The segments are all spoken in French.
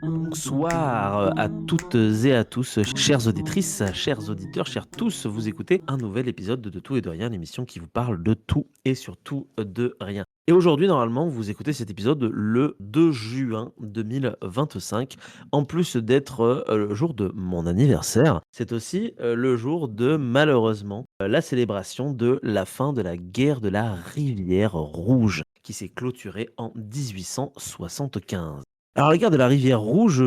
Bonsoir à toutes et à tous, chères auditrices, chers auditeurs, chers tous, vous écoutez un nouvel épisode de Tout et de Rien, l'émission qui vous parle de tout et surtout de rien. Et aujourd'hui, normalement, vous écoutez cet épisode le 2 juin 2025. En plus d'être le jour de mon anniversaire, c'est aussi le jour de, malheureusement, la célébration de la fin de la guerre de la Rivière Rouge, qui s'est clôturée en 1875. Alors, la guerre de la Rivière Rouge,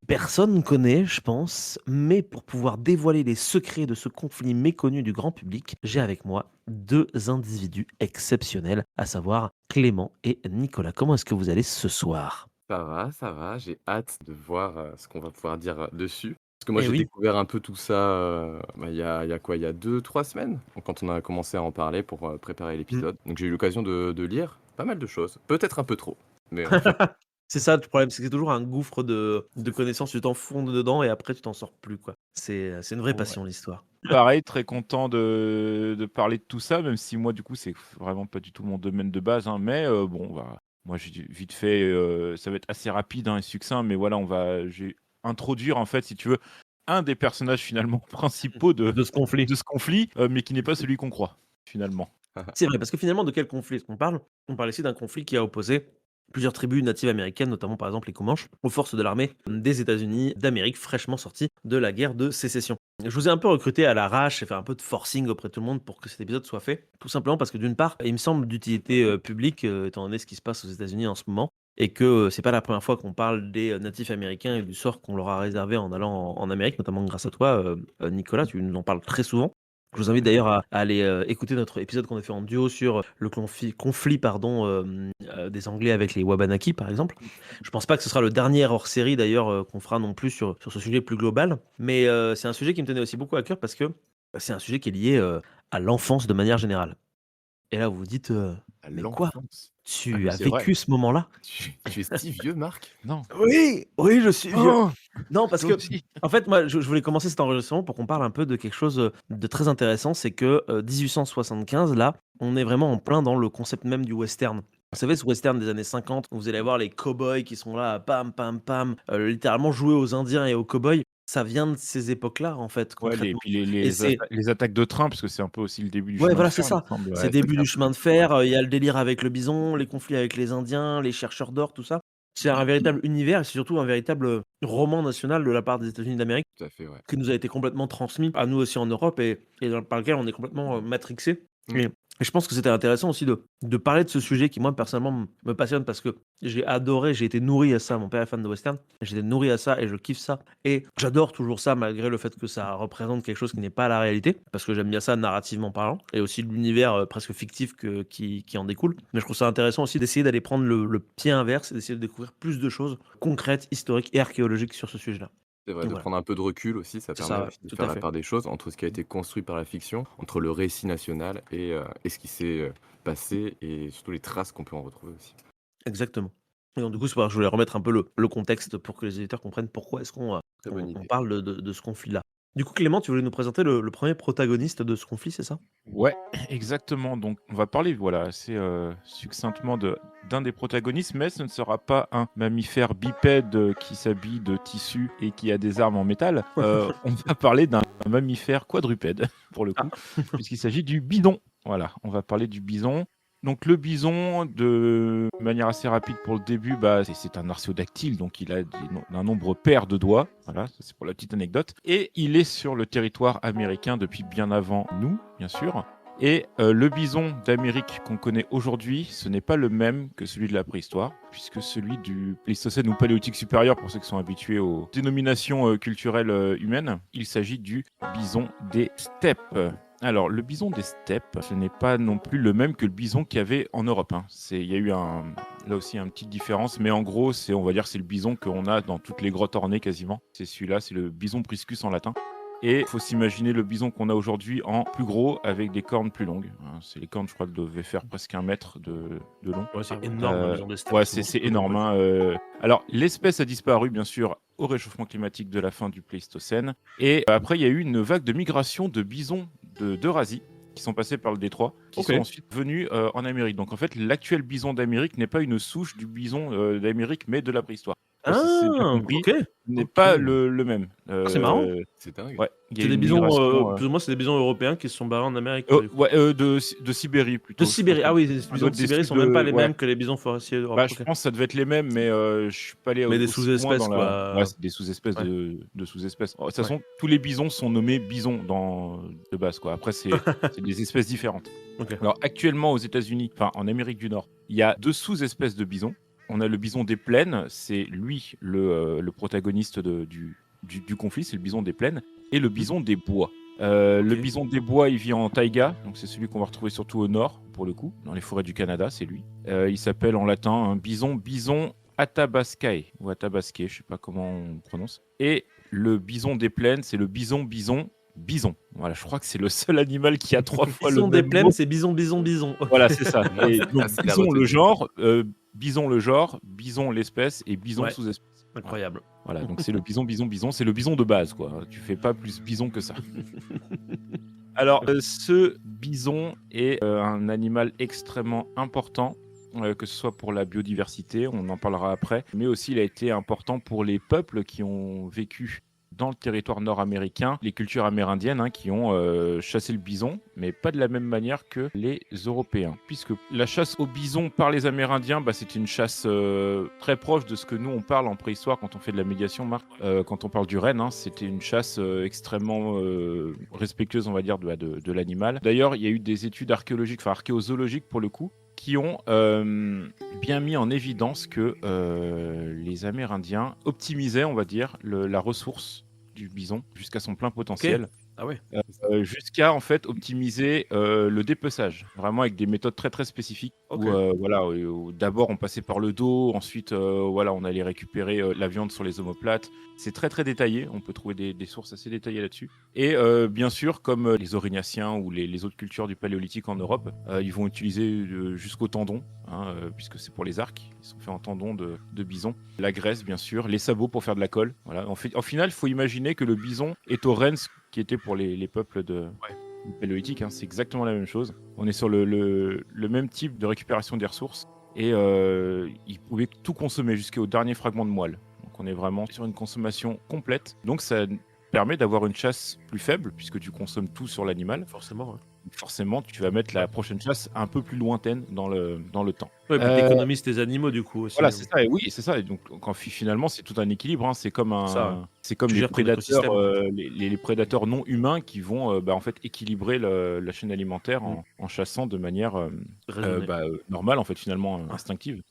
personne ne connaît, je pense, mais pour pouvoir dévoiler les secrets de ce conflit méconnu du grand public, j'ai avec moi deux individus exceptionnels, à savoir Clément et Nicolas. Comment est-ce que vous allez ce soir? Ça va, j'ai hâte de voir, ce qu'on va pouvoir dire, dessus. Parce que moi Eh j'ai oui. découvert un peu tout ça, il y a quoi? Il y a 2-3 semaines? Donc quand on a commencé à en parler pour, préparer Mmh. l'épisode. Donc j'ai eu l'occasion de lire pas mal de choses, peut-être un peu trop, mais on verra. C'est ça le problème, c'est que c'est toujours un gouffre de connaissances, tu t'enfonces dedans et après tu t'en sors plus, quoi. C'est une vraie Ouais. passion, l'histoire. Pareil, très content de parler de tout ça, même si moi, du coup, c'est vraiment pas du tout mon domaine de base, hein, mais bon, moi, j'ai vite fait, ça va être assez rapide, hein, et succinct, mais voilà, j'ai introduire, en fait, si tu veux, un des personnages finalement principaux de De ce conflit. de ce conflit, mais qui n'est pas celui qu'on croit, finalement. C'est vrai, parce que finalement, de quel conflit est-ce qu'on parle? On parle ici d'un conflit qui a opposé plusieurs tribus natives américaines, notamment par exemple les Comanches, aux forces de l'armée des États-Unis d'Amérique, fraîchement sorties de la guerre de sécession. Je vous ai un peu recruté à l'arrache et fait un peu de forcing auprès de tout le monde pour que cet épisode soit fait, tout simplement parce que d'une part, il me semble d'utilité publique, étant donné ce qui se passe aux États-Unis en ce moment, et que c'est pas la première fois qu'on parle des natifs américains et du sort qu'on leur a réservé en allant en Amérique, notamment grâce à toi, Nicolas, tu nous en parles très souvent. Je vous invite d'ailleurs à aller, écouter notre épisode qu'on a fait en duo sur le conflit pardon, des Anglais avec les Wabanaki, par exemple. Je pense pas que ce sera le dernier hors série d'ailleurs, qu'on fera non plus sur ce sujet plus global, mais c'est un sujet qui me tenait aussi beaucoup à cœur parce que, c'est un sujet qui est lié, à l'enfance de manière générale. Et là, vous vous dites: À «Mais quoi? l'enfance. Ah Tu mais as c'est vrai, vécu ce moment-là?» tu es si vieux, Marc? Non. Oui, oui, je suis vieux. Oh! Non, parce Toi que, aussi? en fait, moi, je voulais commencer cet enregistrement pour qu'on parle un peu de quelque chose, de très intéressant. C'est que, 1875, là, on est vraiment en plein dans le concept même du western. Vous savez, ce western des années 50 où vous allez voir les cow-boys qui sont là, pam, pam, pam, littéralement jouer aux indiens et aux cow-boys. Ça vient de ces époques-là, en fait, Ouais, concrètement. puis les Et c'est les attaques de train, parce que c'est un peu aussi le début du Ouais, chemin de voilà, c'est fer, il me ça. semble, C'est ouais, le ça début fait un du peu chemin de tout, ouais. fer, il y a le délire avec le bison, les conflits avec les Indiens, les chercheurs d'or, tout ça. C'est un véritable univers et c'est surtout un véritable, roman national de la part des États-Unis d'Amérique, Tout à fait, ouais. qui nous a été complètement transmis à nous aussi en Europe et par lequel on est complètement, matrixé. Mmh. Et je pense que c'était intéressant aussi de parler de ce sujet qui, moi, personnellement, me passionne parce que j'ai adoré, j'ai été nourri à ça. Mon père est fan de western, j'ai été nourri à ça et je kiffe ça et j'adore toujours ça malgré le fait que ça représente quelque chose qui n'est pas la réalité, parce que j'aime bien ça narrativement parlant et aussi l'univers, presque fictif qui en découle. Mais je trouve ça intéressant aussi d'essayer d'aller prendre le pied inverse et d'essayer de découvrir plus de choses concrètes, historiques et archéologiques sur ce sujet-là. C'est vrai, Donc de voilà, prendre un peu de recul aussi, ça c'est permet ça, ouais, aussi de tout faire à la fait. part des choses entre ce qui a été construit par la fiction, entre le récit national et ce qui s'est, passé et surtout les traces qu'on peut en retrouver aussi. Exactement. Et donc du coup, c'est pour ça que je voulais remettre un peu le contexte pour que les éditeurs comprennent pourquoi est-ce qu'on, Très bonne on idée. parle de ce conflit-là. Du coup, Clément, tu voulais nous présenter le 1er protagoniste de ce conflit, c'est ça? Ouais, exactement. Donc, on va parler, voilà, assez succinctement d'un des protagonistes, mais ce ne sera pas un mammifère bipède qui s'habille de tissu et qui a des armes en métal. On va parler d'un mammifère quadrupède, pour le Ah. coup, puisqu'il s'agit du bison. Voilà, on va parler du bison. Donc, le bison, de manière assez rapide pour le début, c'est un artiodactyle, donc il a un nombre pair de doigts. Voilà, ça, c'est pour la petite anecdote. Et il est sur le territoire américain depuis bien avant nous, bien sûr. Et le bison d'Amérique qu'on connaît aujourd'hui, ce n'est pas le même que celui de la préhistoire, puisque celui du Pléistocène ou Paléolithique supérieur, pour ceux qui sont habitués aux dénominations culturelles humaines, il s'agit du bison des steppes. Alors, le bison des steppes, ce n'est pas non plus le même que le bison qu'il y avait en Europe, hein. Il y a eu là aussi une petite différence, mais en gros, on va dire, c'est le bison qu'on a dans toutes les grottes ornées quasiment. C'est celui-là, c'est le bison priscus en latin. Et il faut s'imaginer le bison qu'on a aujourd'hui en plus gros avec des cornes plus longues, hein. Les cornes, je crois, devaient faire presque 1 mètre de long. Ouais, Ah c'est ouais. énorme, un bison de steppe, Ouais, c'est c'est monstrueux comme énorme, bête. hein. Alors, l'espèce a disparu, bien sûr, au réchauffement climatique de la fin du Pléistocène. Et après, il y a eu une vague de migration de bisons d'Eurasie qui sont passés par le détroit, qui Ok. sont ensuite venus en Amérique. Donc en fait, l'actuel bison d'Amérique n'est pas une souche du bison d'Amérique, mais de la préhistoire. Je sais pas si c'est bien Ah, compris, ok. n'est Ok. pas le même. Ah, c'est marrant. C'est dingue. Ouais, il y a C'est des une bisons, migration plus ou moins, c'est des bisons européens qui se sont barrés en Amérique, quoi, du coup. ouais, de Sibérie De plutôt. Je pense Sibérie. que Ah oui, les ça bisons doit de être des Sibérie suites sont même pas de les ouais. mêmes que les bisons forestiers d'Europe. Bah, je Ok. pense que ça devait être les mêmes, mais je suis pas allé Mais des aussi loin sous-espèces, dans la. Ouais, quoi. c'est des sous-espèces Ouais. de sous-espèces. De toute Ouais. façon, tous les bisons sont nommés bisons de base, quoi. Après, c'est des espèces différentes. Ok. Alors, actuellement, aux États-Unis, enfin en Amérique du Nord, il y a 2 sous-espèces de bisons. On a le bison des plaines, c'est lui le protagoniste du conflit, c'est le bison des plaines, et le bison des bois. Le Ok. bison des bois, il vit en taïga, donc c'est celui qu'on va retrouver surtout au nord, pour le coup, dans les forêts du Canada, c'est lui. Il s'appelle en latin un bison Athabascae, ou Athabascae, je sais pas comment on prononce. Et le bison des plaines, c'est le bison. Voilà, je crois que c'est le seul animal qui a 3 fois le Bison des même plaines, mot. c'est bison. Ok. Voilà, c'est ça. Moi, Et c'est donc facile à bison le retenir. genre, bison l'espèce et bison Ouais. sous-espèce. Incroyable. Voilà, donc c'est le bison, c'est le bison de base, quoi. Tu fais pas plus bison que ça. Alors, ce bison est un animal extrêmement important, que ce soit pour la biodiversité, on en parlera après, mais aussi il a été important pour les peuples qui ont vécu dans le territoire nord-américain, les cultures amérindiennes qui ont chassé le bison, mais pas de la même manière que les Européens. Puisque la chasse au bison par les Amérindiens, c'est une chasse très proche de ce que nous on parle en préhistoire quand on fait de la médiation, Marc. Quand on parle du renne, c'était une chasse extrêmement respectueuse, on va dire, de l'animal. D'ailleurs, il y a eu des études archéologiques, enfin archéozoologiques pour le coup, qui ont bien mis en évidence que les Amérindiens optimisaient, on va dire, la ressource du bison jusqu'à son plein potentiel, Ah ouais. jusqu'à en fait optimiser le dépeçage, vraiment avec des méthodes très très spécifiques. Ok. Où, voilà, où d'abord on passait par le dos, ensuite voilà, on allait récupérer la viande sur les omoplates. C'est très très détaillé, on peut trouver des sources assez détaillées là-dessus. Et bien sûr, comme les Aurignaciens ou les autres cultures du Paléolithique en Europe, ils vont utiliser jusqu'au tendon, puisque c'est pour les arcs, ils sont faits en tendon de bison. La graisse, bien sûr, les sabots pour faire de la colle. Voilà. En final, il faut imaginer que le bison est au renne, ce qui était pour les peuples du Paléolithique, c'est exactement la même chose. On est sur le même type de récupération des ressources et ils pouvaient tout consommer jusqu'au dernier fragment de moelle. Donc on est vraiment sur une consommation complète. Donc ça permet d'avoir une chasse plus faible puisque tu consommes tout sur l'animal. Forcément. Ouais. Forcément, tu vas mettre la prochaine chasse un peu plus lointaine dans le temps. Ouais, puis t'économises tes animaux, du coup, aussi. Voilà, c'est ça. Et oui, c'est ça. Et donc, finalement, c'est tout un équilibre. C'est comme Ça, c'est comme tu les gères ton prédateurs, écosystème. les prédateurs non humains qui vont en fait équilibrer la chaîne alimentaire en chassant de manière Raisonné. normale, en fait, finalement instinctive.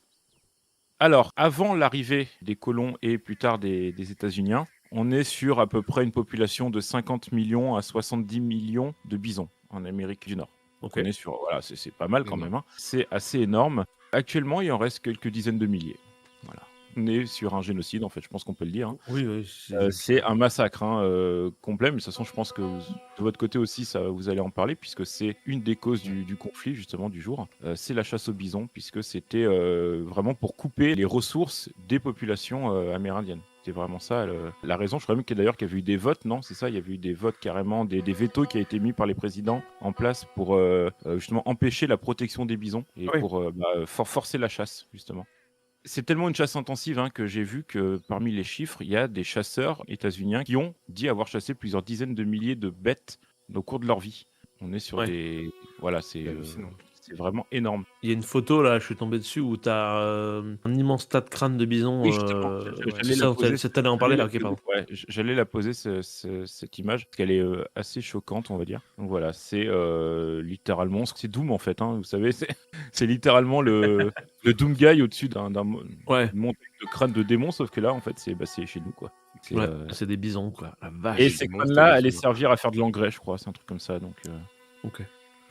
Alors, avant l'arrivée des colons et plus tard des États-Unis, on est sur à peu près une population de 50 millions à 70 millions de bisons en Amérique du Nord. Donc Ok. on est sur, voilà, c'est pas mal quand Énorme. même. C'est assez énorme. Actuellement, il en reste quelques dizaines de milliers. Voilà. On est sur un génocide, en fait, je pense qu'on peut le dire. Oui. C'est un massacre complet, mais de toute façon, je pense que de votre côté aussi, vous allez en parler, puisque c'est une des causes du conflit, justement, du jour. C'est la chasse au bison, puisque c'était vraiment pour couper les ressources des populations amérindiennes. C'était vraiment ça la raison. Je crois même qu'il y a d'ailleurs qu'il y avait eu des votes, non? C'est ça, il y avait eu des votes carrément, des vétos qui ont été mis par les présidents en place pour justement empêcher la protection des bisons et Oui. pour forcer la chasse, justement. C'est tellement une chasse intensive que j'ai vu que parmi les chiffres, il y a des chasseurs états-uniens qui ont dit avoir chassé plusieurs dizaines de milliers de bêtes au cours de leur vie. On est sur Ouais. des... Voilà, c'est vraiment énorme. Il y a une photo, là, je suis tombé dessus, où t'as un immense tas de crânes de bison. Oui, justement, C'est ça, t'allais en parler, là, ok, pardon. Ouais, j'allais la poser, cette image, parce qu'elle est assez choquante, on va dire. Donc voilà, c'est littéralement, c'est Doom en fait, vous savez, c'est littéralement le Doom Guy au-dessus d'un Ouais. montagne de crâne de démon, sauf que là, en fait, c'est chez nous, quoi. Ouais, c'est des bisons, quoi. La vache. Et des ces monstres crânes-là de allaient bisons. servir à faire de l'engrais, je crois, c'est un truc comme ça, donc... Ok.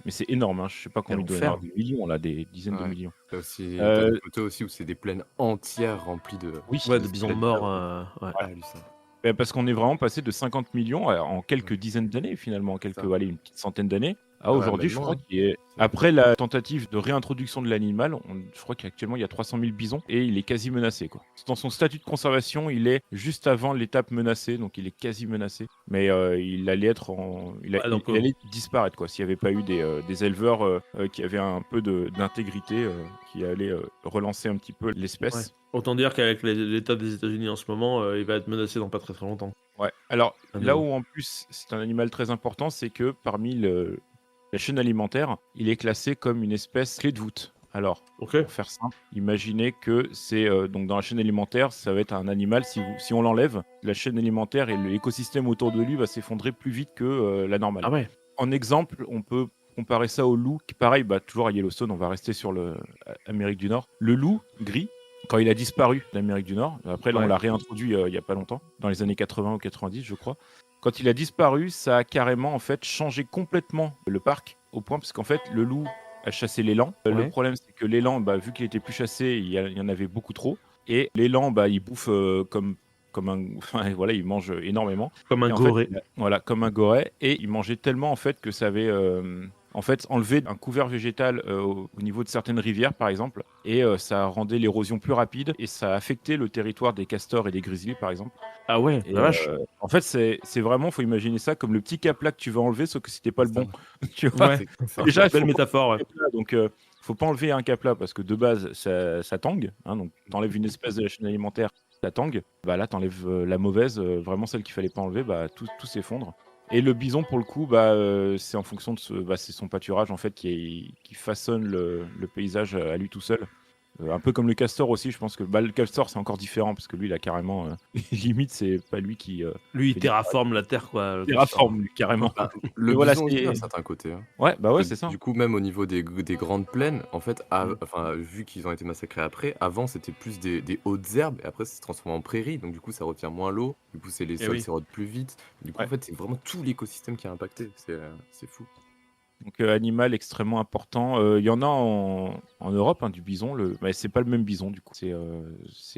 Mais c'est énorme, je sais pas combien il doit y en avoir, des millions, là, des dizaines de Ouais. millions. T'as aussi Euh, des photos aussi où c'est des plaines entières remplies de. Oui, Ouais, de de bisons squelettes morts. d'arbres. Ouais. Ah, lui, ça. Parce qu'on est vraiment passé de 50 millions en quelques Ouais. dizaines d'années, finalement, Ça. allez, une petite centaine d'années, Ah, aujourd'hui, je maintenant, crois hein. qu'il est. Après la tentative de réintroduction de l'animal, je crois qu'actuellement il y a 300 000 bisons et il est quasi menacé, quoi. Dans son statut de conservation, il est juste avant l'étape menacée, donc il est quasi menacé. Mais il allait être Ouais, donc, il allait disparaître, quoi, s'il n'y avait pas eu des éleveurs qui avaient un peu d'intégrité, qui allaient relancer un petit peu ouais. l'espèce. Autant dire qu'avec l'état des États-Unis en ce moment, il va être menacé dans pas très très longtemps. Ouais. Alors Ah, là non. où en plus c'est un animal très important, c'est que parmi la chaîne alimentaire, il est classé comme une espèce clé de voûte. Alors, Ok. pour faire simple, imaginez que c'est donc dans la chaîne alimentaire, ça va être un animal, si on l'enlève, la chaîne alimentaire et l'écosystème autour de lui va s'effondrer plus vite que la normale. Ah ouais. En exemple, on peut comparer ça au loup, qui pareil, toujours à Yellowstone, on va rester sur l'Amérique du Nord. Le loup gris, quand il a disparu d'Amérique du Nord, après là on Ouais. l'a réintroduit il y a pas longtemps, dans les années 80 ou 90 je crois. Quand il a disparu, ça a carrément en fait changé complètement le parc, au point parce qu'en fait le loup a chassé l'élan. Le Ouais. problème c'est que l'élan, vu qu'il était plus chassé, il y en avait beaucoup trop. Et l'élan, il bouffe comme un... Enfin, voilà, il mange énormément. Comme un Et en fait, goré. voilà, comme un goret. Et il mangeait tellement en fait que ça avait en fait enlevé un couvert végétal au niveau de certaines rivières par exemple. Et ça rendait l'érosion plus rapide et ça affectait le territoire des castors et des grizzlies par exemple. Ah ouais, Et la vache. en fait, c'est vraiment, faut imaginer ça comme le petit cap-là que tu veux enlever, sauf que c'était pas le C'est ça. bon. Tu vois. Ouais. C'est Déjà, il Belle faut pas métaphore, enlever ouais. un cap-là, donc faut pas enlever un cap-là parce que de base, ça tangue. Hein, donc, t'enlèves une espèce de la chaîne alimentaire, ça tangue. Là, t'enlèves la mauvaise, vraiment celle qu'il fallait pas enlever, tout s'effondre. Et le bison, pour le coup, c'est en fonction de c'est son pâturage en fait qui façonne le paysage à lui tout seul. Un peu comme le castor aussi, je pense que le castor c'est encore différent parce que lui, il a carrément limite, c'est pas lui qui Lui, il fait terraforme la Terre, quoi. Le castor. terraforme, lui, carrément. Bah, Mais le voilà, bison aussi c'est d'un certain côté, hein. ouais, Que c'est ça. du coup, même au niveau des grandes plaines, en fait, Mmh. enfin, vu qu'ils ont été massacrés après, avant c'était plus des hautes herbes et après ça s'est transformé en prairie, donc du coup ça retient moins l'eau, du coup les Eh sols oui. s'érodent plus vite. Du coup, en Ouais. fait, c'est vraiment tout l'écosystème qui est impacté. C'est fou. Donc animal extrêmement important. Il y en a en Europe, hein, du bison. Mais c'est pas le même bison du coup. C'est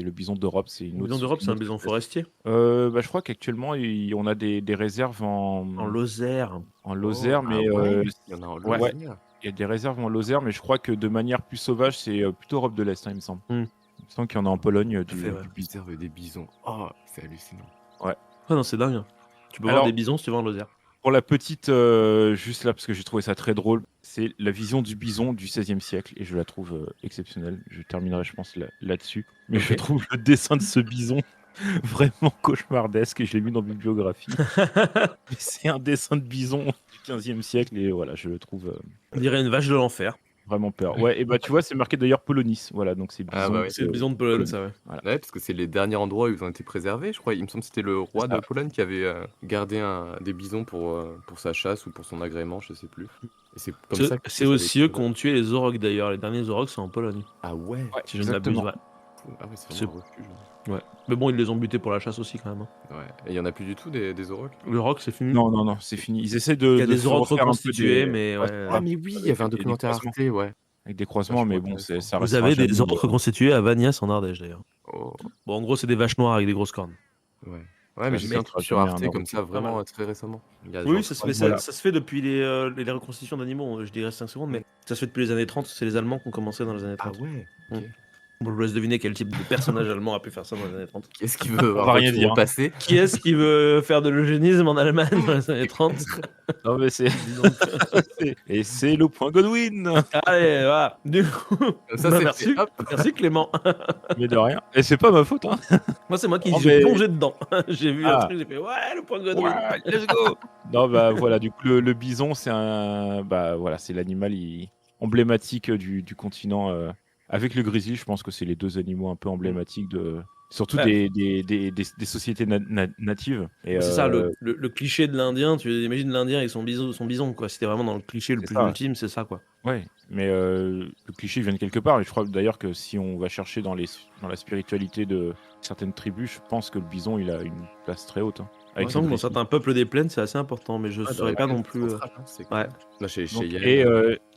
le bison d'Europe. C'est Le bison d'Europe, c'est un bison forestier. Je crois qu'actuellement on a des réserves En Lozère. en Lozère, Ah mais ouais? Il y en a en ouais, Lozère? il y a des réserves en Lozère, mais je crois que de manière plus sauvage, c'est plutôt Europe de l'Est, hein, il me semble. Mmh. Il me semble qu'il y en a en Pologne Tout à fait, ouais. du bison. Réserve des bisons. Oh, c'est hallucinant. Ouais. Ah non, c'est dingue. Tu peux voir Alors, des bisons si tu vas en Lozère. pour la petite, juste là, parce que j'ai trouvé ça très drôle, c'est la vision du bison du XVIe siècle et je la trouve exceptionnelle. Je terminerai, je pense, là-dessus. Mais je Ok. trouve le dessin de ce bison vraiment cauchemardesque et je l'ai mis dans bibliographie. C'est un dessin de bison du XVe siècle et voilà, je le trouve On dirait une vache de l'enfer. vraiment peur. Ouais, et tu vois, c'est marqué d'ailleurs Polonis. Voilà, donc c'est Ah bison. bah oui. C'est le bison de Pologne, ça, ouais. Voilà. Ouais, parce que c'est les derniers endroits où ils ont été préservés, je crois. Il me semble que c'était le roi ça. de Pologne qui avait gardé des bisons pour sa chasse ou pour son agrément, je sais plus. Et c'est comme ça que C'est ça avait aussi été eux qui ont tué les Oroks, d'ailleurs. Les derniers Oroks sont en Pologne. Ah ouais, Ouais, Si je ne m'abuse, exactement. ouais. ah ouais, c'est C'est- vraiment un refuge. Ouais. Mais bon, ils les ont butés pour la chasse aussi, quand même. Hein. Ouais. Et il y en a plus du tout des aurochs? Le rock, c'est fini. Non, c'est fini. Ils essaient Il y a de des Oroks refaire un peu reconstitués, des... mais Ouais, ouais. c'est ça. Ah mais oui, il y Avec avait un des documentaire croisements. Arte, ouais. Avec des croisements, mais Vachement bon, intéressant. ça Vous restera avez des jamais, Oroks reconstitués à Vagnès, en Ardèche, d'ailleurs. Oh, Bon, en gros, c'est des vaches noires avec des grosses cornes. ouais. Ouais, mais j'ai vu un truc restera sur jamais Arte un comme ça, recul. Pas vraiment mal. très récemment. Il y a Oui, genre ça se 3 fait, ans. Voilà. ça se fait depuis les reconstitutions d'animaux. Je dirais 5 secondes, mais ça se fait depuis les années 30. C'est les Allemands qui ont commencé dans les années Ah 30. ouais, Mm. ok. Bon, je vous laisse deviner quel type de personnage allemand a pu faire ça dans les années 30. Qui est-ce qui veut On un va rien retour dire, au hein. passé? Qui est-ce qui veut faire de l'eugénisme en Allemagne dans les années 30? Non, mais c'est... Dis donc. Et c'est le point Godwin. Allez, voilà. Du coup, Comme ça, c'est fait, merci. hop. Merci Clément. Mais de rien. Et c'est pas ma faute, hein. Moi, c'est moi qui Non, j'ai mais- plongé dedans. J'ai vu un Ah. truc, j'ai fait ouais, le point Godwin. Ouais, let's go. Non, voilà, du coup, le bison, c'est voilà, c'est l'animal emblématique du continent. Avec le grizzly, je pense que c'est les deux animaux un peu emblématiques surtout Ouais. des sociétés natives. Et, C'est ça, le cliché de l'Indien. Tu imagines l'Indien avec son bison, quoi. C'était vraiment dans le cliché le C'est plus ça. ultime, c'est ça, quoi. Ouais, mais le cliché vient de quelque part. Et je crois d'ailleurs que si on va chercher dans la spiritualité de certaines tribus, je pense que le bison, il a une place très haute. Hein. Il me avec semble une que dans vraie certains peuples des plaines, c'est assez important, mais je Ouais, dans saurais la pas plaine non plus. centrale, hein, c'est Ouais. clair. Là, chez Donc, Yann, et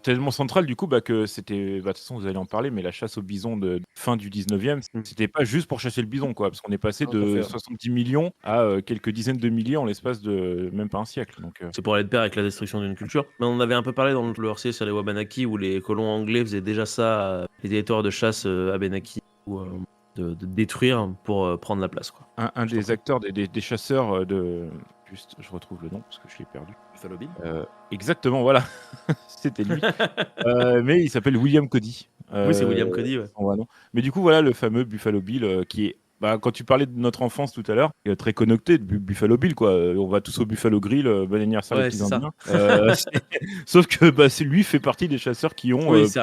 tellement central du coup que c'était, de toute façon vous allez en parler, mais la chasse au bison de fin du 19e, Mm. c'était pas juste pour chasser le bison quoi, parce qu'on est passé tout à fait, de ouais. 70 millions à quelques dizaines de milliers en l'espace de même pas un siècle. Donc, C'est pour aller de pair avec la destruction d'une culture. Mais on en avait un peu parlé dans le hors-série sur les Wabanaki, où les colons anglais faisaient déjà ça, les territoires de chasse Abenaki, ou de détruire pour prendre la place, quoi. un Je t'en des prie. acteurs des chasseurs juste, je retrouve le nom parce que je l'ai perdu. Buffalo Bill. Exactement, voilà, c'était lui. Mais il s'appelle William Cody. Oui, c'est William Cody, ouais. Son vrai nom. Mais du coup, voilà le fameux Buffalo Bill qui est. Quand tu parlais de notre enfance tout à l'heure, il est très connecté de Buffalo Bill, quoi. On va tous au Buffalo Grill, bon anniversaire les Ouais, petits c'est ça. Indiens. Sauf que lui fait partie des chasseurs qui ont Oui, c'est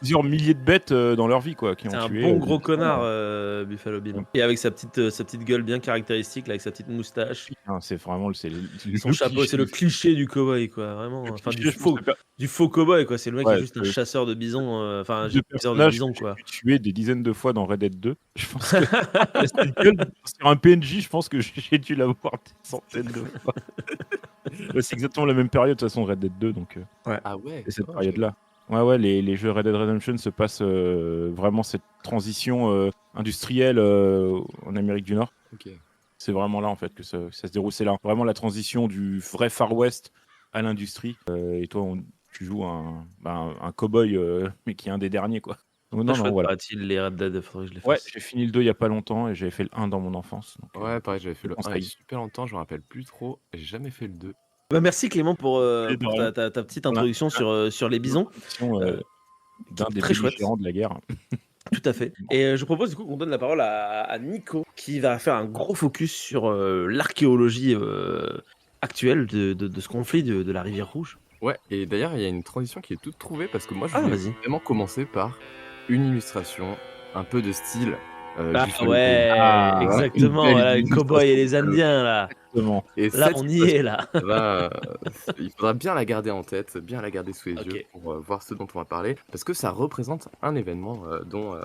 plusieurs milliers de bêtes dans leur vie, quoi, qui ont un tué. bon gros des gens, connard, Buffalo Bill. ouais. Et avec sa petite gueule bien caractéristique, là, avec sa petite moustache. C'est vraiment Son chapeau, c'est le cliché du cow-boy, quoi. Vraiment. le Enfin, cliché, je pense que du faux cow-boy, quoi. C'est le mec qui est ouais, juste un chasseur de bisons, enfin, un de chasseur de personnages bisons, que j'ai quoi. pu tuer des dizaines de fois dans Red Dead 2. Je pense que cette gueule, sur un PNJ, je pense que j'ai dû la voir des centaines de fois. Ouais, c'est exactement la même période, de toute façon, Red Dead 2, donc Ah ouais, c'est cette oh, période-là. Ouais, les jeux Red Dead Redemption se passent vraiment cette transition industrielle en Amérique du Nord. ok. C'est vraiment là, en fait, que ça se déroule. C'est là, vraiment la transition du vrai Far West à l'industrie. Et toi, tu joues un cow-boy, mais qui est un des derniers, quoi. Donc, Très non, chouette, voilà. paraît-il, les Red Dead, faudrait que je les Ouais, fasse. j'ai fini le 2 il y a pas longtemps et j'avais fait le 1 dans mon enfance. Donc, Ouais, pareil, j'avais fait je le 1 il y a conseille. super longtemps, je me rappelle plus trop. J'ai jamais fait le 2. Bah, merci Clément Et de pour rien. ta petite Voilà. introduction sur les bisons, L'introduction, qui d'un est des très chouette. belligérants de la guerre. Tout à fait. Et je propose du coup qu'on donne la parole à Nico, qui va faire un gros focus sur l'archéologie actuelle de ce conflit de la rivière Rouge. Ouais, et d'ailleurs, il y a une transition qui est toute trouvée parce que moi, je Ah, voulais vas-y. vraiment commencer par une illustration, un peu de style Ah Buffalo Bill. ouais, Ah, Tu vois, une exactement, belle voilà, les cow-boys et illustration les Buffalo Indiens, là. Bill. Et Là, cette on y est, illustration, là. il faudra bien la garder en tête, bien la garder sous les yeux Ok. pour voir ce dont on va parler, parce que ça représente un événement dont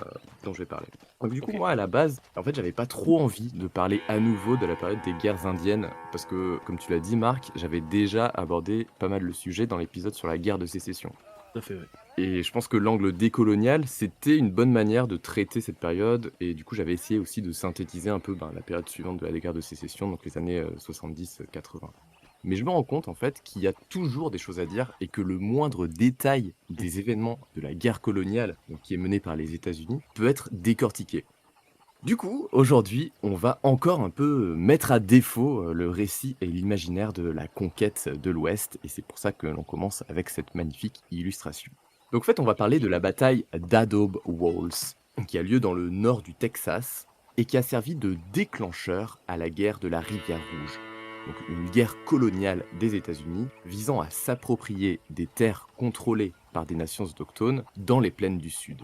je vais parler. Donc du coup, Ok. moi, à la base, en fait, j'avais pas trop envie de parler à nouveau de la période des guerres indiennes, parce que, comme tu l'as dit, Marc, j'avais déjà abordé pas mal le sujet dans l'épisode sur la guerre de sécession. Tout à fait, ouais. Et je pense que l'angle décolonial, c'était une bonne manière de traiter cette période. Et du coup, j'avais essayé aussi de synthétiser un peu la période suivante de la guerre de sécession, donc les années 70-80. Mais je me rends compte en fait qu'il y a toujours des choses à dire et que le moindre détail des événements de la guerre coloniale, donc qui est menée par les États-Unis, peut être décortiqué. Du coup, aujourd'hui, on va encore un peu mettre à défaut le récit et l'imaginaire de la conquête de l'Ouest, et c'est pour ça que l'on commence avec cette magnifique illustration. Donc en fait, on va parler de la bataille d'Adobe Walls, qui a lieu dans le nord du Texas, et qui a servi de déclencheur à la guerre de la Rivière Rouge. Donc une guerre coloniale des États-Unis visant à s'approprier des terres contrôlées par des nations autochtones dans les plaines du Sud.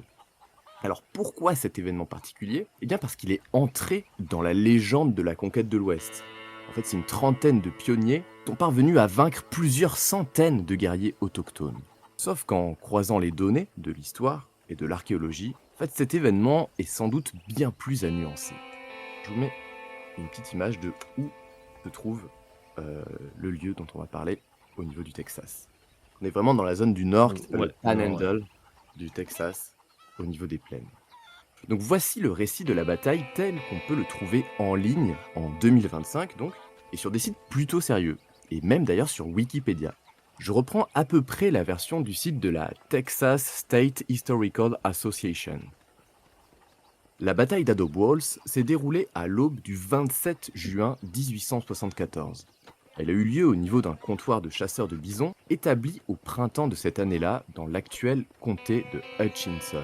Alors pourquoi cet événement particulier ? Eh bien parce qu'il est entré dans la légende de la conquête de l'Ouest. En fait, c'est une trentaine de pionniers qui sont parvenus à vaincre plusieurs centaines de guerriers autochtones. Sauf qu'en croisant les données de l'histoire et de l'archéologie, en fait, cet événement est sans doute bien plus à nuancer. Je vous mets une petite image de où se trouve le lieu dont on va parler au niveau du Texas. On est vraiment dans la zone du nord, qui s'appelle le Panhandle du Texas, au niveau des plaines. Donc voici le récit de la bataille tel qu'on peut le trouver en ligne en 2025 donc, et sur des sites plutôt sérieux, et même d'ailleurs sur Wikipédia. Je reprends à peu près la version du site de la Texas State Historical Association. La bataille d'Adobe Walls s'est déroulée à l'aube du 27 juin 1874. Elle a eu lieu au niveau d'un comptoir de chasseurs de bisons établi au printemps de cette année-là dans l'actuel comté de Hutchinson.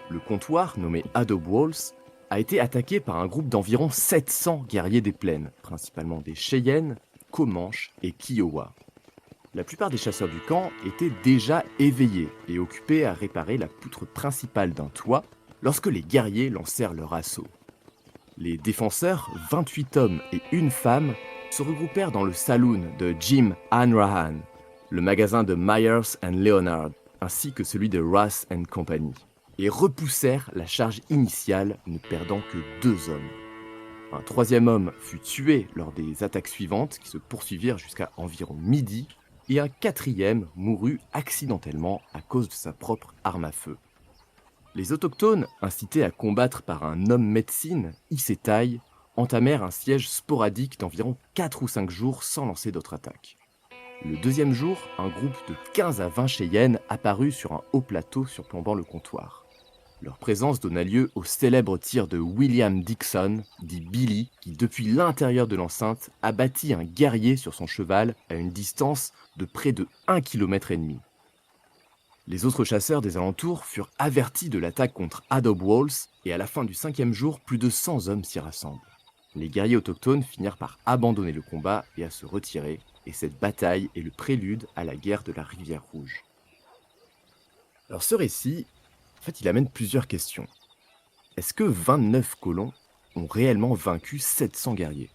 Le comptoir, nommé Adobe Walls, a été attaqué par un groupe d'environ 700 guerriers des plaines, principalement des Cheyennes, Comanches et Kiowa. La plupart des chasseurs du camp étaient déjà éveillés et occupés à réparer la poutre principale d'un toit lorsque les guerriers lancèrent leur assaut. Les défenseurs, 28 hommes et une femme, se regroupèrent dans le saloon de Jim Hanrahan, le magasin de Myers and Leonard, ainsi que celui de Ross and Company, et repoussèrent la charge initiale, ne perdant que 2 hommes. Un troisième homme fut tué lors des attaques suivantes qui se poursuivirent jusqu'à environ midi, et un quatrième mourut accidentellement à cause de sa propre arme à feu. Les autochtones, incités à combattre par un homme médecine, Isetai, entamèrent un siège sporadique d'environ 4 ou 5 jours sans lancer d'autres attaques. Le deuxième jour, un groupe de 15 à 20 Cheyennes apparut sur un haut plateau surplombant le comptoir. Leur présence donna lieu au célèbre tir de William Dixon, dit Billy, qui depuis l'intérieur de l'enceinte abattit un guerrier sur son cheval à une distance de près de 1,5 km. Les autres chasseurs des alentours furent avertis de l'attaque contre Adobe Walls et à la fin du 5e jour, plus de 100 hommes s'y rassemblent. Les guerriers autochtones finirent par abandonner le combat et à se retirer, et cette bataille est le prélude à la guerre de la Rivière Rouge. Alors ce récit, en fait, il amène plusieurs questions. Est-ce que 29 colons ont réellement vaincu 700 guerriers?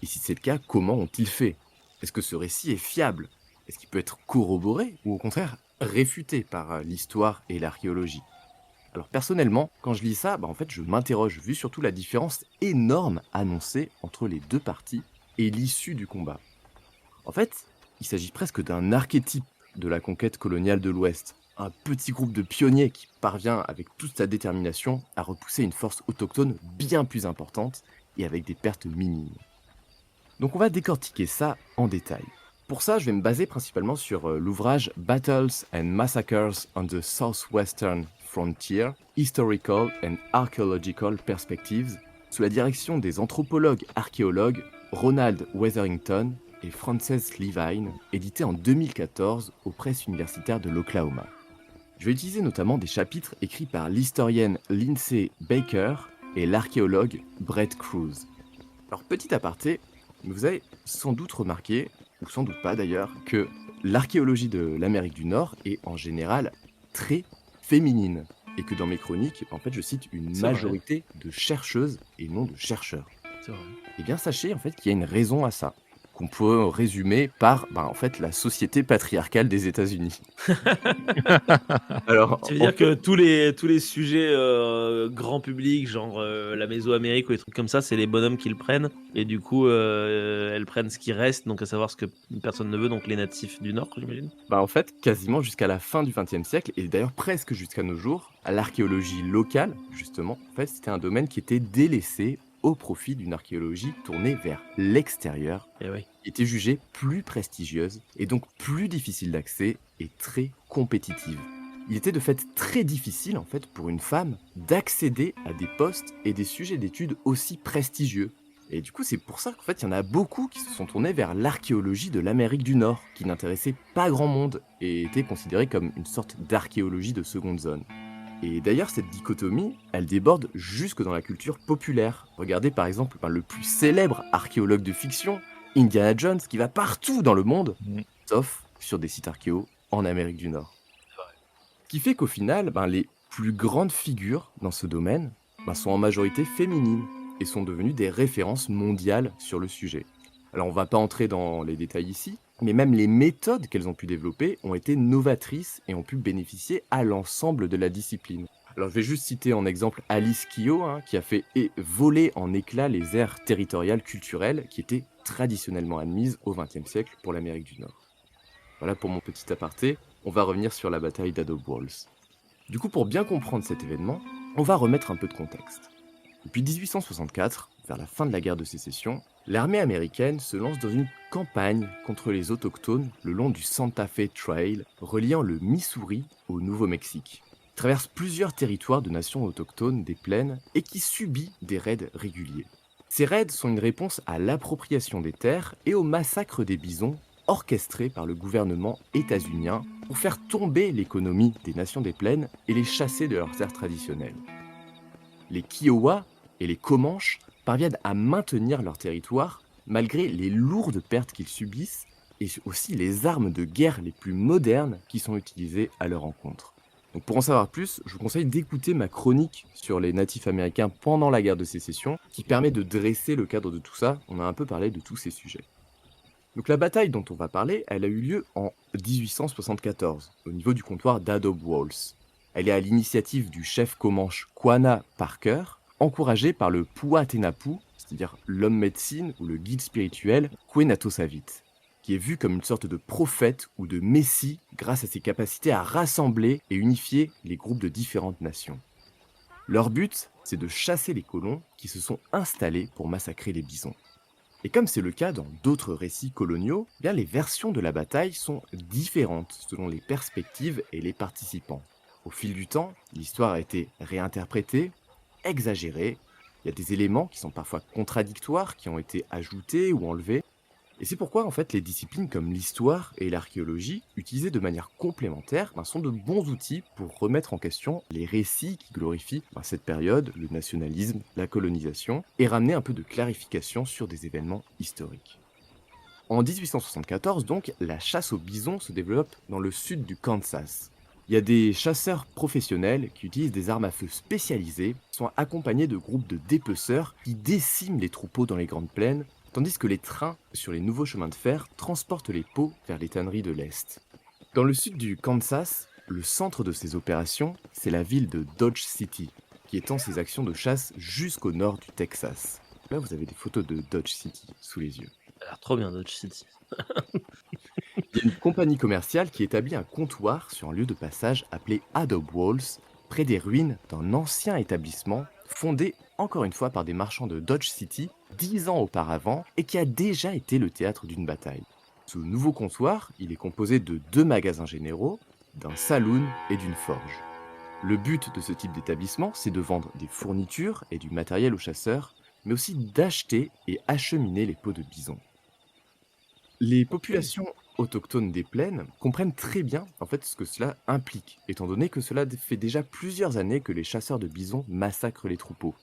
Et si c'est le cas, comment ont-ils fait? Est-ce que ce récit est fiable? Est-ce qu'il peut être corroboré ou au contraire réfuté par l'histoire et l'archéologie? Alors personnellement, quand je lis ça, en fait, je m'interroge, vu surtout la différence énorme annoncée entre les deux parties et l'issue du combat. En fait, il s'agit presque d'un archétype de la conquête coloniale de l'Ouest. Un petit groupe de pionniers qui parvient avec toute sa détermination à repousser une force autochtone bien plus importante et avec des pertes minimes. Donc on va décortiquer ça en détail. Pour ça, je vais me baser principalement sur l'ouvrage Battles and Massacres on the Southwestern Frontier, Historical and Archaeological Perspectives, sous la direction des anthropologues archéologues Ronald Wetherington et Frances Levine, édité en 2014 aux presses universitaires de l'Oklahoma. Je vais utiliser notamment des chapitres écrits par l'historienne Lindsay Baker et l'archéologue Brett Cruz. Alors petit aparté, vous avez sans doute remarqué, ou sans doute pas d'ailleurs, que l'archéologie de l'Amérique du Nord est en général très féminine, et que dans mes chroniques, en fait, je cite une C'est vrai. majorité de chercheuses et non de chercheurs. C'est vrai. Eh bien, sachez en fait qu'il y a une raison à ça, qu'on peut résumer par en fait, la société patriarcale des États-Unis. Alors, Tu veux en dire que tous les sujets grand public, genre la Mésoamérique ou des trucs comme ça, c'est les bonhommes qui le prennent. Et du coup, elles prennent ce qui reste, donc à savoir ce que personne ne veut, donc les natifs du Nord, j'imagine. en fait, quasiment jusqu'à la fin du XXe siècle, et d'ailleurs presque jusqu'à nos jours, l'archéologie locale, justement, en fait, c'était un domaine qui était délaissé au profit d'une archéologie tournée vers l'extérieur, Et oui. qui était jugée plus prestigieuse et donc plus difficile d'accès et très compétitive. Il était de fait très difficile en fait pour une femme d'accéder à des postes et des sujets d'études aussi prestigieux. Et du coup, c'est pour ça qu'en fait, il y en a beaucoup qui se sont tournés vers l'archéologie de l'Amérique du Nord, qui n'intéressait pas grand monde et était considérée comme une sorte d'archéologie de seconde zone. Et d'ailleurs, cette dichotomie, elle déborde jusque dans la culture populaire. Regardez par exemple le plus célèbre archéologue de fiction, Indiana Jones, qui va partout dans le monde, sauf sur des sites archéo en Amérique du Nord. Ce qui fait qu'au final, les plus grandes figures dans ce domaine sont en majorité féminines et sont devenues des références mondiales sur le sujet. Alors on va pas entrer dans les détails ici, mais même les méthodes qu'elles ont pu développer ont été novatrices et ont pu bénéficier à l'ensemble de la discipline. Alors je vais juste citer en exemple Alice Kehoe, qui a fait voler en éclats les aires territoriales culturelles qui étaient traditionnellement admises au XXe siècle pour l'Amérique du Nord. Voilà pour mon petit aparté, on va revenir sur la bataille d'Adobe Walls. Du coup, pour bien comprendre cet événement, on va remettre un peu de contexte. Depuis 1864, vers la fin de la guerre de sécession, l'armée américaine se lance dans une campagne contre les autochtones le long du Santa Fe Trail, reliant le Missouri au Nouveau-Mexique. Il traverse plusieurs territoires de nations autochtones des plaines et qui subit des raids réguliers. Ces raids sont une réponse à l'appropriation des terres et au massacre des bisons orchestrés par le gouvernement états-unien pour faire tomber l'économie des nations des plaines et les chasser de leurs terres traditionnelles. Les Kiowa et les Comanches parviennent à maintenir leur territoire malgré les lourdes pertes qu'ils subissent et aussi les armes de guerre les plus modernes qui sont utilisées à leur encontre. Donc pour en savoir plus, je vous conseille d'écouter ma chronique sur les natifs américains pendant la guerre de sécession qui permet de dresser le cadre de tout ça. On a un peu parlé de tous ces sujets. Donc la bataille dont on va parler, elle a eu lieu en 1874 au niveau du comptoir d'Adobe Walls. Elle est à l'initiative du chef comanche Quanah Parker, encouragé par le Puatenapu, c'est-à-dire l'homme médecine ou le guide spirituel Kouénatosavit, qui est vu comme une sorte de prophète ou de messie grâce à ses capacités à rassembler et unifier les groupes de différentes nations. Leur but, c'est de chasser les colons qui se sont installés pour massacrer les bisons. Et comme c'est le cas dans d'autres récits coloniaux, bien les versions de la bataille sont différentes selon les perspectives et les participants. Au fil du temps, l'histoire a été réinterprétée, exagérée, il y a des éléments qui sont parfois contradictoires qui ont été ajoutés ou enlevés. Et c'est pourquoi en fait les disciplines comme l'histoire et l'archéologie, utilisées de manière complémentaire, sont de bons outils pour remettre en question les récits qui glorifient cette période, le nationalisme, la colonisation, et ramener un peu de clarification sur des événements historiques. En 1874 donc, la chasse au bison se développe dans le sud du Kansas. Il y a des chasseurs professionnels qui utilisent des armes à feu spécialisées, qui sont accompagnés de groupes de dépeceurs qui déciment les troupeaux dans les grandes plaines, tandis que les trains sur les nouveaux chemins de fer transportent les peaux vers les tanneries de l'Est. Dans le sud du Kansas, le centre de ces opérations, c'est la ville de Dodge City, qui étend ses actions de chasse jusqu'au nord du Texas. Là, vous avez des photos de Dodge City sous les yeux. Ça a l'air trop bien, Dodge City. Il y a une compagnie commerciale qui établit un comptoir sur un lieu de passage appelé Adobe Walls, près des ruines d'un ancien établissement fondé encore une fois par des marchands de Dodge City 10 ans auparavant et qui a déjà été le théâtre d'une bataille. Ce nouveau comptoir, il est composé de 2 magasins généraux, d'un saloon et d'une forge. Le but de ce type d'établissement, c'est de vendre des fournitures et du matériel aux chasseurs, mais aussi d'acheter et acheminer les peaux de bison. Les populations autochtones des plaines comprennent très bien en fait ce que cela implique, étant donné que cela fait déjà plusieurs années que les chasseurs de bisons massacrent les troupeaux,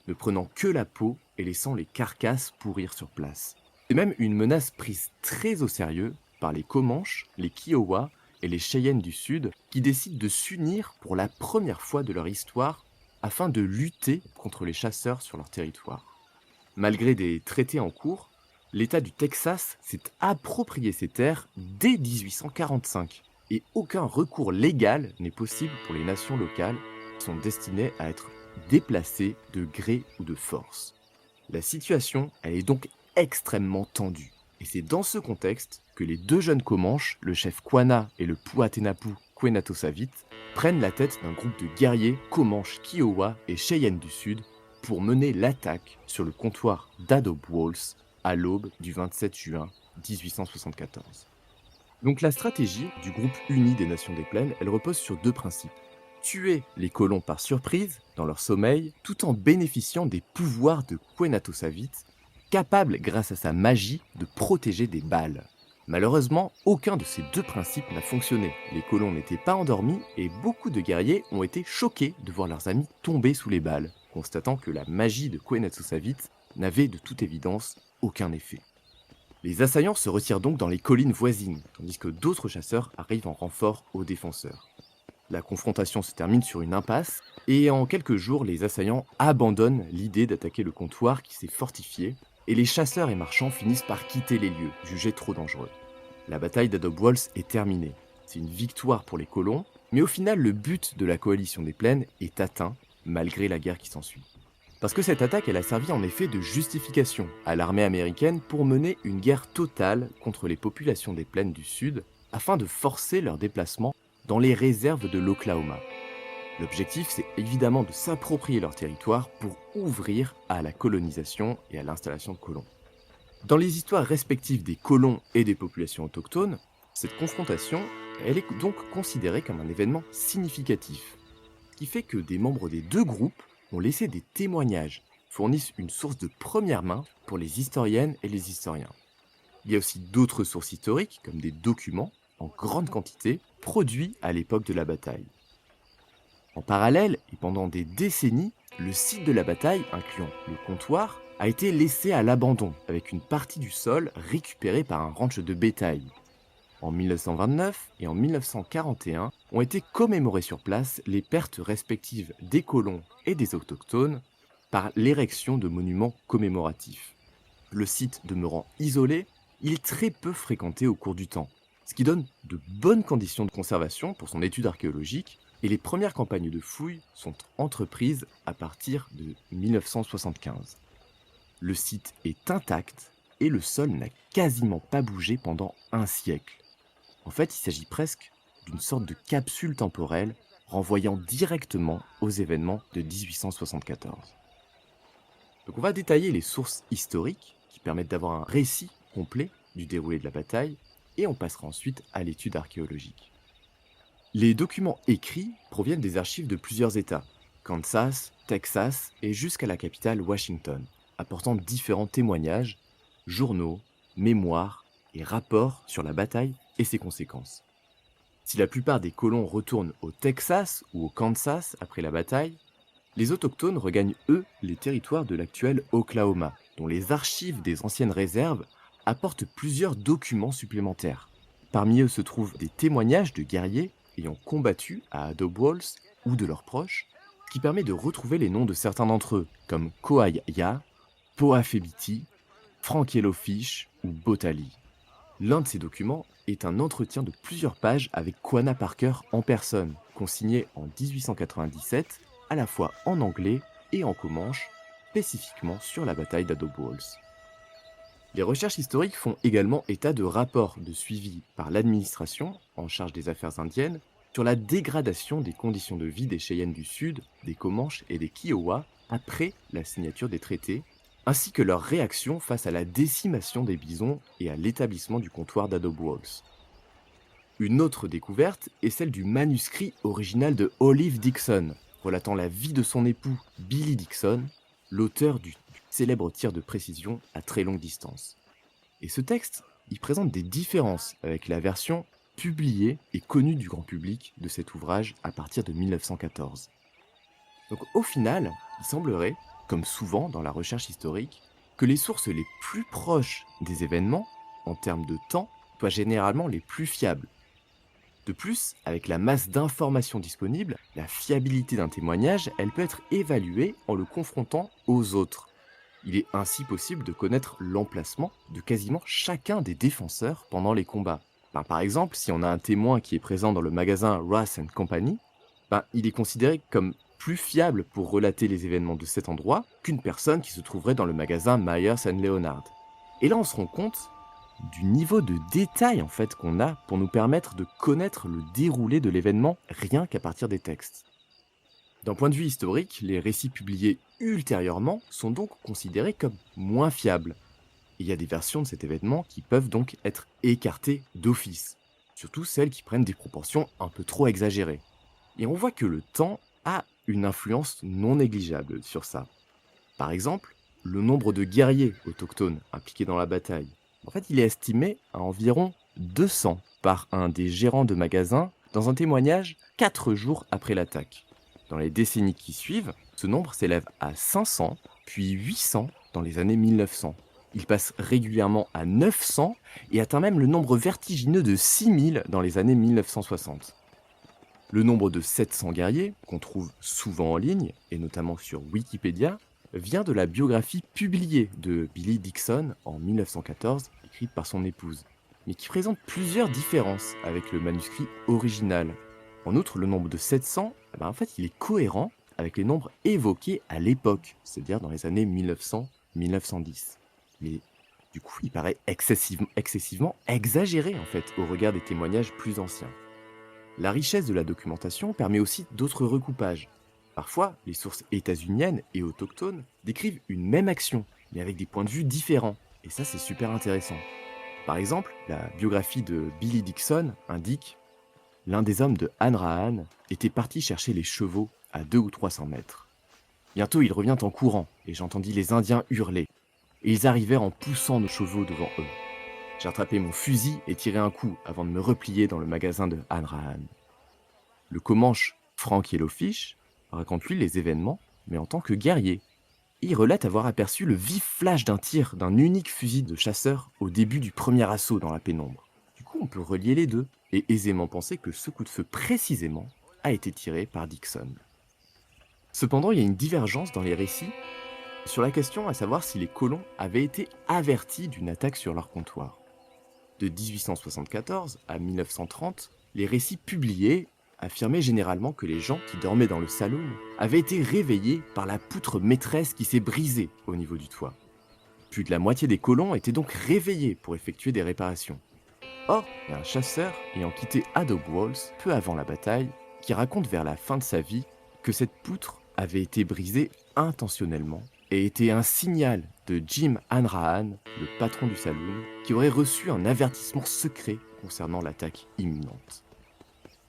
ne prenant que la peau et laissant les carcasses pourrir sur place. C'est même une menace prise très au sérieux par les Comanches, les Kiowa et les Cheyennes du Sud qui décident de s'unir pour la première fois de leur histoire afin de lutter contre les chasseurs sur leur territoire. Malgré des traités en cours, l'État du Texas s'est approprié ces terres dès 1845 et aucun recours légal n'est possible pour les nations locales qui sont destinées à être déplacées de gré ou de force. La situation, elle est donc extrêmement tendue. Et c'est dans ce contexte que les 2 jeunes Comanches, le chef Quana et le Puatenapu Kouénatosavit, prennent la tête d'un groupe de guerriers Comanches, Kiowa et Cheyennes du Sud pour mener l'attaque sur le comptoir d'Adobe Walls à l'aube du 27 juin 1874. Donc la stratégie du groupe uni des Nations des Plaines, elle repose sur 2 principes. Tuer les colons par surprise, dans leur sommeil, tout en bénéficiant des pouvoirs de Kouénatosavit, capable, grâce à sa magie, de protéger des balles. Malheureusement, aucun de ces 2 principes n'a fonctionné. Les colons n'étaient pas endormis et beaucoup de guerriers ont été choqués de voir leurs amis tomber sous les balles, constatant que la magie de Kouénatosavit n'avait de toute évidence aucun effet. Les assaillants se retirent donc dans les collines voisines, tandis que d'autres chasseurs arrivent en renfort aux défenseurs. La confrontation se termine sur une impasse, et en quelques jours, les assaillants abandonnent l'idée d'attaquer le comptoir qui s'est fortifié, et les chasseurs et marchands finissent par quitter les lieux, jugés trop dangereux. La bataille d'Adobe Walls est terminée. C'est une victoire pour les colons, mais au final, le but de la coalition des plaines est atteint, malgré la guerre qui s'ensuit. Parce que cette attaque, elle a servi en effet de justification à l'armée américaine pour mener une guerre totale contre les populations des plaines du Sud, afin de forcer leur déplacement dans les réserves de l'Oklahoma. L'objectif, c'est évidemment de s'approprier leur territoire pour ouvrir à la colonisation et à l'installation de colons. Dans les histoires respectives des colons et des populations autochtones, cette confrontation, elle est donc considérée comme un événement significatif, ce qui fait que des membres des 2 groupes ont laissé des témoignages, fournissent une source de première main pour les historiennes et les historiens. Il y a aussi d'autres sources historiques, comme des documents, en grande quantité, produits à l'époque de la bataille. En parallèle, et pendant des décennies, le site de la bataille, incluant le comptoir, a été laissé à l'abandon, avec une partie du sol récupérée par un ranch de bétail. En 1929 et en 1941 ont été commémorées sur place les pertes respectives des colons et des autochtones par l'érection de monuments commémoratifs. Le site demeurant isolé, il est très peu fréquenté au cours du temps, ce qui donne de bonnes conditions de conservation pour son étude archéologique, et les premières campagnes de fouilles sont entreprises à partir de 1975. Le site est intact et le sol n'a quasiment pas bougé pendant un siècle. En fait, il s'agit presque d'une sorte de capsule temporelle renvoyant directement aux événements de 1874. Donc on va détailler les sources historiques qui permettent d'avoir un récit complet du déroulé de la bataille et on passera ensuite à l'étude archéologique. Les documents écrits proviennent des archives de plusieurs États, Kansas, Texas et jusqu'à la capitale Washington, apportant différents témoignages, journaux, mémoires et rapports sur la bataille et ses conséquences. Si la plupart des colons retournent au Texas ou au Kansas après la bataille, les autochtones regagnent eux les territoires de l'actuel Oklahoma, dont les archives des anciennes réserves apportent plusieurs documents supplémentaires. Parmi eux se trouvent des témoignages de guerriers ayant combattu à Adobe Walls ou de leurs proches, ce qui permet de retrouver les noms de certains d'entre eux, comme Koaya, Poafebiti, Frank Yellowfish ou Botali. L'un de ces documents est un entretien de plusieurs pages avec Quanah Parker en personne, consigné en 1897, à la fois en anglais et en comanche, spécifiquement sur la bataille d'Adobe Walls. Les recherches historiques font également état de rapports de suivi par l'administration, en charge des affaires indiennes, sur la dégradation des conditions de vie des Cheyennes du Sud, des Comanches et des Kiowa après la signature des traités, ainsi que leur réaction face à la décimation des bisons et à l'établissement du comptoir d'Adobe Walls. Une autre découverte est celle du manuscrit original de Olive Dixon, relatant la vie de son époux Billy Dixon, l'auteur du célèbre tir de précision à très longue distance. Et ce texte, il présente des différences avec la version publiée et connue du grand public de cet ouvrage à partir de 1914. Donc au final, il semblerait, comme souvent dans la recherche historique, que les sources les plus proches des événements, en termes de temps, soient généralement les plus fiables. De plus, avec la masse d'informations disponibles, la fiabilité d'un témoignage, elle peut être évaluée en le confrontant aux autres. Il est ainsi possible de connaître l'emplacement de quasiment chacun des défenseurs pendant les combats. Par exemple, si on a un témoin qui est présent dans le magasin Ross & Company, il est considéré comme plus fiable pour relater les événements de cet endroit qu'une personne qui se trouverait dans le magasin Myers & Leonard. Et là, on se rend compte du niveau de détail en fait qu'on a pour nous permettre de connaître le déroulé de l'événement rien qu'à partir des textes. D'un point de vue historique, les récits publiés ultérieurement sont donc considérés comme moins fiables. Il y a des versions de cet événement qui peuvent donc être écartées d'office, surtout celles qui prennent des proportions un peu trop exagérées. Et on voit que le temps a une influence non négligeable sur ça. Par exemple, le nombre de guerriers autochtones impliqués dans la bataille. En fait, il est estimé à environ 200 par un des gérants de magasins dans un témoignage 4 jours après l'attaque. Dans les décennies qui suivent, ce nombre s'élève à 500, puis 800 dans les années 1900. Il passe régulièrement à 900 et atteint même le nombre vertigineux de 6000 dans les années 1960. Le nombre de 700 guerriers, qu'on trouve souvent en ligne, et notamment sur Wikipédia, vient de la biographie publiée de Billy Dixon en 1914, écrite par son épouse, mais qui présente plusieurs différences avec le manuscrit original. En outre, le nombre de 700, en fait, il est cohérent avec les nombres évoqués à l'époque, c'est-à-dire dans les années 1900-1910. Mais du coup, il paraît excessivement exagéré en fait au regard des témoignages plus anciens. La richesse de la documentation permet aussi d'autres recoupages. Parfois, les sources états-uniennes et autochtones décrivent une même action, mais avec des points de vue différents, et ça c'est super intéressant. Par exemple, la biographie de Billy Dixon indique « L'un des hommes de Hanrahan était parti chercher les chevaux à 200 ou 300 mètres. Bientôt il revient en courant, et j'entendis les Indiens hurler. Et ils arrivèrent en poussant nos chevaux devant eux. J'ai attrapé mon fusil et tiré un coup avant de me replier dans le magasin de Hanrahan. » Le Comanche Frank Yellowfish raconte lui les événements, mais en tant que guerrier. Il relate avoir aperçu le vif flash d'un tir d'un unique fusil de chasseur au début du premier assaut dans la pénombre. Du coup, on peut relier les deux et aisément penser que ce coup de feu précisément a été tiré par Dixon. Cependant, il y a une divergence dans les récits sur la question à savoir si les colons avaient été avertis d'une attaque sur leur comptoir. De 1874 à 1930, les récits publiés affirmaient généralement que les gens qui dormaient dans le saloon avaient été réveillés par la poutre maîtresse qui s'est brisée au niveau du toit. Plus de la moitié des colons étaient donc réveillés pour effectuer des réparations. Or, il y a un chasseur ayant quitté Adobe Walls peu avant la bataille qui raconte vers la fin de sa vie que cette poutre avait été brisée intentionnellement et était un signal de Jim Hanrahan, le patron du saloon, qui aurait reçu un avertissement secret concernant l'attaque imminente.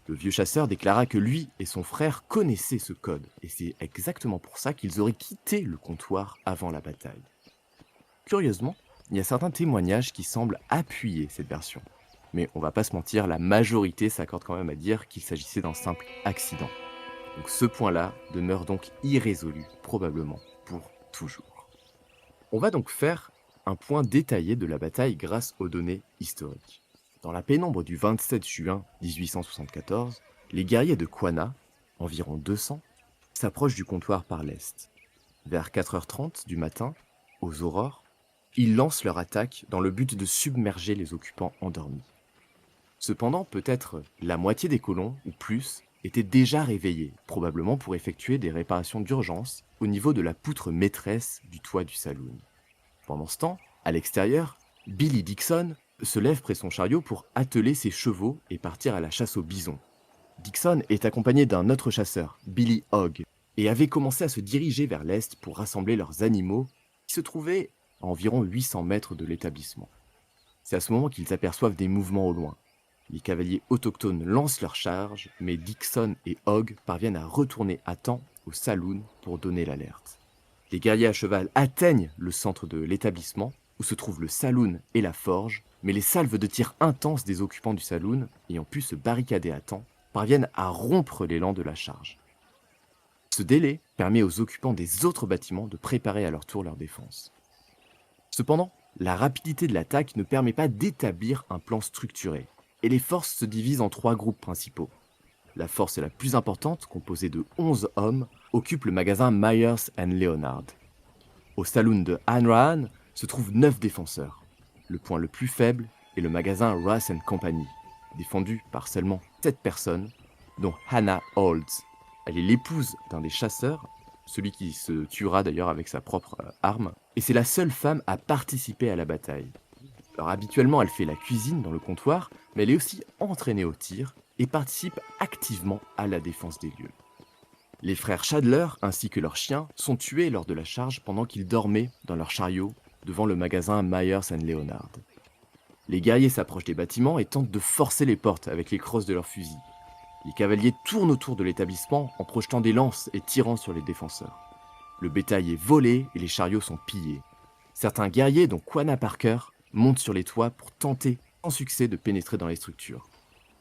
Le vieux chasseur déclara que lui et son frère connaissaient ce code, et c'est exactement pour ça qu'ils auraient quitté le comptoir avant la bataille. Curieusement, il y a certains témoignages qui semblent appuyer cette version. Mais on va pas se mentir, la majorité s'accorde quand même à dire qu'il s'agissait d'un simple accident. Donc ce point-là demeure donc irrésolu, probablement pour toujours. On va donc faire un point détaillé de la bataille grâce aux données historiques. Dans la pénombre du 27 juin 1874, les guerriers de Quanah, environ 200, s'approchent du comptoir par l'est. Vers 4h30 du matin, aux aurores, ils lancent leur attaque dans le but de submerger les occupants endormis. Cependant, peut-être la moitié des colons, ou plus, étaient déjà réveillés, probablement pour effectuer des réparations d'urgence au niveau de la poutre maîtresse du toit du saloon. Pendant ce temps, à l'extérieur, Billy Dixon se lève près son chariot pour atteler ses chevaux et partir à la chasse aux bisons. Dixon est accompagné d'un autre chasseur, Billy Hogg, et avait commencé à se diriger vers l'est pour rassembler leurs animaux qui se trouvaient à environ 800 mètres de l'établissement. C'est à ce moment qu'ils aperçoivent des mouvements au loin. Les cavaliers autochtones lancent leur charge, mais Dixon et Hogg parviennent à retourner à temps au saloon pour donner l'alerte. Les guerriers à cheval atteignent le centre de l'établissement, où se trouvent le saloon et la forge, mais les salves de tir intenses des occupants du saloon, ayant pu se barricader à temps, parviennent à rompre l'élan de la charge. Ce délai permet aux occupants des autres bâtiments de préparer à leur tour leur défense. Cependant, la rapidité de l'attaque ne permet pas d'établir un plan structuré, et les forces se divisent en 3 groupes principaux. La force la plus importante, composée de 11 hommes, occupe le magasin Myers & Leonard. Au saloon de Hanrahan se trouvent 9 défenseurs. Le point le plus faible est le magasin Ross & Company, défendu par seulement 7 personnes, dont Hannah Olds. Elle est l'épouse d'un des chasseurs, celui qui se tuera d'ailleurs avec sa propre arme, et c'est la seule femme à participer à la bataille. Alors habituellement, elle fait la cuisine dans le comptoir, mais elle est aussi entraînée au tir et participe activement à la défense des lieux. Les frères Shadler, ainsi que leurs chiens, sont tués lors de la charge pendant qu'ils dormaient dans leur chariot devant le magasin Myers & Leonard. Les guerriers s'approchent des bâtiments et tentent de forcer les portes avec les crosses de leurs fusils. Les cavaliers tournent autour de l'établissement en projetant des lances et tirant sur les défenseurs. Le bétail est volé et les chariots sont pillés. Certains guerriers, dont Quanah Parker, montent sur les toits pour tenter, sans succès, de pénétrer dans les structures.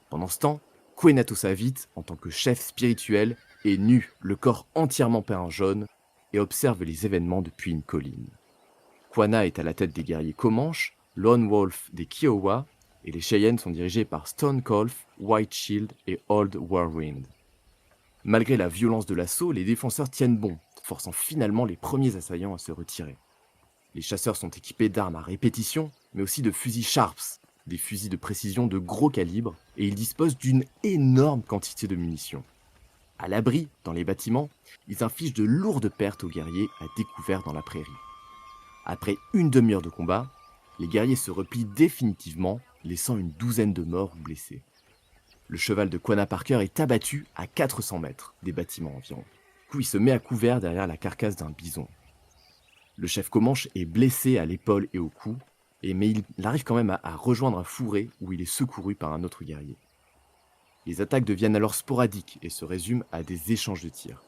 Pendant ce temps, Kwenato Savit, en tant que chef spirituel, est nu, le corps entièrement peint en jaune, et observe les événements depuis une colline. Quanah est à la tête des guerriers Comanches, Lone Wolf des Kiowa, et les Cheyennes sont dirigés par Stone Cold, White Shield et Old Warwind. Malgré la violence de l'assaut, les défenseurs tiennent bon, forçant finalement les premiers assaillants à se retirer. Les chasseurs sont équipés d'armes à répétition, mais aussi de fusils Sharps, des fusils de précision de gros calibre, et ils disposent d'une énorme quantité de munitions. À l'abri, dans les bâtiments, ils infligent de lourdes pertes aux guerriers à découvert dans la prairie. Après une demi-heure de combat, les guerriers se replient définitivement, laissant une douzaine de morts ou blessés. Le cheval de Quanah Parker est abattu à 400 mètres des bâtiments environ. Puis il se met à couvert derrière la carcasse d'un bison. Le chef Comanche est blessé à l'épaule et au cou, mais il arrive quand même à rejoindre un fourré où il est secouru par un autre guerrier. Les attaques deviennent alors sporadiques et se résument à des échanges de tirs.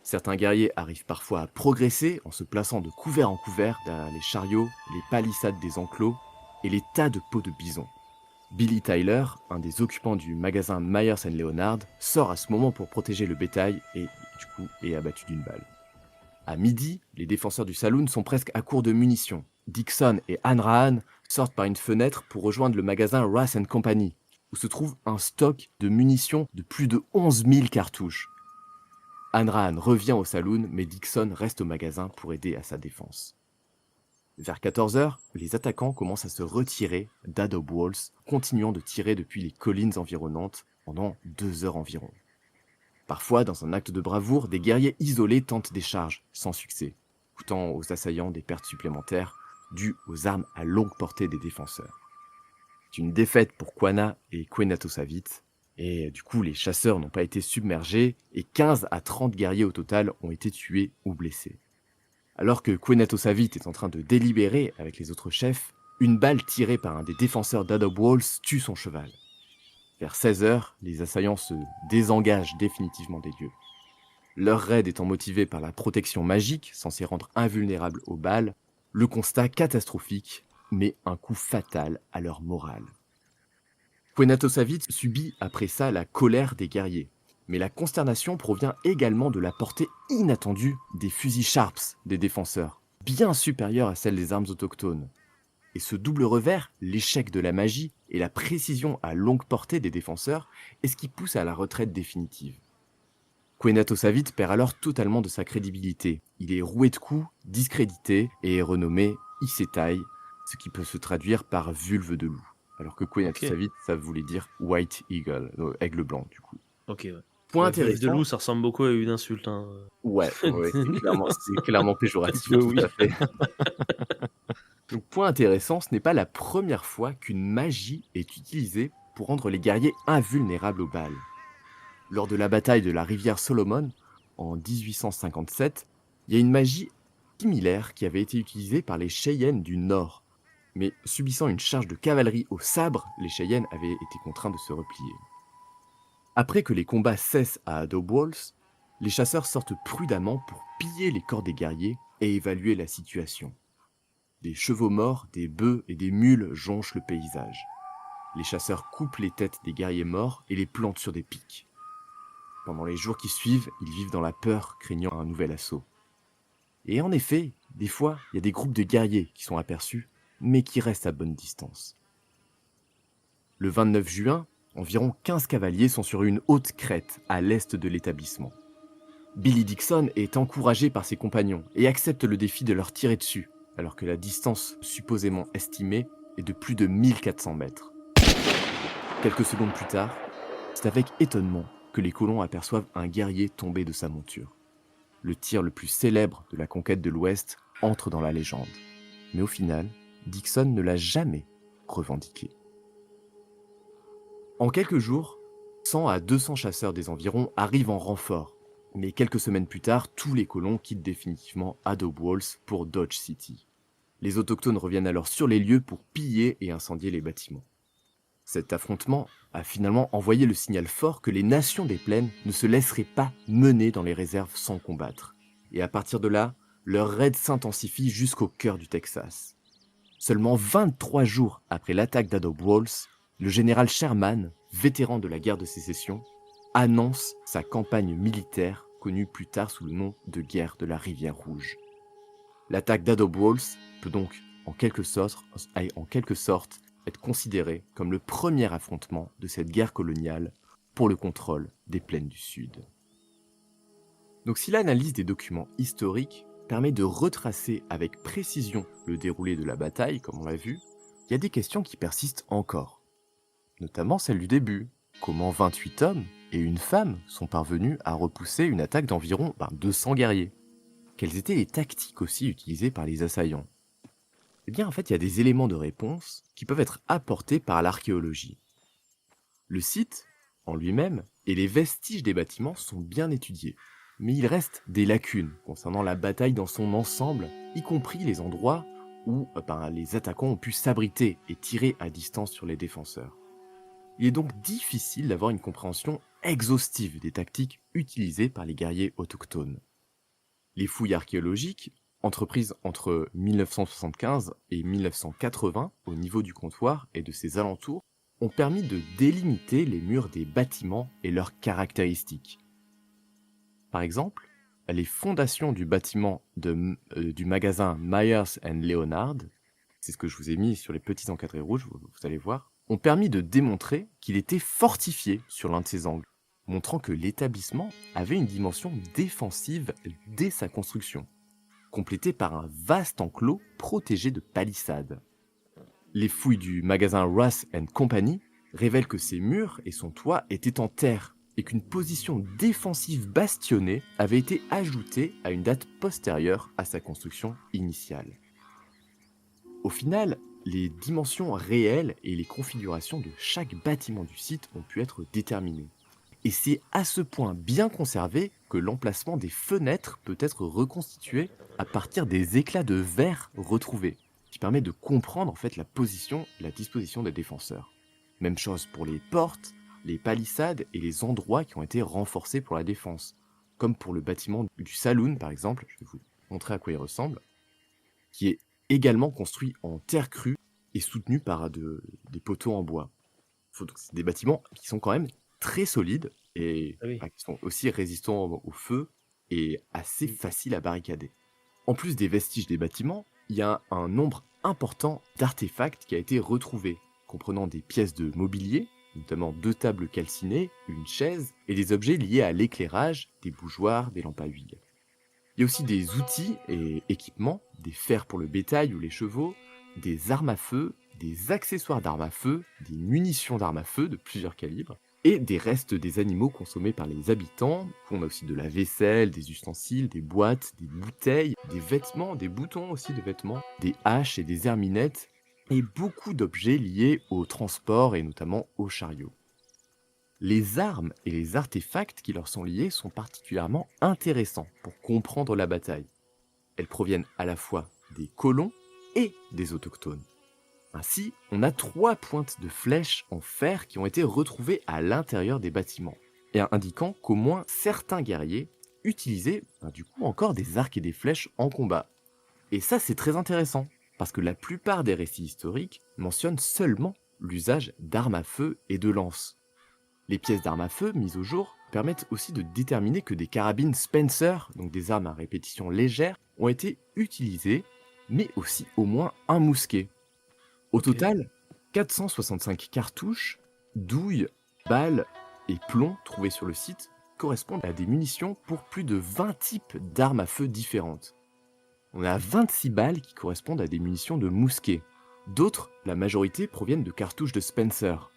Certains guerriers arrivent parfois à progresser en se plaçant de couvert en couvert derrière les chariots, les palissades des enclos et les tas de peaux de bison. Billy Tyler, un des occupants du magasin Myers & Leonard, sort à ce moment pour protéger le bétail et, du coup, est abattu d'une balle. À midi, les défenseurs du saloon sont presque à court de munitions. Dixon et Hanrahan sortent par une fenêtre pour rejoindre le magasin Ross & Company, où se trouve un stock de munitions de plus de 11 000 cartouches. Hanrahan revient au saloon, mais Dixon reste au magasin pour aider à sa défense. Vers 14h, les attaquants commencent à se retirer d'Adobe Walls, continuant de tirer depuis les collines environnantes pendant 2 heures environ. Parfois, dans un acte de bravoure, des guerriers isolés tentent des charges, sans succès. coûtant aux assaillants des pertes supplémentaires dues aux armes à longue portée des défenseurs. C'est une défaite pour Quana et Kwenatosavit, et du coup les chasseurs n'ont pas été submergés et 15 à 30 guerriers au total ont été tués ou blessés. Alors que Kwenatosavit est en train de délibérer avec les autres chefs, une balle tirée par un des défenseurs d'Adobe Walls tue son cheval. Vers 16h, les assaillants se désengagent définitivement des lieux. Leur raid étant motivé par la protection magique, censée rendre invulnérables aux balles, le constat catastrophique met un coup fatal à leur morale. Kwenatosavit subit après ça la colère des guerriers, mais la consternation provient également de la portée inattendue des fusils Sharps des défenseurs, bien supérieure à celle des armes autochtones. Et ce double revers, l'échec de la magie et la précision à longue portée des défenseurs, est ce qui pousse à la retraite définitive. Kwenatosavit perd alors totalement de sa crédibilité. Il est roué de coups, discrédité et est renommé Isetai, ce qui peut se traduire par vulve de loup. Alors que Kwenatosavit, ça voulait dire White Eagle, aigle blanc du coup. Ok, ouais. Point Ouais, vulve de intéressant. loup, ça ressemble beaucoup à une insulte. Hein. Ouais, c'est clairement péjoratif, Un peu, tout oui. à fait. Donc, point intéressant, ce n'est pas la première fois qu'une magie est utilisée pour rendre les guerriers invulnérables aux balles. Lors de la bataille de la rivière Solomon, en 1857, il y a une magie similaire qui avait été utilisée par les Cheyennes du Nord. Mais subissant une charge de cavalerie au sabre, les Cheyennes avaient été contraints de se replier. Après que les combats cessent à Adobe Walls, les chasseurs sortent prudemment pour piller les corps des guerriers et évaluer la situation. Des chevaux morts, des bœufs et des mules jonchent le paysage. Les chasseurs coupent les têtes des guerriers morts et les plantent sur des pics. Pendant les jours qui suivent, ils vivent dans la peur, craignant un nouvel assaut. Et en effet, des fois, il y a des groupes de guerriers qui sont aperçus, mais qui restent à bonne distance. Le 29 juin, environ 15 cavaliers sont sur une haute crête à l'est de l'établissement. Billy Dixon est encouragé par ses compagnons et accepte le défi de leur tirer dessus, alors que la distance supposément estimée est de plus de 1400 mètres. Quelques secondes plus tard, c'est avec étonnement que les colons aperçoivent un guerrier tombé de sa monture. Le tir le plus célèbre de la conquête de l'Ouest entre dans la légende. Mais au final, Dixon ne l'a jamais revendiqué. En quelques jours, 100 à 200 chasseurs des environs arrivent en renfort, mais quelques semaines plus tard, tous les colons quittent définitivement Adobe Walls pour Dodge City. Les autochtones reviennent alors sur les lieux pour piller et incendier les bâtiments. Cet affrontement a finalement envoyé le signal fort que les nations des plaines ne se laisseraient pas mener dans les réserves sans combattre. Et à partir de là, leur raid s'intensifie jusqu'au cœur du Texas. Seulement 23 jours après l'attaque d'Adobe Walls, le général Sherman, vétéran de la guerre de sécession, annonce sa campagne militaire connue plus tard sous le nom de guerre de la Rivière Rouge. L'attaque d'Adobe Walls peut donc en quelque sorte être considérée comme le premier affrontement de cette guerre coloniale pour le contrôle des plaines du Sud. Donc si l'analyse des documents historiques permet de retracer avec précision le déroulé de la bataille, comme on l'a vu, il y a des questions qui persistent encore. Notamment celle du début. Comment 28 hommes et une femme sont parvenus à repousser une attaque d'environ 200 guerriers? Quelles étaient les tactiques aussi utilisées par les assaillants? Eh bien, en fait, il y a des éléments de réponse qui peuvent être apportés par l'archéologie. Le site, en lui-même, et les vestiges des bâtiments sont bien étudiés. Mais il reste des lacunes concernant la bataille dans son ensemble, y compris les endroits où les attaquants ont pu s'abriter et tirer à distance sur les défenseurs. Il est donc difficile d'avoir une compréhension exhaustive des tactiques utilisées par les guerriers autochtones. Les fouilles archéologiques, entreprises entre 1975 et 1980 au niveau du comptoir et de ses alentours, ont permis de délimiter les murs des bâtiments et leurs caractéristiques. Par exemple, les fondations du bâtiment du magasin Myers & Leonard, c'est ce que je vous ai mis sur les petits encadrés rouges, vous allez voir, ont permis de démontrer qu'il était fortifié sur l'un de ses angles, montrant que l'établissement avait une dimension défensive dès sa construction, complétée par un vaste enclos protégé de palissades. Les fouilles du magasin Ross & Company révèlent que ses murs et son toit étaient en terre et qu'une position défensive bastionnée avait été ajoutée à une date postérieure à sa construction initiale. Au final, les dimensions réelles et les configurations de chaque bâtiment du site ont pu être déterminées. Et c'est à ce point bien conservé que l'emplacement des fenêtres peut être reconstitué à partir des éclats de verre retrouvés, qui permet de comprendre en fait la position et la disposition des défenseurs. Même chose pour les portes, les palissades et les endroits qui ont été renforcés pour la défense, comme pour le bâtiment du saloon par exemple, je vais vous montrer à quoi il ressemble, qui est également construit en terre crue et soutenu par des poteaux en bois. Donc c'est des bâtiments qui sont quand même très solides et Ah oui. qui sont aussi résistants au feu et assez faciles à barricader. En plus des vestiges des bâtiments, il y a un nombre important d'artefacts qui a été retrouvé, comprenant des pièces de mobilier, notamment 2 tables calcinées, une chaise et des objets liés à l'éclairage, des bougeoirs, des lampes à huile. Il y a aussi des outils et équipements, des fers pour le bétail ou les chevaux, des armes à feu, des accessoires d'armes à feu, des munitions d'armes à feu de plusieurs calibres, et des restes des animaux consommés par les habitants. On a aussi de la vaisselle, des ustensiles, des boîtes, des bouteilles, des vêtements, des boutons aussi de vêtements, des haches et des herminettes, et beaucoup d'objets liés au transport et notamment aux chariots. Les armes et les artefacts qui leur sont liés sont particulièrement intéressants pour comprendre la bataille. Elles proviennent à la fois des colons et des autochtones. Ainsi, on a 3 pointes de flèches en fer qui ont été retrouvées à l'intérieur des bâtiments, et indiquant qu'au moins certains guerriers utilisaient du coup encore des arcs et des flèches en combat. Et ça c'est très intéressant, parce que la plupart des récits historiques mentionnent seulement l'usage d'armes à feu et de lances. Les pièces d'armes à feu mises au jour permettent aussi de déterminer que des carabines Spencer, donc des armes à répétition légère, ont été utilisées, mais aussi au moins un mousquet. Au Ok. total, 465 cartouches, douilles, balles et plombs trouvés sur le site correspondent à des munitions pour plus de 20 types d'armes à feu différentes. On a 26 balles qui correspondent à des munitions de mousquet. D'autres, la majorité, proviennent de cartouches de Spencer.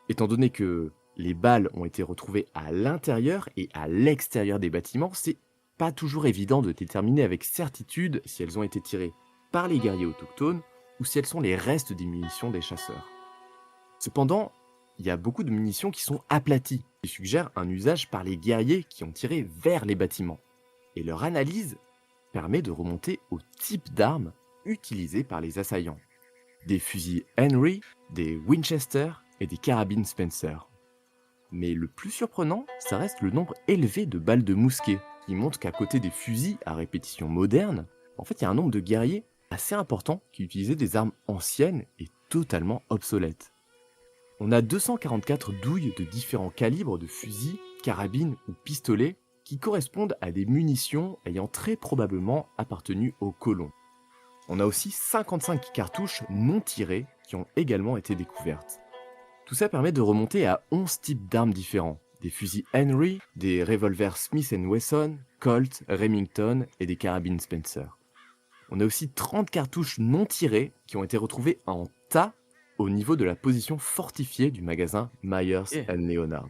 Étant donné que les balles ont été retrouvées à l'intérieur et à l'extérieur des bâtiments, c'est pas toujours évident de déterminer avec certitude si elles ont été tirées par les guerriers autochtones ou si elles sont les restes des munitions des chasseurs. Cependant, il y a beaucoup de munitions qui sont aplaties et suggèrent un usage par les guerriers qui ont tiré vers les bâtiments. Et leur analyse permet de remonter au type d'armes utilisées par les assaillants. Des fusils Henry, des Winchester et des carabines Spencer. Mais le plus surprenant, ça reste le nombre élevé de balles de mousquet, qui montre qu'à côté des fusils à répétition moderne, en fait il y a un nombre de guerriers assez important qui utilisaient des armes anciennes et totalement obsolètes. On a 244 douilles de différents calibres de fusils, carabines ou pistolets qui correspondent à des munitions ayant très probablement appartenu aux colons. On a aussi 55 cartouches non tirées qui ont également été découvertes. Tout ça permet de remonter à 11 types d'armes différents. Des fusils Henry, des revolvers Smith & Wesson, Colt, Remington et des carabines Spencer. On a aussi 30 cartouches non tirées qui ont été retrouvées en tas au niveau de la position fortifiée du magasin Myers & Leonard.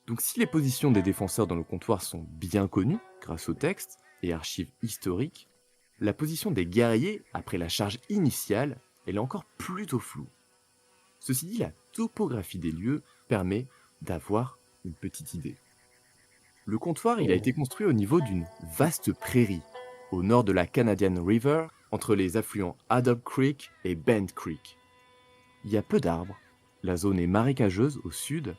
Donc si les positions des défenseurs dans le comptoir sont bien connues grâce aux textes et archives historiques, la position des guerriers après la charge initiale, elle est encore plutôt floue. Ceci dit, la topographie des lieux permet d'avoir une petite idée. Le comptoir, il a été construit au niveau d'une vaste prairie, au nord de la Canadian River, entre les affluents Adobe Creek et Bend Creek. Il y a peu d'arbres, la zone est marécageuse au sud,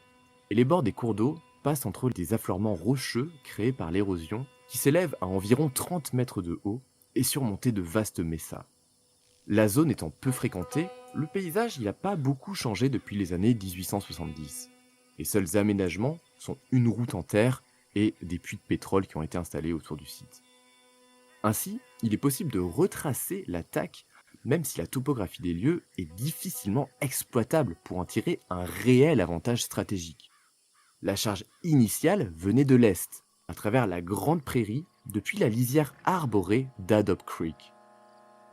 et les bords des cours d'eau passent entre des affleurements rocheux créés par l'érosion qui s'élèvent à environ 30 mètres de haut et surmontés de vastes messas. La zone étant peu fréquentée, le paysage n'a pas beaucoup changé depuis les années 1870. Les seuls aménagements sont une route en terre et des puits de pétrole qui ont été installés autour du site. Ainsi, il est possible de retracer l'attaque, même si la topographie des lieux est difficilement exploitable pour en tirer un réel avantage stratégique. La charge initiale venait de l'est, à travers la grande prairie, depuis la lisière arborée d'Adobe Creek.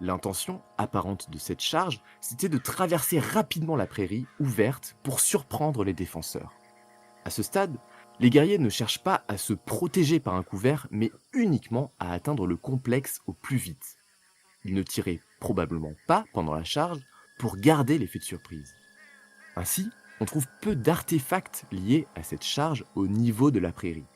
L'intention apparente de cette charge, c'était de traverser rapidement la prairie ouverte pour surprendre les défenseurs. À ce stade, les guerriers ne cherchent pas à se protéger par un couvert, mais uniquement à atteindre le complexe au plus vite. Ils ne tiraient probablement pas pendant la charge pour garder l'effet de surprise. Ainsi, on trouve peu d'artefacts liés à cette charge au niveau de la prairie.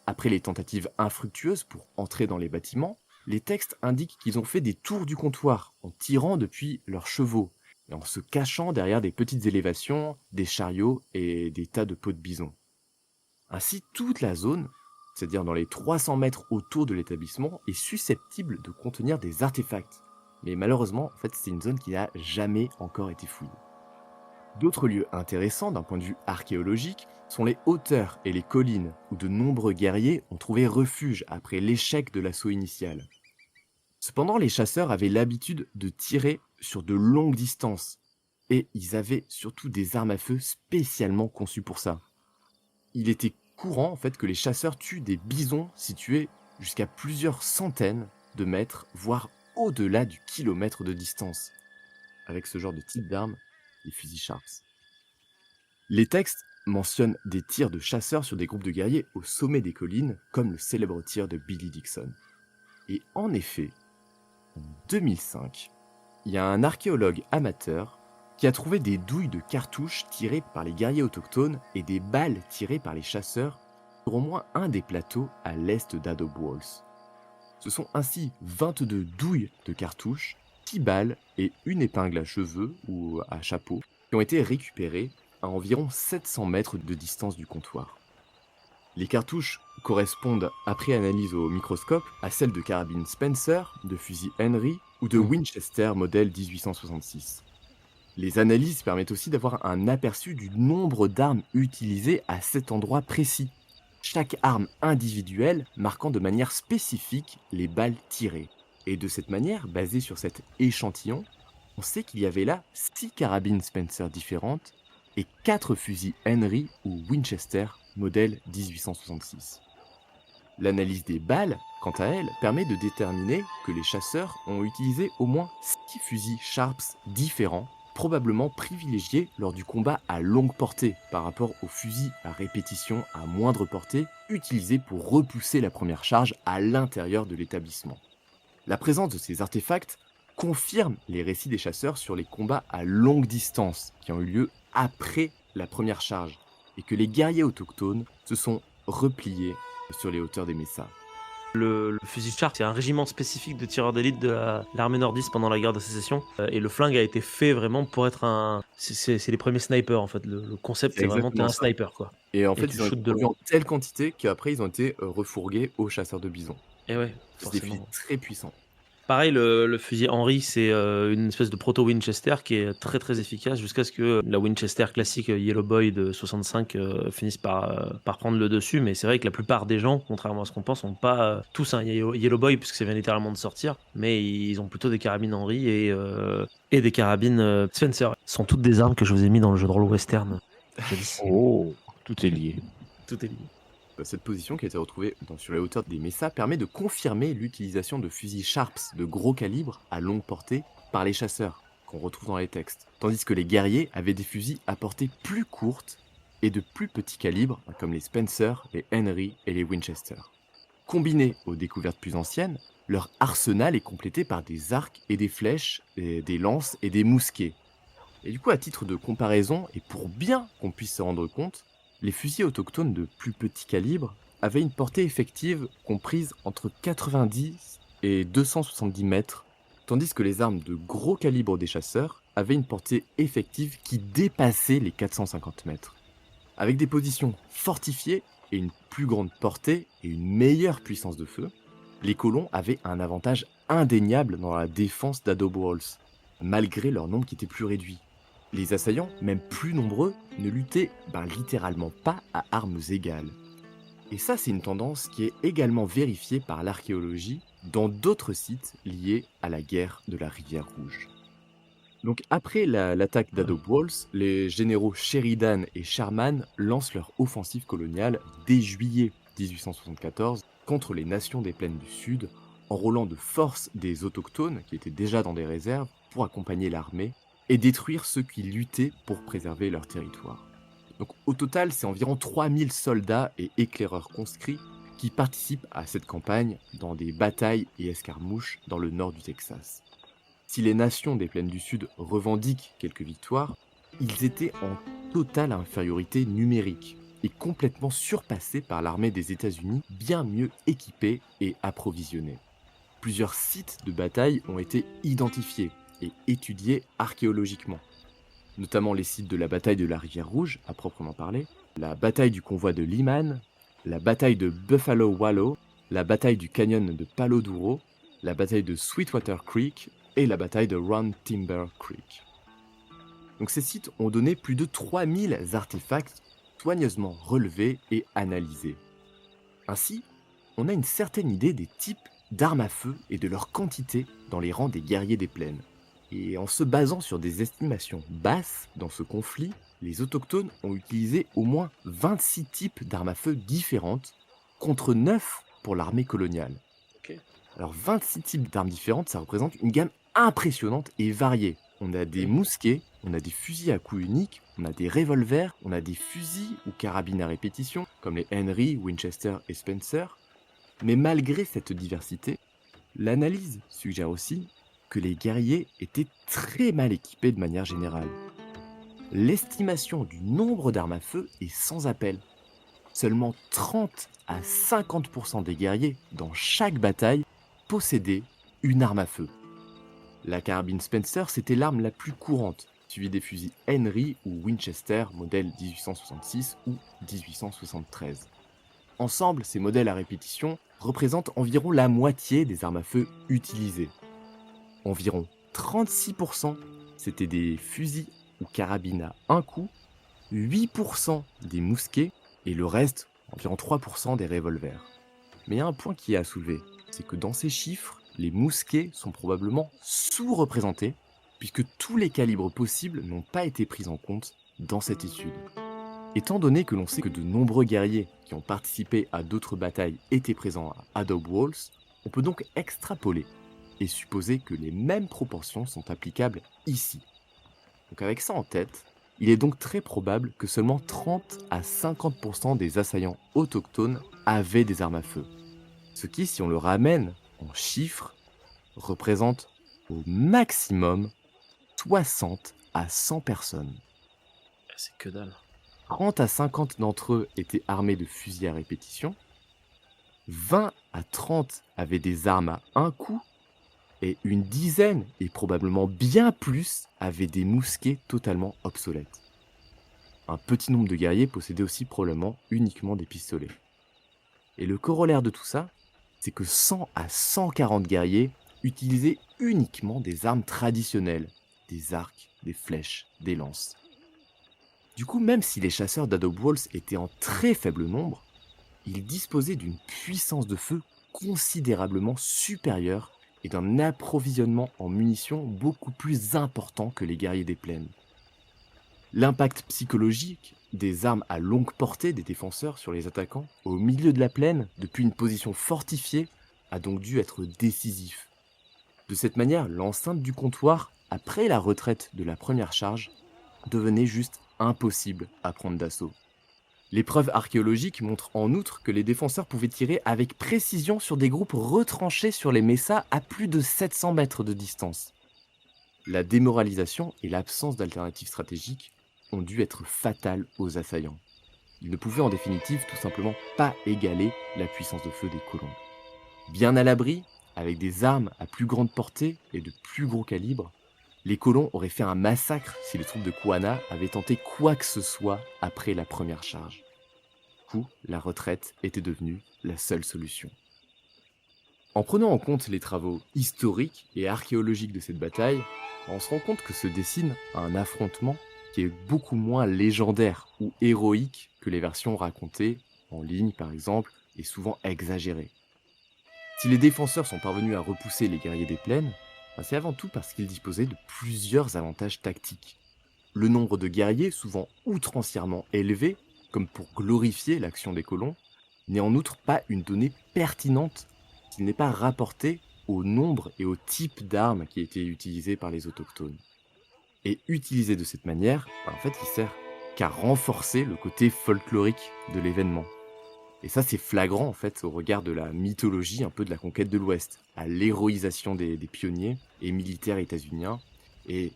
Après les tentatives infructueuses pour entrer dans les bâtiments, les textes indiquent qu'ils ont fait des tours du comptoir en tirant depuis leurs chevaux et en se cachant derrière des petites élévations, des chariots et des tas de peaux de bison. Ainsi, toute la zone, c'est-à-dire dans les 300 mètres autour de l'établissement, est susceptible de contenir des artefacts. Mais malheureusement, en fait, c'est une zone qui n'a jamais encore été fouillée. D'autres lieux intéressants d'un point de vue archéologique sont les hauteurs et les collines où de nombreux guerriers ont trouvé refuge après l'échec de l'assaut initial. Cependant, les chasseurs avaient l'habitude de tirer sur de longues distances et ils avaient surtout des armes à feu spécialement conçues pour ça. Il était courant en fait que les chasseurs tuent des bisons situés jusqu'à plusieurs centaines de mètres, voire au-delà du kilomètre de distance, avec ce genre de type d'armes, les fusils Sharps. Les textes mentionnent des tirs de chasseurs sur des groupes de guerriers au sommet des collines, comme le célèbre tir de Billy Dixon. Et en effet, en 2005, il y a un archéologue amateur qui a trouvé des douilles de cartouches tirées par les guerriers autochtones et des balles tirées par les chasseurs sur au moins un des plateaux à l'est d'Adobe Walls. Ce sont ainsi 22 douilles de cartouches, 10 balles et une épingle à cheveux ou à chapeau qui ont été récupérées à environ 700 mètres de distance du comptoir. Les cartouches correspondent, après analyse au microscope, à celles de carabines Spencer, de fusils Henry ou de Winchester modèle 1866. Les analyses permettent aussi d'avoir un aperçu du nombre d'armes utilisées à cet endroit précis, chaque arme individuelle marquant de manière spécifique les balles tirées. Et de cette manière, basée sur cet échantillon, on sait qu'il y avait là 6 carabines Spencer différentes et 4 fusils Henry ou Winchester modèle 1866. L'analyse des balles, quant à elle, permet de déterminer que les chasseurs ont utilisé au moins 6 fusils Sharps différents, probablement privilégiés lors du combat à longue portée par rapport aux fusils à répétition à moindre portée utilisés pour repousser la première charge à l'intérieur de l'établissement. La présence de ces artefacts confirme les récits des chasseurs sur les combats à longue distance qui ont eu lieu après la première charge et que les guerriers autochtones se sont repliés sur les hauteurs des Messas. Le fusil Sharp, c'est un régiment spécifique de tireurs d'élite de l'armée nordiste pendant la guerre de sécession. Et le flingue a été fait vraiment pour être un... C'est les premiers snipers en fait. Le concept, c'est vraiment t'es un sniper quoi. Et en Et fait, tu ils ont été shootes de produits loin. en telle quantité qu'après, ils ont été refourgués aux chasseurs de bisons. Et ouais, C'est des fusils forcément. très puissants. Pareil, le fusil Henry, c'est une espèce de proto-Winchester qui est très très efficace jusqu'à ce que la Winchester classique Yellow Boy de 65 finisse par prendre le dessus. Mais c'est vrai que la plupart des gens, contrairement à ce qu'on pense, n'ont pas tous un Yellow Boy puisque ça vient littéralement de sortir. Mais ils ont plutôt des carabines Henry et des carabines Spencer. Ce sont toutes des armes que je vous ai mis dans le jeu de rôle western. Jadis. Oh, tout est lié. Tout est lié. Cette position qui a été retrouvée sur les hauteurs des Messas permet de confirmer l'utilisation de fusils Sharps de gros calibre à longue portée par les chasseurs, qu'on retrouve dans les textes. Tandis que les guerriers avaient des fusils à portée plus courte et de plus petits calibres, comme les Spencer, les Henry et les Winchester. Combinés aux découvertes plus anciennes, leur arsenal est complété par des arcs et des flèches, des lances et des mousquets. Et du coup, à titre de comparaison, et pour bien qu'on puisse se rendre compte, les fusils autochtones de plus petit calibre avaient une portée effective comprise entre 90 et 270 mètres, tandis que les armes de gros calibre des chasseurs avaient une portée effective qui dépassait les 450 mètres. Avec des positions fortifiées et une plus grande portée et une meilleure puissance de feu, les colons avaient un avantage indéniable dans la défense d'Adobe Walls, malgré leur nombre qui était plus réduit. Les assaillants, même plus nombreux, ne luttaient littéralement pas à armes égales. Et ça, c'est une tendance qui est également vérifiée par l'archéologie dans d'autres sites liés à la guerre de la Rivière Rouge. Donc après l'attaque d'Adobe Walls, les généraux Sheridan et Sherman lancent leur offensive coloniale dès juillet 1874 contre les nations des plaines du Sud, enrôlant de force des autochtones qui étaient déjà dans des réserves pour accompagner l'armée et détruire ceux qui luttaient pour préserver leur territoire. Donc au total, c'est environ 3000 soldats et éclaireurs conscrits qui participent à cette campagne dans des batailles et escarmouches dans le nord du Texas. Si les nations des plaines du Sud revendiquent quelques victoires, ils étaient en totale infériorité numérique et complètement surpassés par l'armée des États-Unis, bien mieux équipée et approvisionnée. Plusieurs sites de bataille ont été identifiés et étudiés archéologiquement, notamment les sites de la bataille de la Rivière Rouge, à proprement parler, la bataille du convoi de Lyman, la bataille de Buffalo Wallow, la bataille du canyon de Palo Duro, la bataille de Sweetwater Creek et la bataille de Round Timber Creek. Donc ces sites ont donné plus de 3000 artefacts soigneusement relevés et analysés. Ainsi, on a une certaine idée des types d'armes à feu et de leur quantité dans les rangs des guerriers des plaines. Et en se basant sur des estimations basses dans ce conflit, les autochtones ont utilisé au moins 26 types d'armes à feu différentes contre 9 pour l'armée coloniale. Ok. Alors 26 types d'armes différentes, ça représente une gamme impressionnante et variée. On a des mousquets, on a des fusils à coups uniques, on a des revolvers, on a des fusils ou carabines à répétition, comme les Henry, Winchester et Spencer. Mais malgré cette diversité, l'analyse suggère aussi que les guerriers étaient très mal équipés de manière générale. L'estimation du nombre d'armes à feu est sans appel. Seulement 30 à 50% des guerriers dans chaque bataille possédaient une arme à feu. La carabine Spencer, c'était l'arme la plus courante, suivie des fusils Henry ou Winchester, modèle 1866 ou 1873. Ensemble, ces modèles à répétition représentent environ la moitié des armes à feu utilisées. Environ 36% c'était des fusils ou carabines à un coup, 8% des mousquets et le reste, environ 3% des revolvers. Mais il y a un point qui est à soulever, c'est que dans ces chiffres, les mousquets sont probablement sous-représentés puisque tous les calibres possibles n'ont pas été pris en compte dans cette étude. Étant donné que l'on sait que de nombreux guerriers qui ont participé à d'autres batailles étaient présents à Adobe Walls, on peut donc extrapoler et supposer que les mêmes proportions sont applicables ici. Donc avec ça en tête, il est donc très probable que seulement 30 à 50% des assaillants autochtones avaient des armes à feu. Ce qui, si on le ramène en chiffres, représente au maximum 60 à 100 personnes. C'est que dalle. 30 à 50 d'entre eux étaient armés de fusils à répétition, 20 à 30 avaient des armes à un coup, et une dizaine, et probablement bien plus, avaient des mousquets totalement obsolètes. Un petit nombre de guerriers possédaient aussi probablement uniquement des pistolets. Et le corollaire de tout ça, c'est que 100 à 140 guerriers utilisaient uniquement des armes traditionnelles, des arcs, des flèches, des lances. Du coup, même si les chasseurs d'Adobe Walls étaient en très faible nombre, ils disposaient d'une puissance de feu considérablement supérieure et d'un approvisionnement en munitions beaucoup plus important que les guerriers des plaines. L'impact psychologique des armes à longue portée des défenseurs sur les attaquants, au milieu de la plaine, depuis une position fortifiée, a donc dû être décisif. De cette manière, l'enceinte du comptoir, après la retraite de la première charge, devenait juste impossible à prendre d'assaut. Les preuves archéologiques montrent en outre que les défenseurs pouvaient tirer avec précision sur des groupes retranchés sur les messas à plus de 700 mètres de distance. La démoralisation et l'absence d'alternatives stratégiques ont dû être fatales aux assaillants. Ils ne pouvaient en définitive tout simplement pas égaler la puissance de feu des colons. Bien à l'abri, avec des armes à plus grande portée et de plus gros calibre, les colons auraient fait un massacre si les troupes de Kuana avaient tenté quoi que ce soit après la première charge. Du coup, la retraite était devenue la seule solution. En prenant en compte les travaux historiques et archéologiques de cette bataille, on se rend compte que se dessine un affrontement qui est beaucoup moins légendaire ou héroïque que les versions racontées, en ligne par exemple, et souvent exagérées. Si les défenseurs sont parvenus à repousser les guerriers des plaines, c'est avant tout parce qu'ils disposaient de plusieurs avantages tactiques. Le nombre de guerriers, souvent outrancièrement élevé, comme pour glorifier l'action des colons, n'est en outre pas une donnée pertinente s'il n'est pas rapporté au nombre et au type d'armes qui étaient utilisées par les autochtones. Et utilisé de cette manière, en fait, il sert qu'à renforcer le côté folklorique de l'événement. Et ça, c'est flagrant en fait au regard de la mythologie un peu de la conquête de l'Ouest, à l'héroïsation des pionniers et militaires états-uniens, et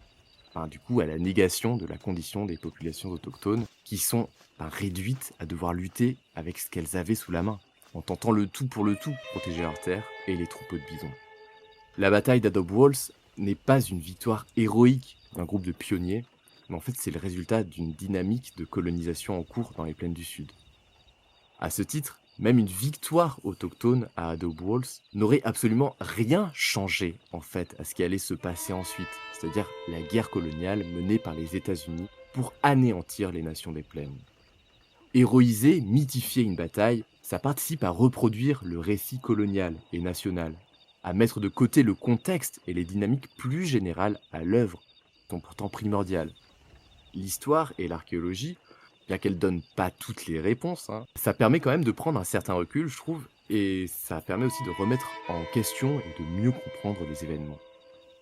du coup à la négation de la condition des populations autochtones qui sont réduites à devoir lutter avec ce qu'elles avaient sous la main, en tentant le tout pour le tout, protéger leurs terres et les troupeaux de bisons. La bataille d'Adobe Walls n'est pas une victoire héroïque d'un groupe de pionniers, mais en fait c'est le résultat d'une dynamique de colonisation en cours dans les plaines du Sud. À ce titre, même une victoire autochtone à Adobe Walls n'aurait absolument rien changé en fait à ce qui allait se passer ensuite, c'est-à-dire la guerre coloniale menée par les États-Unis pour anéantir les nations des plaines. Héroïser, mythifier une bataille, ça participe à reproduire le récit colonial et national, à mettre de côté le contexte et les dynamiques plus générales à l'œuvre, sont pourtant primordiales. L'histoire et l'archéologie, bien qu'elles donnent pas toutes les réponses, ça permet quand même de prendre un certain recul, je trouve, et ça permet aussi de remettre en question et de mieux comprendre les événements.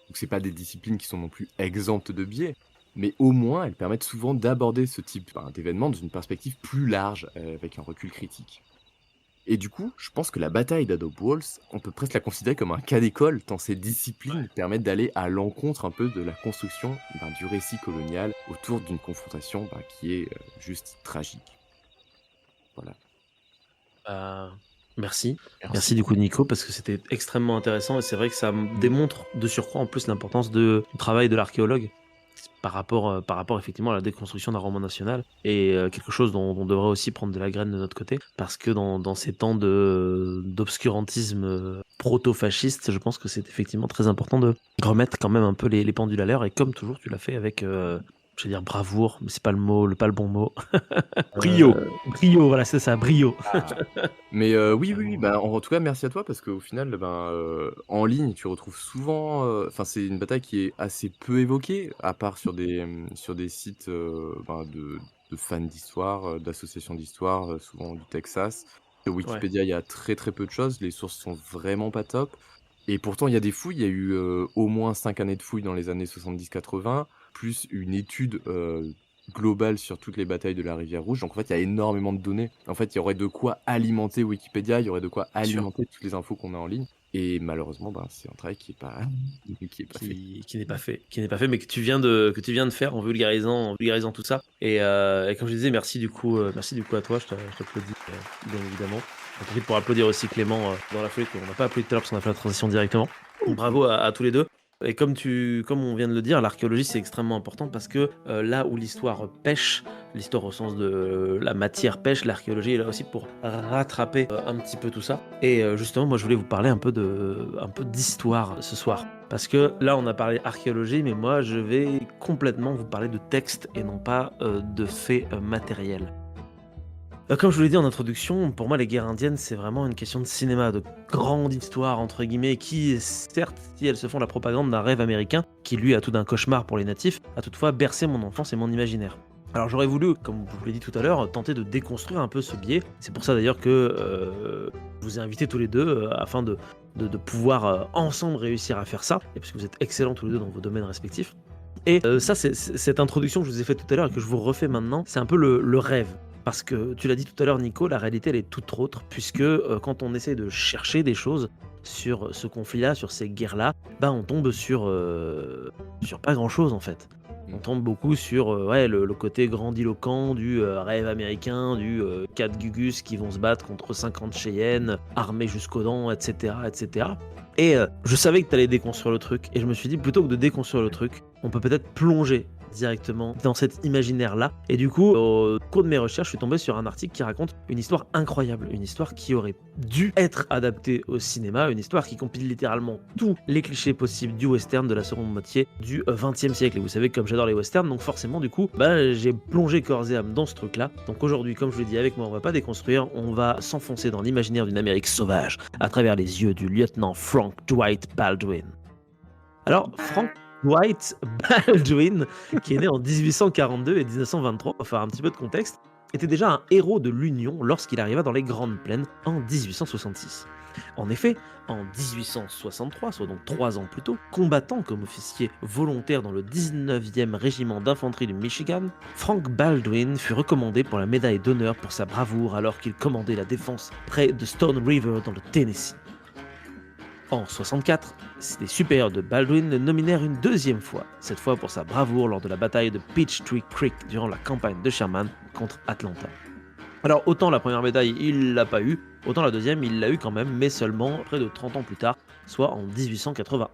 Donc c'est pas des disciplines qui sont non plus exemptes de biais, mais au moins elles permettent souvent d'aborder ce type d'événements dans une perspective plus large, avec un recul critique. Et du coup, je pense que la bataille d'Adobe Walls, on peut presque la considérer comme un cas d'école, tant ces disciplines permettent d'aller à l'encontre un peu de la construction du récit colonial autour d'une confrontation qui est juste tragique. Voilà. Merci. Merci du coup Nico, parce que c'était extrêmement intéressant et c'est vrai que ça démontre de surcroît en plus l'importance du travail de l'archéologue par rapport effectivement à la déconstruction d'un roman national et quelque chose dont on devrait aussi prendre de la graine de notre côté parce que dans ces temps d'obscurantisme proto-fasciste, je pense que c'est effectivement très important de remettre quand même un peu les pendules à l'heure et comme toujours tu l'as fait avec je vais dire bravoure, mais c'est pas pas le bon mot. Brio. Brio, voilà, c'est ça, brio. Mais oui, en tout cas, merci à toi parce qu'au final, en ligne, tu retrouves souvent. C'est une bataille qui est assez peu évoquée, à part sur des sites de fans d'histoire, d'associations d'histoire, souvent du Texas. Sur Wikipédia, il y a très très peu de choses. Les sources sont vraiment pas top. Et pourtant, il y a des fouilles. Il y a eu au moins 5 années de fouilles dans les années 70-80, plus une étude globale sur toutes les batailles de la Rivière Rouge. Donc en fait, il y a énormément de données. En fait, il y aurait de quoi alimenter Wikipédia, il y aurait de quoi alimenter toutes les infos qu'on a en ligne. Et malheureusement, c'est un travail qui n'est pas fait. Qui n'est pas fait, mais que tu viens de faire en vulgarisant tout ça. Et comme je disais, merci du coup à toi. Je t'applaudis bien évidemment. J'en profite pour applaudir aussi Clément dans la foulée, qu'on n'a pas applaudi tout à l'heure parce qu'on a fait la transition directement. Donc, bravo à tous les deux. Et comme on vient de le dire, l'archéologie c'est extrêmement important parce que là où l'histoire pêche, l'histoire au sens de la matière pêche, l'archéologie est là aussi pour rattraper un petit peu tout ça. Et justement, moi je voulais vous parler un peu d'histoire ce soir. Parce que là on a parlé archéologie, mais moi je vais complètement vous parler de textes et non pas de faits matériels. Comme je vous l'ai dit en introduction, pour moi les guerres indiennes c'est vraiment une question de cinéma, de grande histoire entre guillemets, qui certes, si elles se font la propagande d'un rêve américain, qui lui a tout d'un cauchemar pour les natifs, a toutefois bercé mon enfance et mon imaginaire. Alors j'aurais voulu, comme je vous l'ai dit tout à l'heure, tenter de déconstruire un peu ce biais. C'est pour ça d'ailleurs que je vous ai invités tous les deux afin de pouvoir ensemble réussir à faire ça, et parce que vous êtes excellents tous les deux dans vos domaines respectifs. Et ça, c'est cette introduction que je vous ai faite tout à l'heure et que je vous refais maintenant, c'est un peu le rêve. Parce que tu l'as dit tout à l'heure Nico, la réalité elle est toute autre, puisque quand on essaie de chercher des choses sur ce conflit-là, sur ces guerres-là, on tombe sur pas grand-chose en fait. On tombe beaucoup sur le côté grandiloquent du rêve américain, du 4 Gugus qui vont se battre contre 50 Cheyennes, armés jusqu'aux dents, etc. etc. Et je savais que tu allais déconstruire le truc, et je me suis dit, plutôt que de déconstruire le truc, on peut peut-être plonger directement dans cet imaginaire-là. Et du coup, au cours de mes recherches, je suis tombé sur un article qui raconte une histoire incroyable, une histoire qui aurait dû être adaptée au cinéma, une histoire qui compile littéralement tous les clichés possibles du western de la seconde moitié du XXe siècle. Et vous savez, comme j'adore les westerns, donc forcément, du coup, j'ai plongé corps et âme dans ce truc-là. Donc aujourd'hui, comme je le dis avec moi, on va pas déconstruire, on va s'enfoncer dans l'imaginaire d'une Amérique sauvage à travers les yeux du lieutenant Frank Dwight Baldwin. Alors, Frank Dwight Baldwin, qui est né en 1842 et 1923, enfin un petit peu de contexte, était déjà un héros de l'Union lorsqu'il arriva dans les Grandes Plaines en 1866. En effet, en 1863, soit donc 3 ans plus tôt, combattant comme officier volontaire dans le 19e régiment d'infanterie du Michigan, Frank Baldwin fut recommandé pour la médaille d'honneur pour sa bravoure alors qu'il commandait la défense près de Stone River dans le Tennessee. En 64, les supérieurs de Baldwin le nominèrent une deuxième fois, cette fois pour sa bravoure lors de la bataille de Peachtree Creek durant la campagne de Sherman contre Atlanta. Alors autant la première médaille il l'a pas eu, autant la deuxième il l'a eu quand même, mais seulement près de 30 ans plus tard, soit en 1891.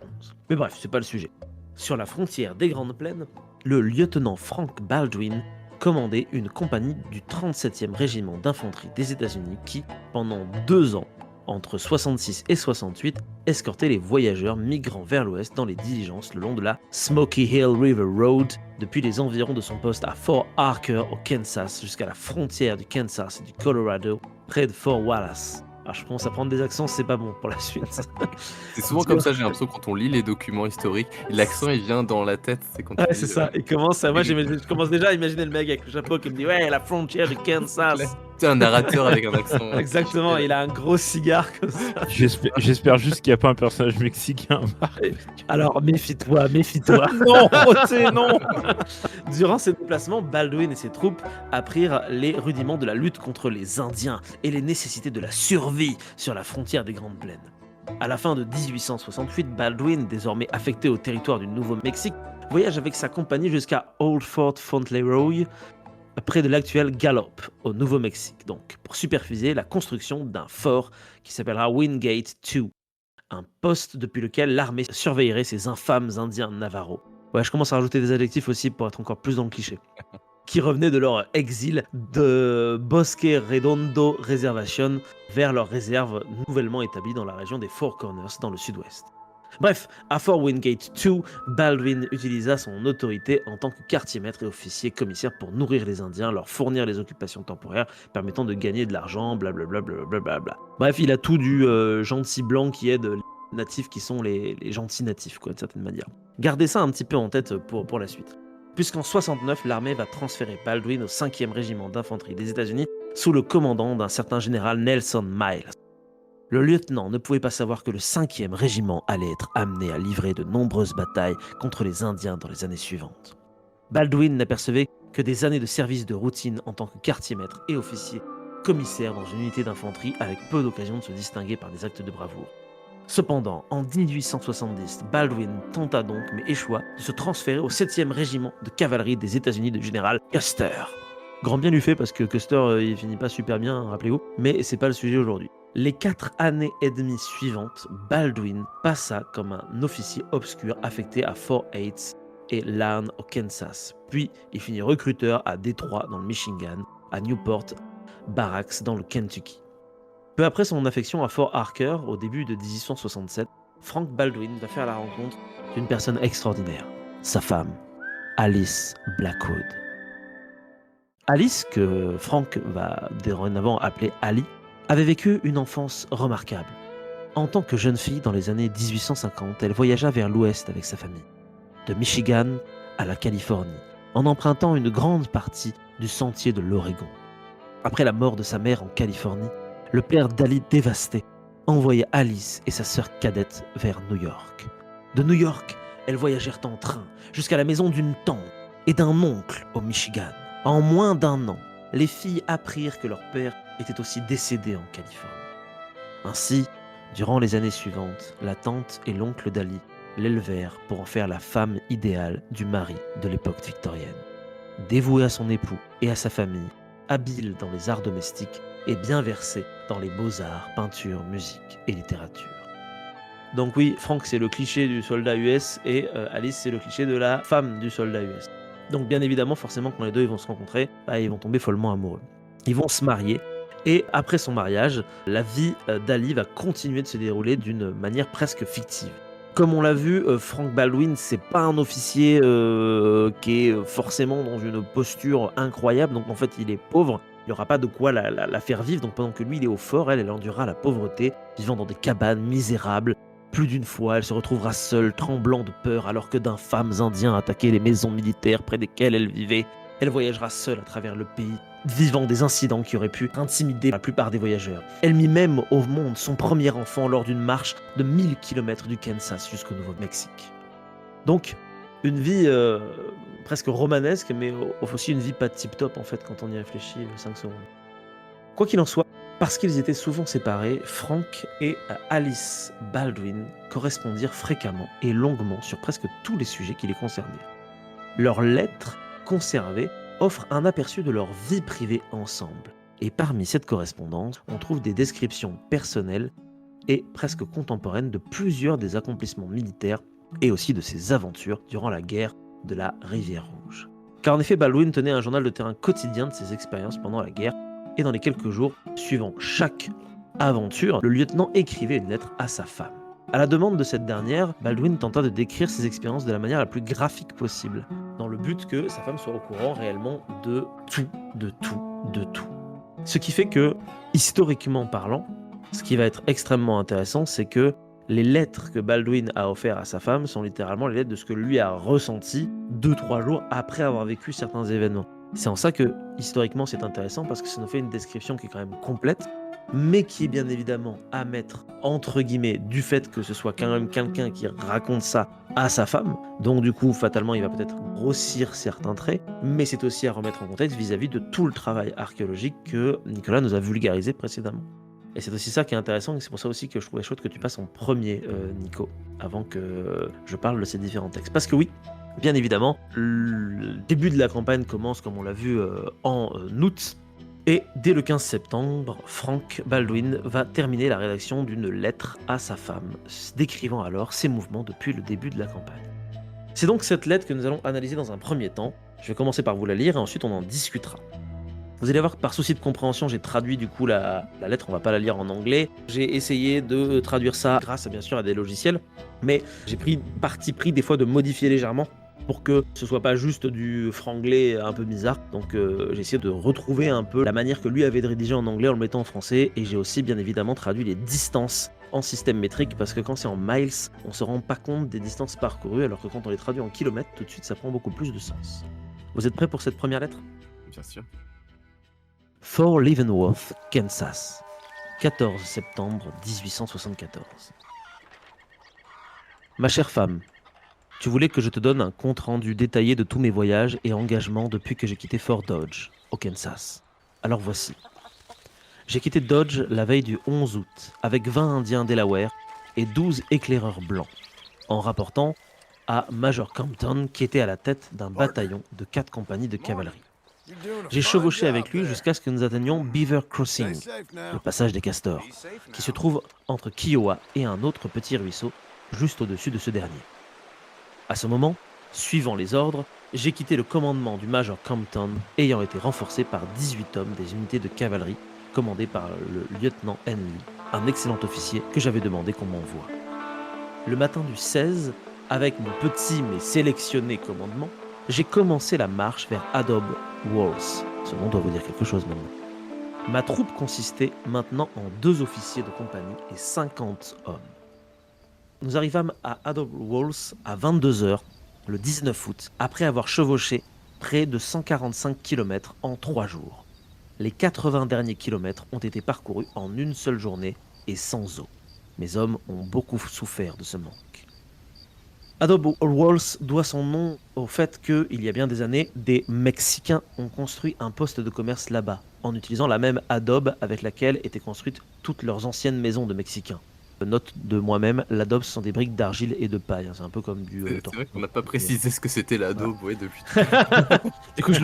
Mais bref, c'est pas le sujet. Sur la frontière des Grandes Plaines, le lieutenant Frank Baldwin commandait une compagnie du 37e régiment d'infanterie des États-Unis qui, pendant 2 ans, entre 66 et 68, escortait les voyageurs migrant vers l'ouest dans les diligences le long de la Smoky Hill River Road, depuis les environs de son poste à Fort Harker au Kansas jusqu'à la frontière du Kansas et du Colorado, près de Fort Wallace. Alors je commence à prendre des accents, c'est pas bon pour la suite. C'est souvent comme ça, j'ai l'impression, quand on lit les documents historiques, l'accent il vient dans la tête. C'est quand Ouais, tu c'est lis, ça. Et moi, je commence déjà à imaginer le mec avec le chapeau qui me dit ouais, la frontière du Kansas. C'est un narrateur avec un accent. Exactement, il a un gros cigare comme ça. J'espère juste qu'il n'y a pas un personnage mexicain. Alors méfie-toi, méfie-toi. Non, Roté, non. Durant ces déplacements, Baldwin et ses troupes apprirent les rudiments de la lutte contre les Indiens et les nécessités de la survie sur la frontière des Grandes Plaines. À la fin de 1868, Baldwin, désormais affecté au territoire du Nouveau-Mexique, voyage avec sa compagnie jusqu'à Old Fort Fauntleroy, près de l'actuel Gallup, au Nouveau-Mexique, donc, pour superviser la construction d'un fort qui s'appellera Wingate II, un poste depuis lequel l'armée surveillerait ces infâmes Indiens Navarros. Ouais, je commence à rajouter des adjectifs aussi pour être encore plus dans le cliché. Qui revenaient de leur exil de Bosque Redondo Reservation vers leur réserve nouvellement établie dans la région des Four Corners dans le sud-ouest. Bref, à Fort Wingate II, Baldwin utilisa son autorité en tant que quartier-maître et officier commissaire pour nourrir les Indiens, leur fournir les occupations temporaires permettant de gagner de l'argent, blablabla. Blablabla. Bref, il a tout du gentil blanc qui aide les natifs qui sont les gentils natifs, quoi, d'une certaine manière. Gardez ça un petit peu en tête pour la suite. Puisqu'en 69, l'armée va transférer Baldwin au 5e régiment d'infanterie des États-Unis sous le commandant d'un certain général Nelson Miles. Le lieutenant ne pouvait pas savoir que le 5e régiment allait être amené à livrer de nombreuses batailles contre les Indiens dans les années suivantes. Baldwin n'apercevait que des années de service de routine en tant que quartier-maître et officier, commissaire dans une unité d'infanterie avec peu d'occasion de se distinguer par des actes de bravoure. Cependant, en 1870, Baldwin tenta donc, mais échoua, de se transférer au 7e régiment de cavalerie des États-Unis du général Custer. Grand bien lui fait parce que Custer, il finit pas super bien, rappelez-vous, mais c'est pas le sujet aujourd'hui. Les 4 années et demie suivantes, Baldwin passa comme un officier obscur affecté à Fort Hays et Larne au Kansas. Puis, il finit recruteur à Détroit dans le Michigan, à Newport Barracks dans le Kentucky. Peu après son affection à Fort Harker, au début de 1867, Frank Baldwin va faire la rencontre d'une personne extraordinaire, sa femme, Alice Blackwood. Alice, que Frank va dorénavant appeler Ali, avait vécu une enfance remarquable. En tant que jeune fille dans les années 1850, elle voyagea vers l'ouest avec sa famille, de Michigan à la Californie, en empruntant une grande partie du sentier de l'Oregon. Après la mort de sa mère en Californie, le père d'Ali, dévasté, envoya Alice et sa sœur cadette vers New York. De New York, elles voyagèrent en train jusqu'à la maison d'une tante et d'un oncle au Michigan. En moins d'1 an, les filles apprirent que leur père était aussi décédé en Californie. Ainsi, durant les années suivantes, la tante et l'oncle d'Ali l'élevèrent pour en faire la femme idéale du mari de l'époque victorienne. Dévouée à son époux et à sa famille, habile dans les arts domestiques et bien versée dans les beaux-arts, peinture, musique et littérature. Donc oui, Frank c'est le cliché du soldat US et Alice c'est le cliché de la femme du soldat US. Donc bien évidemment, forcément, quand les deux ils vont se rencontrer, ils vont tomber follement amoureux. Ils vont se marier et après son mariage, la vie d'Ali va continuer de se dérouler d'une manière presque fictive. Comme on l'a vu, Frank Baldwin, c'est pas un officier qui est forcément dans une posture incroyable, donc en fait il est pauvre, il n'y aura pas de quoi la faire vivre, donc pendant que lui il est au fort, elle endurera la pauvreté, vivant dans des cabanes misérables. Plus d'une fois, elle se retrouvera seule, tremblant de peur, alors que d'infâmes Indiens attaquaient les maisons militaires près desquelles elle vivait. Elle voyagera seule à travers le pays, vivant des incidents qui auraient pu intimider la plupart des voyageurs. Elle mit même au monde son premier enfant lors d'une marche de 1000 km du Kansas jusqu'au Nouveau-Mexique. Donc, une vie presque romanesque, mais aussi une vie pas tip-top en fait quand on y réfléchit 5 secondes. Quoi qu'il en soit, parce qu'ils étaient souvent séparés, Frank et Alice Baldwin correspondirent fréquemment et longuement sur presque tous les sujets qui les concernaient. Leurs lettres conservées offrent un aperçu de leur vie privée ensemble. Et parmi cette correspondance, on trouve des descriptions personnelles et presque contemporaines de plusieurs des accomplissements militaires et aussi de ses aventures durant la guerre de la Rivière Rouge. Car en effet, Baldwin tenait un journal de terrain quotidien de ses expériences pendant la guerre, et dans les quelques jours suivant chaque aventure, le lieutenant écrivait une lettre à sa femme. À la demande de cette dernière, Baldwin tenta de décrire ses expériences de la manière la plus graphique possible, dans le but que sa femme soit au courant réellement de tout. Ce qui fait que, historiquement parlant, ce qui va être extrêmement intéressant, c'est que les lettres que Baldwin a offertes à sa femme sont littéralement les lettres de ce que lui a ressenti 2-3 jours après avoir vécu certains événements. C'est en ça que, historiquement, c'est intéressant parce que ça nous fait une description qui est quand même complète, mais qui est bien évidemment à mettre entre guillemets du fait que ce soit quand même quelqu'un qui raconte ça à sa femme. Donc du coup, fatalement, il va peut-être grossir certains traits, mais c'est aussi à remettre en contexte vis-à-vis de tout le travail archéologique que Nicolas nous a vulgarisé précédemment. Et c'est aussi ça qui est intéressant, et c'est pour ça aussi que je trouvais chouette que tu passes en premier, Nico, avant que je parle de ces différents textes. Parce que oui, bien évidemment, le début de la campagne commence, comme on l'a vu, en août, et dès le 15 septembre, Frank Baldwin va terminer la rédaction d'une lettre à sa femme, décrivant alors ses mouvements depuis le début de la campagne. C'est donc cette lettre que nous allons analyser dans un premier temps. Je vais commencer par vous la lire, et ensuite on en discutera. Vous allez voir que par souci de compréhension, j'ai traduit du coup la lettre, on va pas la lire en anglais. J'ai essayé de traduire ça grâce bien sûr à des logiciels, mais j'ai pris parti pris des fois de modifier légèrement pour que ce soit pas juste du franglais un peu bizarre. Donc j'ai essayé de retrouver un peu la manière que lui avait de rédiger en anglais en le mettant en français, et j'ai aussi bien évidemment traduit les distances en système métrique, parce que quand c'est en miles, on se rend pas compte des distances parcourues, alors que quand on les traduit en kilomètres, tout de suite ça prend beaucoup plus de sens. Vous êtes prêts pour cette première lettre ? Bien sûr. Fort Leavenworth, Kansas, 14 septembre 1874. Ma chère femme, tu voulais que je te donne un compte-rendu détaillé de tous mes voyages et engagements depuis que j'ai quitté Fort Dodge, au Kansas. Alors voici. J'ai quitté Dodge la veille du 11 août, avec 20 Indiens Delaware et 12 éclaireurs blancs, en rapportant à Major Compton, qui était à la tête d'un bataillon de 4 compagnies de cavalerie. J'ai chevauché avec lui jusqu'à ce que nous atteignions Beaver Crossing, le passage des castors, qui se trouve entre Kiowa et un autre petit ruisseau, juste au-dessus de ce dernier. À ce moment, suivant les ordres, j'ai quitté le commandement du Major Compton, ayant été renforcé par 18 hommes des unités de cavalerie, commandées par le lieutenant Henley, un excellent officier que j'avais demandé qu'on m'envoie. Le matin du 16, avec mon petit mais sélectionné commandement, j'ai commencé la marche vers Adobe Walls. Ce nom doit vous dire quelque chose maintenant. Ma troupe consistait maintenant en 2 officiers de compagnie et 50 hommes. Nous arrivâmes à Adobe Walls à 22h, le 19 août, après avoir chevauché près de 145 km en 3 jours. Les 80 derniers kilomètres ont été parcourus en une seule journée et sans eau. Mes hommes ont beaucoup souffert de ce manque. Adobe Walls doit son nom au fait qu'il y a bien des années, des Mexicains ont construit un poste de commerce là-bas, en utilisant la même adobe avec laquelle étaient construites toutes leurs anciennes maisons de Mexicains. Note de moi-même, l'adobe, ce sont des briques d'argile et de paille, c'est un peu comme du... C'est vrai qu'on n'a pas précisé ce que c'était l'adobe, ouais, depuis. Du coup, je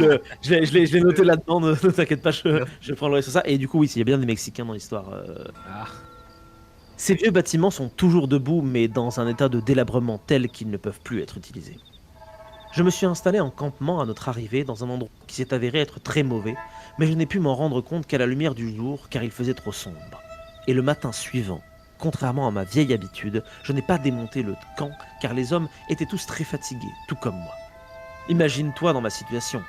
l'ai noté là-dedans, ne t'inquiète pas, je prendrai sur ça. Et du coup, oui, il y a bien des Mexicains dans l'histoire. Ces vieux bâtiments sont toujours debout, mais dans un état de délabrement tel qu'ils ne peuvent plus être utilisés. Je me suis installé en campement à notre arrivée dans un endroit qui s'est avéré être très mauvais, mais je n'ai pu m'en rendre compte qu'à la lumière du jour, car il faisait trop sombre. Et le matin suivant, contrairement à ma vieille habitude, je n'ai pas démonté le camp, car les hommes étaient tous très fatigués, tout comme moi. Imagine-toi dans ma situation.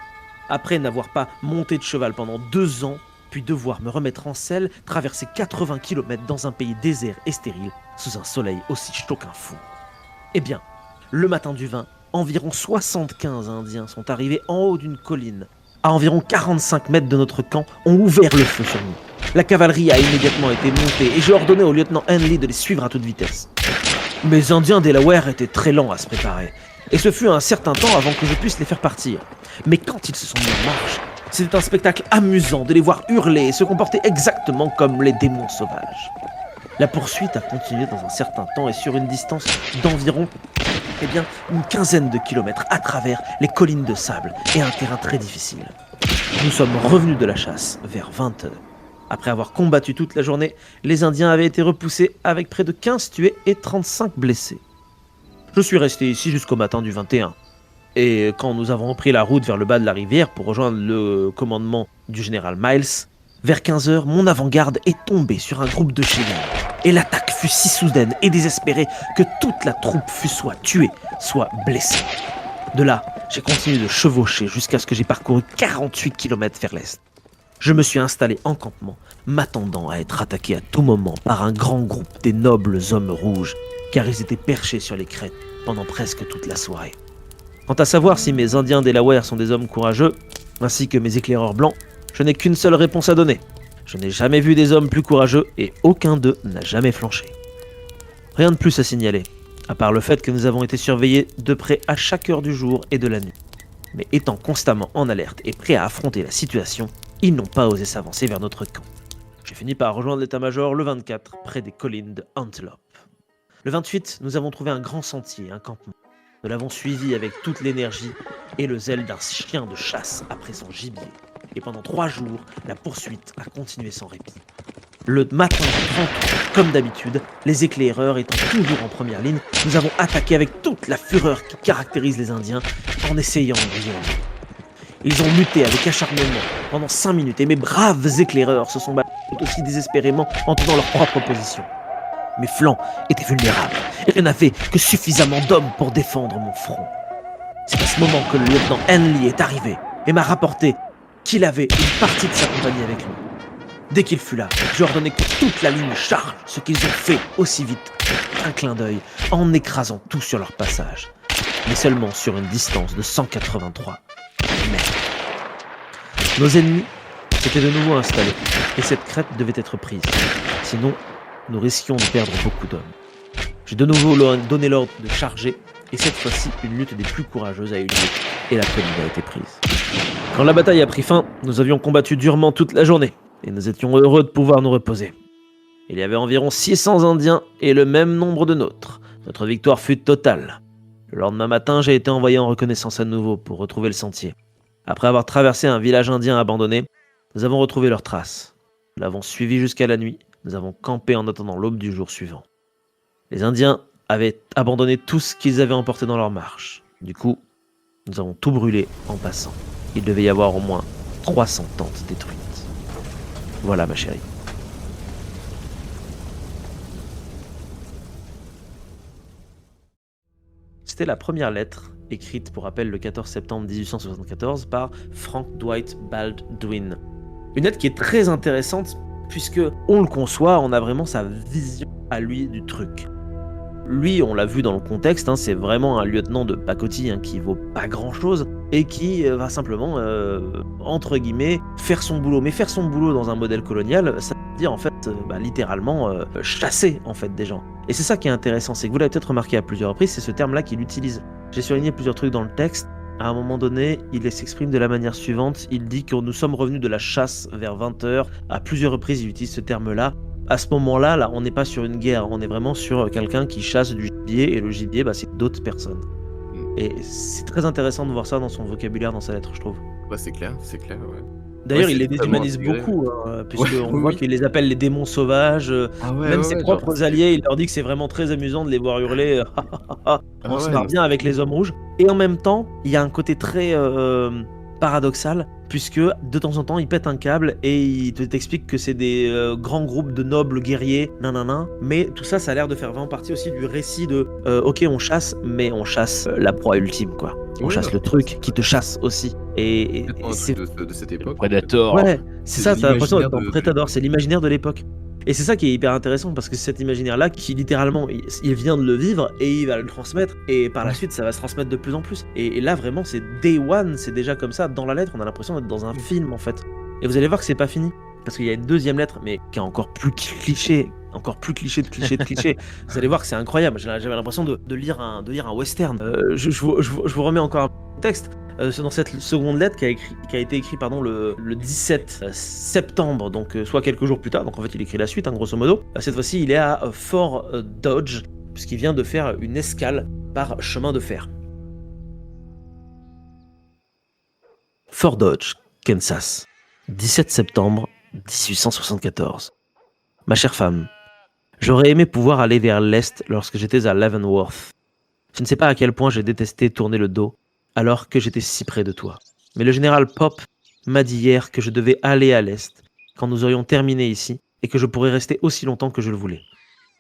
Après n'avoir pas monté de cheval pendant 2 ans, puis devoir me remettre en selle, traverser 80 km dans un pays désert et stérile, sous un soleil aussi chaud qu'un fou. Eh bien, le matin du 20, environ 75 Indiens sont arrivés en haut d'une colline, à environ 45 mètres de notre camp, ont ouvert le feu sur nous. La cavalerie a immédiatement été montée et j'ai ordonné au lieutenant Henley de les suivre à toute vitesse. Mes Indiens Delaware étaient très lents à se préparer, et ce fut un certain temps avant que je puisse les faire partir. Mais quand ils se sont mis en marche, c'était un spectacle amusant de les voir hurler et se comporter exactement comme les démons sauvages. La poursuite a continué dans un certain temps et sur une distance d'environ une quinzaine de kilomètres à travers les collines de sable et un terrain très difficile. Nous sommes revenus de la chasse vers 20 heures. Après avoir combattu toute la journée, les Indiens avaient été repoussés avec près de 15 tués et 35 blessés. Je suis resté ici jusqu'au matin du 21. Et quand nous avons repris la route vers le bas de la rivière pour rejoindre le commandement du général Miles, vers 15 heures, mon avant-garde est tombé sur un groupe de chéliers. Et l'attaque fut si soudaine et désespérée que toute la troupe fut soit tuée, soit blessée. De là, j'ai continué de chevaucher jusqu'à ce que j'ai parcouru 48 km vers l'est. Je me suis installé en campement, m'attendant à être attaqué à tout moment par un grand groupe des nobles hommes rouges, car ils étaient perchés sur les crêtes pendant presque toute la soirée. Quant à savoir si mes Indiens Delaware sont des hommes courageux, ainsi que mes éclaireurs blancs, je n'ai qu'une seule réponse à donner. Je n'ai jamais vu des hommes plus courageux et aucun d'eux n'a jamais flanché. Rien de plus à signaler, à part le fait que nous avons été surveillés de près à chaque heure du jour et de la nuit. Mais étant constamment en alerte et prêts à affronter la situation, ils n'ont pas osé s'avancer vers notre camp. J'ai fini par rejoindre l'état-major le 24, près des collines de Antelope. Le 28, nous avons trouvé un grand sentier, un campement. Nous l'avons suivi avec toute l'énergie et le zèle d'un chien de chasse après son gibier. Et pendant 3 jours, la poursuite a continué sans répit. Le matin du 30, comme d'habitude, les éclaireurs étant toujours en première ligne, nous avons attaqué avec toute la fureur qui caractérise les Indiens en essayant de briller la nuit. Ils ont lutté avec acharnement pendant 5 minutes et mes braves éclaireurs se sont battus aussi désespérément en tenant leur propre position. Mes flancs étaient vulnérables et je n'avais que suffisamment d'hommes pour défendre mon front. C'est à ce moment que le lieutenant Henley est arrivé et m'a rapporté qu'il avait une partie de sa compagnie avec lui. Dès qu'il fut là, j'ai ordonné que toute la ligne charge, ce qu'ils ont fait aussi vite qu'un clin d'œil en écrasant tout sur leur passage, mais seulement sur une distance de 183 mètres. Nos ennemis s'étaient de nouveau installés et cette crête devait être prise. Sinon, nous risquions de perdre beaucoup d'hommes. J'ai de nouveau donné l'ordre de charger et cette fois-ci, une lutte des plus courageuses a eu lieu et la colline a été prise. Quand la bataille a pris fin, nous avions combattu durement toute la journée et nous étions heureux de pouvoir nous reposer. Il y avait environ 600 Indiens et le même nombre de nôtres. Notre victoire fut totale. Le lendemain matin, j'ai été envoyé en reconnaissance à nouveau pour retrouver le sentier. Après avoir traversé un village indien abandonné, nous avons retrouvé leurs traces. Nous l'avons suivi jusqu'à la nuit. Nous avons campé en attendant l'aube du jour suivant. Les Indiens avaient abandonné tout ce qu'ils avaient emporté dans leur marche. Du coup, nous avons tout brûlé en passant. Il devait y avoir au moins 300 tentes détruites. Voilà ma chérie. C'était la première lettre écrite pour rappel le 14 septembre 1874 par Frank Dwight Baldwin. Une lettre qui est très intéressante puisque on le conçoit, on a vraiment sa vision à lui du truc. Lui, on l'a vu dans le contexte, c'est vraiment un lieutenant de pacotille qui vaut pas grand-chose et qui va simplement, entre guillemets, faire son boulot. Mais faire son boulot dans un modèle colonial, ça veut dire en fait, littéralement, chasser en fait des gens. Et c'est ça qui est intéressant, c'est que vous l'avez peut-être remarqué à plusieurs reprises, c'est ce terme-là qu'il utilise. J'ai surligné plusieurs trucs dans le texte. À un moment donné, il s'exprime de la manière suivante. Il dit que nous sommes revenus de la chasse vers 20h. À plusieurs reprises, il utilise ce terme-là. À ce moment-là, on n'est pas sur une guerre. On est vraiment sur quelqu'un qui chasse du gibier. Et le gibier, c'est d'autres personnes. Et c'est très intéressant de voir ça dans son vocabulaire, dans sa lettre, je trouve. Ouais, c'est clair, ouais. D'ailleurs, il les déshumanise beaucoup, puisqu'on voit qu'il les appelle les démons sauvages. Même ses propres alliés, il leur dit que c'est vraiment très amusant de les voir hurler. On se marre bien avec les hommes rouges. Et en même temps, il y a un côté très paradoxal, puisque de temps en temps, il pète un câble et il t'explique que c'est des grands groupes de nobles guerriers, mais tout ça, ça a l'air de faire vraiment partie aussi du récit de ok, on chasse, mais on chasse la proie ultime, quoi. On chasse le truc qui te chasse aussi. Et c'est de cette époque. Predator. Ouais, c'est ça, t'as l'impression d'être dans Predator, c'est l'imaginaire de l'époque. Et c'est ça qui est hyper intéressant parce que c'est cet imaginaire-là qui littéralement, il vient de le vivre et il va le transmettre et par la suite ça va se transmettre de plus en plus. Et là vraiment c'est day one, c'est déjà comme ça dans la lettre, on a l'impression d'être dans un film en fait. Et vous allez voir que c'est pas fini parce qu'il y a une deuxième lettre mais qui est encore plus cliché de cliché. Vous allez voir que c'est incroyable, j'avais l'impression de lire un western. Je vous remets encore un texte. Dans cette seconde lettre qui a été écrite le 17 septembre, donc soit quelques jours plus tard, donc en fait il écrit la suite grosso modo. Cette fois-ci il est à Fort Dodge, puisqu'il vient de faire une escale par chemin de fer. Fort Dodge, Kansas, 17 septembre 1874. Ma chère femme, j'aurais aimé pouvoir aller vers l'est lorsque j'étais à Leavenworth. Je ne sais pas à quel point j'ai détesté tourner le dos alors que j'étais si près de toi. Mais le général Pope m'a dit hier que je devais aller à l'est quand nous aurions terminé ici et que je pourrais rester aussi longtemps que je le voulais.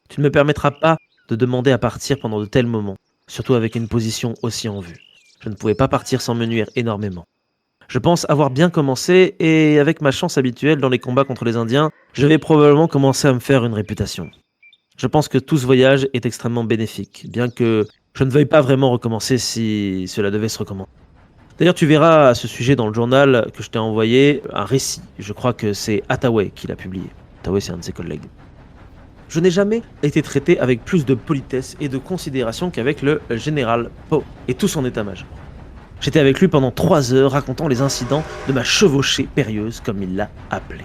Tu ne me permettras pas de demander à partir pendant de tels moments, surtout avec une position aussi en vue. Je ne pouvais pas partir sans me nuire énormément. Je pense avoir bien commencé et avec ma chance habituelle dans les combats contre les Indiens, je vais probablement commencer à me faire une réputation. Je pense que tout ce voyage est extrêmement bénéfique, bien que je ne veuille pas vraiment recommencer si cela devait se recommencer. D'ailleurs, tu verras à ce sujet dans le journal que je t'ai envoyé un récit. Je crois que c'est Hathaway qui l'a publié. Hathaway, c'est un de ses collègues. Je n'ai jamais été traité avec plus de politesse et de considération qu'avec le général Poe et tout son état-major. J'étais avec lui pendant 3 heures racontant les incidents de ma chevauchée périlleuse, comme il l'a appelée.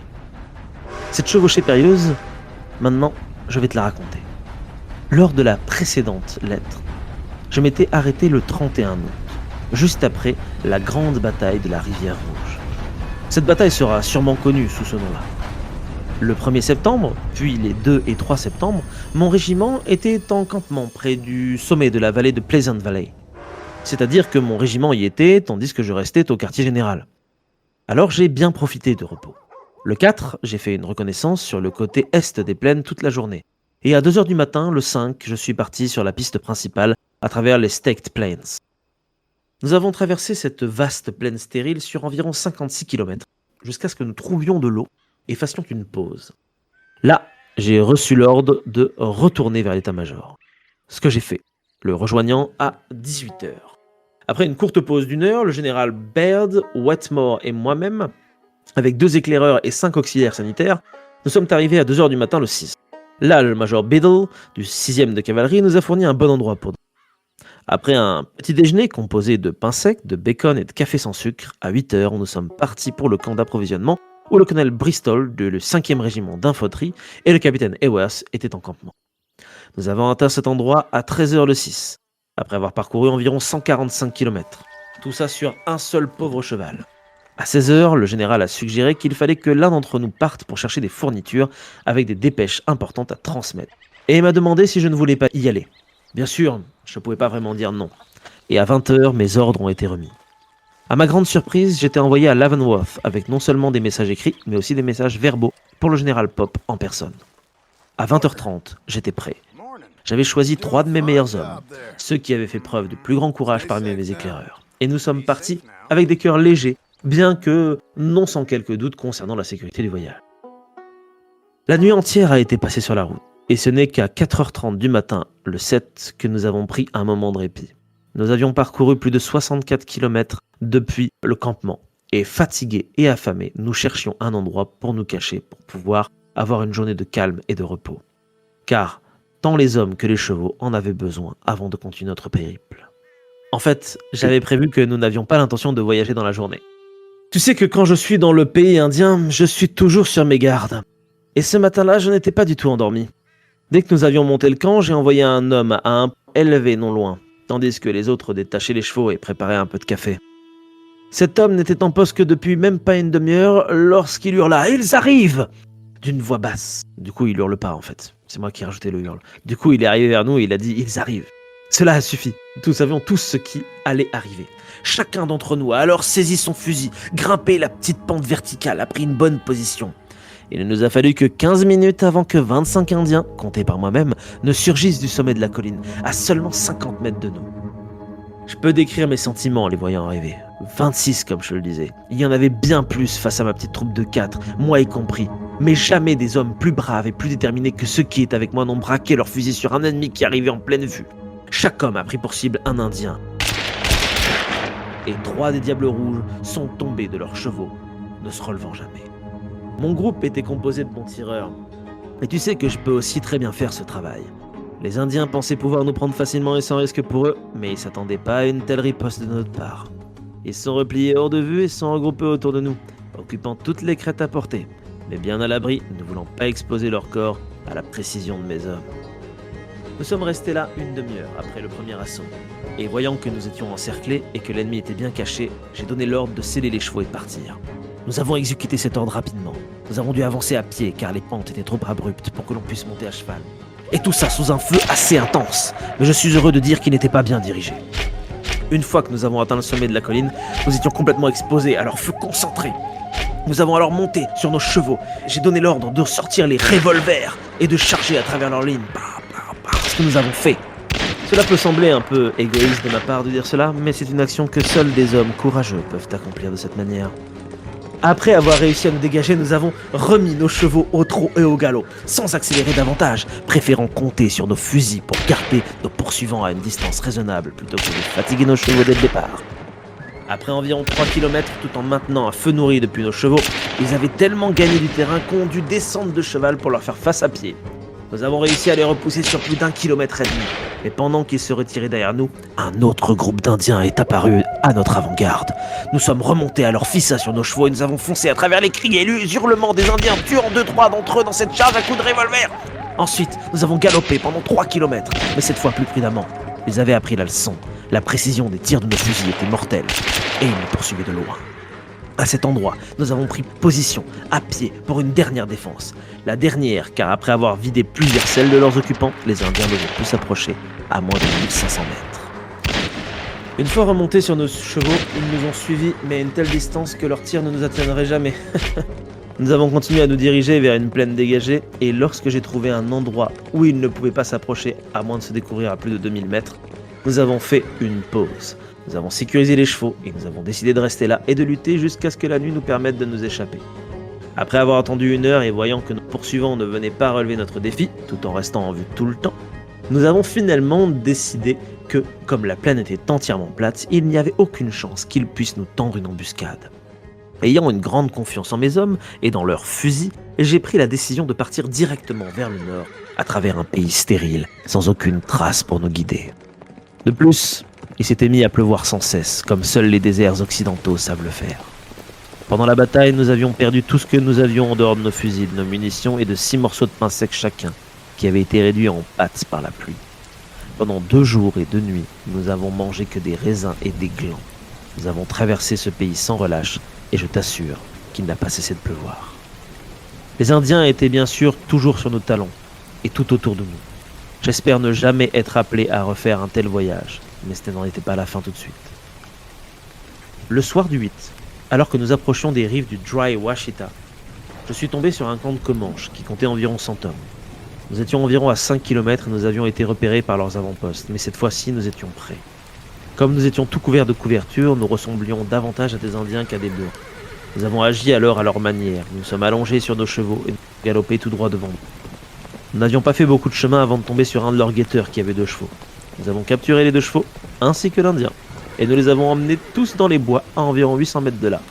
Cette chevauchée périlleuse, maintenant, je vais te la raconter. Lors de la précédente lettre, je m'étais arrêté le 31 août, juste après la grande bataille de la Rivière Rouge. Cette bataille sera sûrement connue sous ce nom-là. Le 1er septembre, puis les 2 et 3 septembre, mon régiment était en campement près du sommet de la vallée de Pleasant Valley. C'est-à-dire que mon régiment y était, tandis que je restais au quartier général. Alors j'ai bien profité de repos. Le 4, j'ai fait une reconnaissance sur le côté est des plaines toute la journée. Et à 2h du matin, le 5, je suis parti sur la piste principale à travers les Staked Plains. Nous avons traversé cette vaste plaine stérile sur environ 56 km, jusqu'à ce que nous trouvions de l'eau et fassions une pause. Là, j'ai reçu l'ordre de retourner vers l'état-major. Ce que j'ai fait, le rejoignant à 18h. Après une courte pause d'1 heure, le général Baird, Wetmore et moi-même, avec 2 éclaireurs et 5 auxiliaires sanitaires, nous sommes arrivés à 2h du matin le 6. Là, le major Biddle, du 6e de cavalerie, nous a fourni un bon endroit pour nous. Après un petit déjeuner composé de pain sec, de bacon et de café sans sucre, à 8h, nous sommes partis pour le camp d'approvisionnement où le colonel Bristol du 5e régiment d'infanterie et le capitaine Eworth étaient en campement. Nous avons atteint cet endroit à 13h le 6, après avoir parcouru environ 145 km. Tout ça sur un seul pauvre cheval. À 16h, le général a suggéré qu'il fallait que l'un d'entre nous parte pour chercher des fournitures avec des dépêches importantes à transmettre. Et il m'a demandé si je ne voulais pas y aller. Bien sûr, je ne pouvais pas vraiment dire non. Et à 20h, mes ordres ont été remis. À ma grande surprise, j'étais envoyé à Leavenworth avec non seulement des messages écrits, mais aussi des messages verbaux pour le général Pope en personne. À 20h30, j'étais prêt. J'avais choisi 3 de mes meilleurs hommes, ceux qui avaient fait preuve de plus grand courage parmi mes éclaireurs. Et nous sommes partis avec des cœurs légers, bien que non sans quelques doutes concernant la sécurité du voyage. La nuit entière a été passée sur la route, et ce n'est qu'à 4h30 du matin, le 7, que nous avons pris un moment de répit. Nous avions parcouru plus de 64 km depuis le campement, et fatigués et affamés, nous cherchions un endroit pour nous cacher, pour pouvoir avoir une journée de calme et de repos. Car tant les hommes que les chevaux en avaient besoin avant de continuer notre périple. En fait, j'avais prévu que nous n'avions pas l'intention de voyager dans la journée. Tu sais que quand je suis dans le pays indien, je suis toujours sur mes gardes. Et ce matin-là, je n'étais pas du tout endormi. Dès que nous avions monté le camp, j'ai envoyé un homme à un élevé non loin, tandis que les autres détachaient les chevaux et préparaient un peu de café. Cet homme n'était en poste que depuis même pas une demi-heure lorsqu'il hurla « Ils arrivent !» d'une voix basse. Du coup, il hurle pas en fait. C'est moi qui ai rajouté le hurle. Du coup, il est arrivé vers nous et il a dit « Ils arrivent !» Cela a suffi. Nous savions tous ce qui allait arriver. Chacun d'entre nous a alors saisi son fusil, grimpé la petite pente verticale, a pris une bonne position. Il ne nous a fallu que 15 minutes avant que 25 Indiens, comptés par moi-même, ne surgissent du sommet de la colline, à seulement 50 mètres de nous. Je peux décrire mes sentiments en les voyant arriver. 26 comme je le disais. Il y en avait bien plus face à ma petite troupe de 4, moi y compris. Mais jamais des hommes plus braves et plus déterminés que ceux qui étaient avec moi n'ont braqué leur fusil sur un ennemi qui arrivait en pleine vue. Chaque homme a pris pour cible un Indien. Et 3 des Diables Rouges sont tombés de leurs chevaux, ne se relevant jamais. Mon groupe était composé de bons tireurs. Et tu sais que je peux aussi très bien faire ce travail. Les Indiens pensaient pouvoir nous prendre facilement et sans risque pour eux, mais ils s'attendaient pas à une telle riposte de notre part. Ils se sont repliés hors de vue et se sont regroupés autour de nous, occupant toutes les crêtes à portée, mais bien à l'abri, ne voulant pas exposer leur corps à la précision de mes hommes. Nous sommes restés là une demi-heure après le premier assaut, et voyant que nous étions encerclés et que l'ennemi était bien caché, j'ai donné l'ordre de sceller les chevaux et de partir. Nous avons exécuté cet ordre rapidement. Nous avons dû avancer à pied car les pentes étaient trop abruptes pour que l'on puisse monter à cheval. Et tout ça sous un feu assez intense, mais je suis heureux de dire qu'il n'était pas bien dirigé. Une fois que nous avons atteint le sommet de la colline, nous étions complètement exposés à leur feu concentré. Nous avons alors monté sur nos chevaux. J'ai donné l'ordre de sortir les revolvers et de charger à travers leur ligne. Ce que nous avons fait. Cela peut sembler un peu égoïste de ma part de dire cela, mais c'est une action que seuls des hommes courageux peuvent accomplir de cette manière. Après avoir réussi à nous dégager, nous avons remis nos chevaux au trot et au galop, sans accélérer davantage, préférant compter sur nos fusils pour garder nos poursuivants à une distance raisonnable plutôt que de fatiguer nos chevaux dès le départ. Après environ 3 km, tout en maintenant un feu nourri depuis nos chevaux, ils avaient tellement gagné du terrain qu'on a dû descendre de cheval pour leur faire face à pied. Nous avons réussi à les repousser sur plus d'1,5 km. Mais pendant qu'ils se retiraient derrière nous, un autre groupe d'Indiens est apparu à notre avant-garde. Nous sommes remontés à leur fissa sur nos chevaux et nous avons foncé à travers les cris et les hurlements des Indiens, tuant 2-3 d'entre eux dans cette charge à coups de revolver. Ensuite, nous avons galopé pendant 3 km, mais cette fois plus prudemment. Ils avaient appris la leçon. La précision des tirs de nos fusils était mortelle et ils nous poursuivaient de loin. À cet endroit, nous avons pris position, à pied, pour une dernière défense. La dernière, car après avoir vidé plusieurs selles de leurs occupants, les Indiens ne vont plus s'approcher, à moins de 1500 mètres. Une fois remontés sur nos chevaux, ils nous ont suivis, mais à une telle distance que leurs tirs ne nous atteindraient jamais. Nous avons continué à nous diriger vers une plaine dégagée, et lorsque j'ai trouvé un endroit où ils ne pouvaient pas s'approcher, à moins de se découvrir à plus de 2000 mètres, nous avons fait une pause. Nous avons sécurisé les chevaux et nous avons décidé de rester là et de lutter jusqu'à ce que la nuit nous permette de nous échapper. Après avoir attendu 1 heure et voyant que nos poursuivants ne venaient pas relever notre défi, tout en restant en vue tout le temps, nous avons finalement décidé que, comme la plaine était entièrement plate, il n'y avait aucune chance qu'ils puissent nous tendre une embuscade. Ayant une grande confiance en mes hommes et dans leurs fusils, j'ai pris la décision de partir directement vers le nord, à travers un pays stérile, sans aucune trace pour nous guider. De plus, il s'était mis à pleuvoir sans cesse, comme seuls les déserts occidentaux savent le faire. Pendant la bataille, nous avions perdu tout ce que nous avions en dehors de nos fusils, de nos munitions et de 6 morceaux de pain sec chacun, qui avaient été réduits en pâtes par la pluie. Pendant 2 jours et 2 nuits, nous avons mangé que des raisins et des glands. Nous avons traversé ce pays sans relâche, et je t'assure qu'il n'a pas cessé de pleuvoir. Les Indiens étaient bien sûr toujours sur nos talons, et tout autour de nous. J'espère ne jamais être appelé à refaire un tel voyage, mais ce n'en était pas la fin tout de suite. Le soir du 8, alors que nous approchions des rives du Dry Washita, je suis tombé sur un camp de Comanches qui comptait environ 100 hommes. Nous étions environ à 5 km et nous avions été repérés par leurs avant-postes, mais cette fois-ci nous étions prêts. Comme nous étions tout couverts de couverture, nous ressemblions davantage à des Indiens qu'à des Blancs. Nous avons agi alors à leur manière, nous sommes allongés sur nos chevaux et nous galopés tout droit devant nous. Nous n'avions pas fait beaucoup de chemin avant de tomber sur un de leurs guetteurs qui avait 2 chevaux. Nous avons capturé les 2 chevaux, ainsi que l'Indien, et nous les avons emmenés tous dans les bois à environ 800 mètres de là.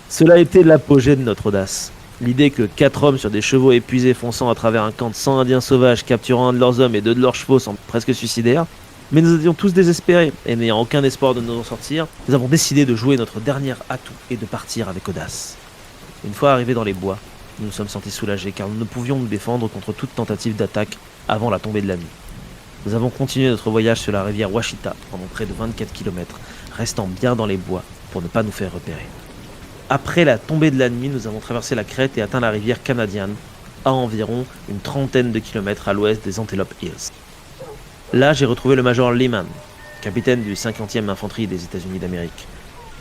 Cela a été l'apogée de notre audace. L'idée que 4 hommes sur des chevaux épuisés fonçant à travers un camp de 100 Indiens sauvages, capturant un de leurs hommes et 2 de leurs chevaux semble presque suicidaire, mais nous étions tous désespérés, et n'ayant aucun espoir de nous en sortir, nous avons décidé de jouer notre dernier atout et de partir avec audace. Une fois arrivés dans les bois, nous nous sommes sentis soulagés car nous ne pouvions nous défendre contre toute tentative d'attaque avant la tombée de la nuit. Nous avons continué notre voyage sur la rivière Washita pendant près de 24 km, restant bien dans les bois pour ne pas nous faire repérer. Après la tombée de la nuit, nous avons traversé la crête et atteint la rivière Canadian, à environ une trentaine de kilomètres à l'ouest des Antelope Hills. Là, j'ai retrouvé le major Lehman, capitaine du 50e infanterie des États-Unis d'Amérique,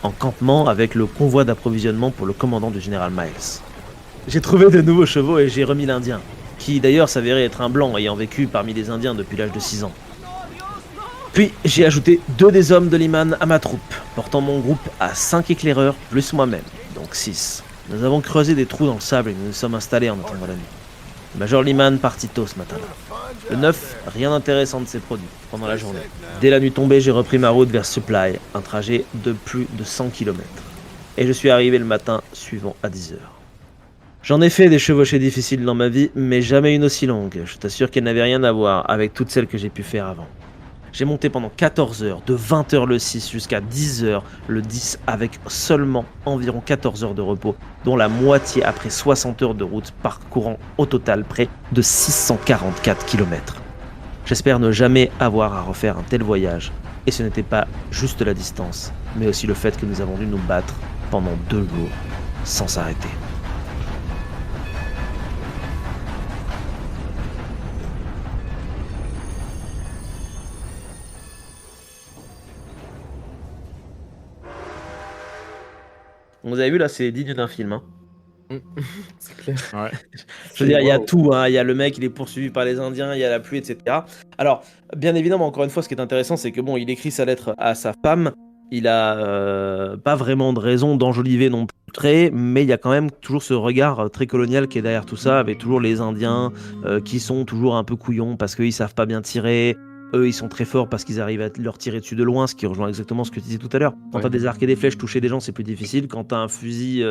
en campement avec le convoi d'approvisionnement pour le commandant du général Miles. J'ai trouvé de nouveaux chevaux et j'ai remis l'Indien, qui d'ailleurs s'avérait être un blanc ayant vécu parmi les Indiens depuis l'âge de 6 ans. Puis j'ai ajouté 2 des hommes de Liman à ma troupe, portant mon groupe à 5 éclaireurs plus moi-même, donc 6. Nous avons creusé des trous dans le sable et nous nous sommes installés en attendant la nuit. Le Major Liman partit tôt ce matin-là. Le 9, rien d'intéressant ne s'est produit pendant la journée. Dès la nuit tombée, j'ai repris ma route vers Supply, un trajet de plus de 100 km. Et je suis arrivé le matin suivant à 10h. J'en ai fait des chevauchées difficiles dans ma vie, mais jamais une aussi longue. Je t'assure qu'elle n'avait rien à voir avec toutes celles que j'ai pu faire avant. J'ai monté pendant 14 heures, de 20h le 6 jusqu'à 10h le 10, avec seulement environ 14 heures de repos, dont la moitié après 60 heures de route, parcourant au total près de 644 km. J'espère ne jamais avoir à refaire un tel voyage, et ce n'était pas juste la distance, mais aussi le fait que nous avons dû nous battre pendant 2 jours, sans s'arrêter. Vous avez vu là, c'est digne d'un film. Hein. C'est clair. Ouais. Je veux dire, il y a Wow. tout. Hein. Il y a le mec, il est poursuivi par les Indiens, il y a la pluie, etc. Alors, bien évidemment, encore une fois, ce qui est intéressant, c'est que bon, il écrit sa lettre à sa femme. Il a pas vraiment de raison d'enjoliver non plus très, mais il y a quand même toujours ce regard très colonial qui est derrière tout ça, avec toujours les Indiens qui sont toujours un peu couillons parce qu'ils savent pas bien tirer. Eux, ils sont très forts parce qu'ils arrivent à leur tirer dessus de loin, ce qui rejoint exactement ce que tu disais tout à l'heure. Quand Ouais. t'as des arcs et des flèches, toucher des gens, c'est plus difficile. Quand t'as un fusil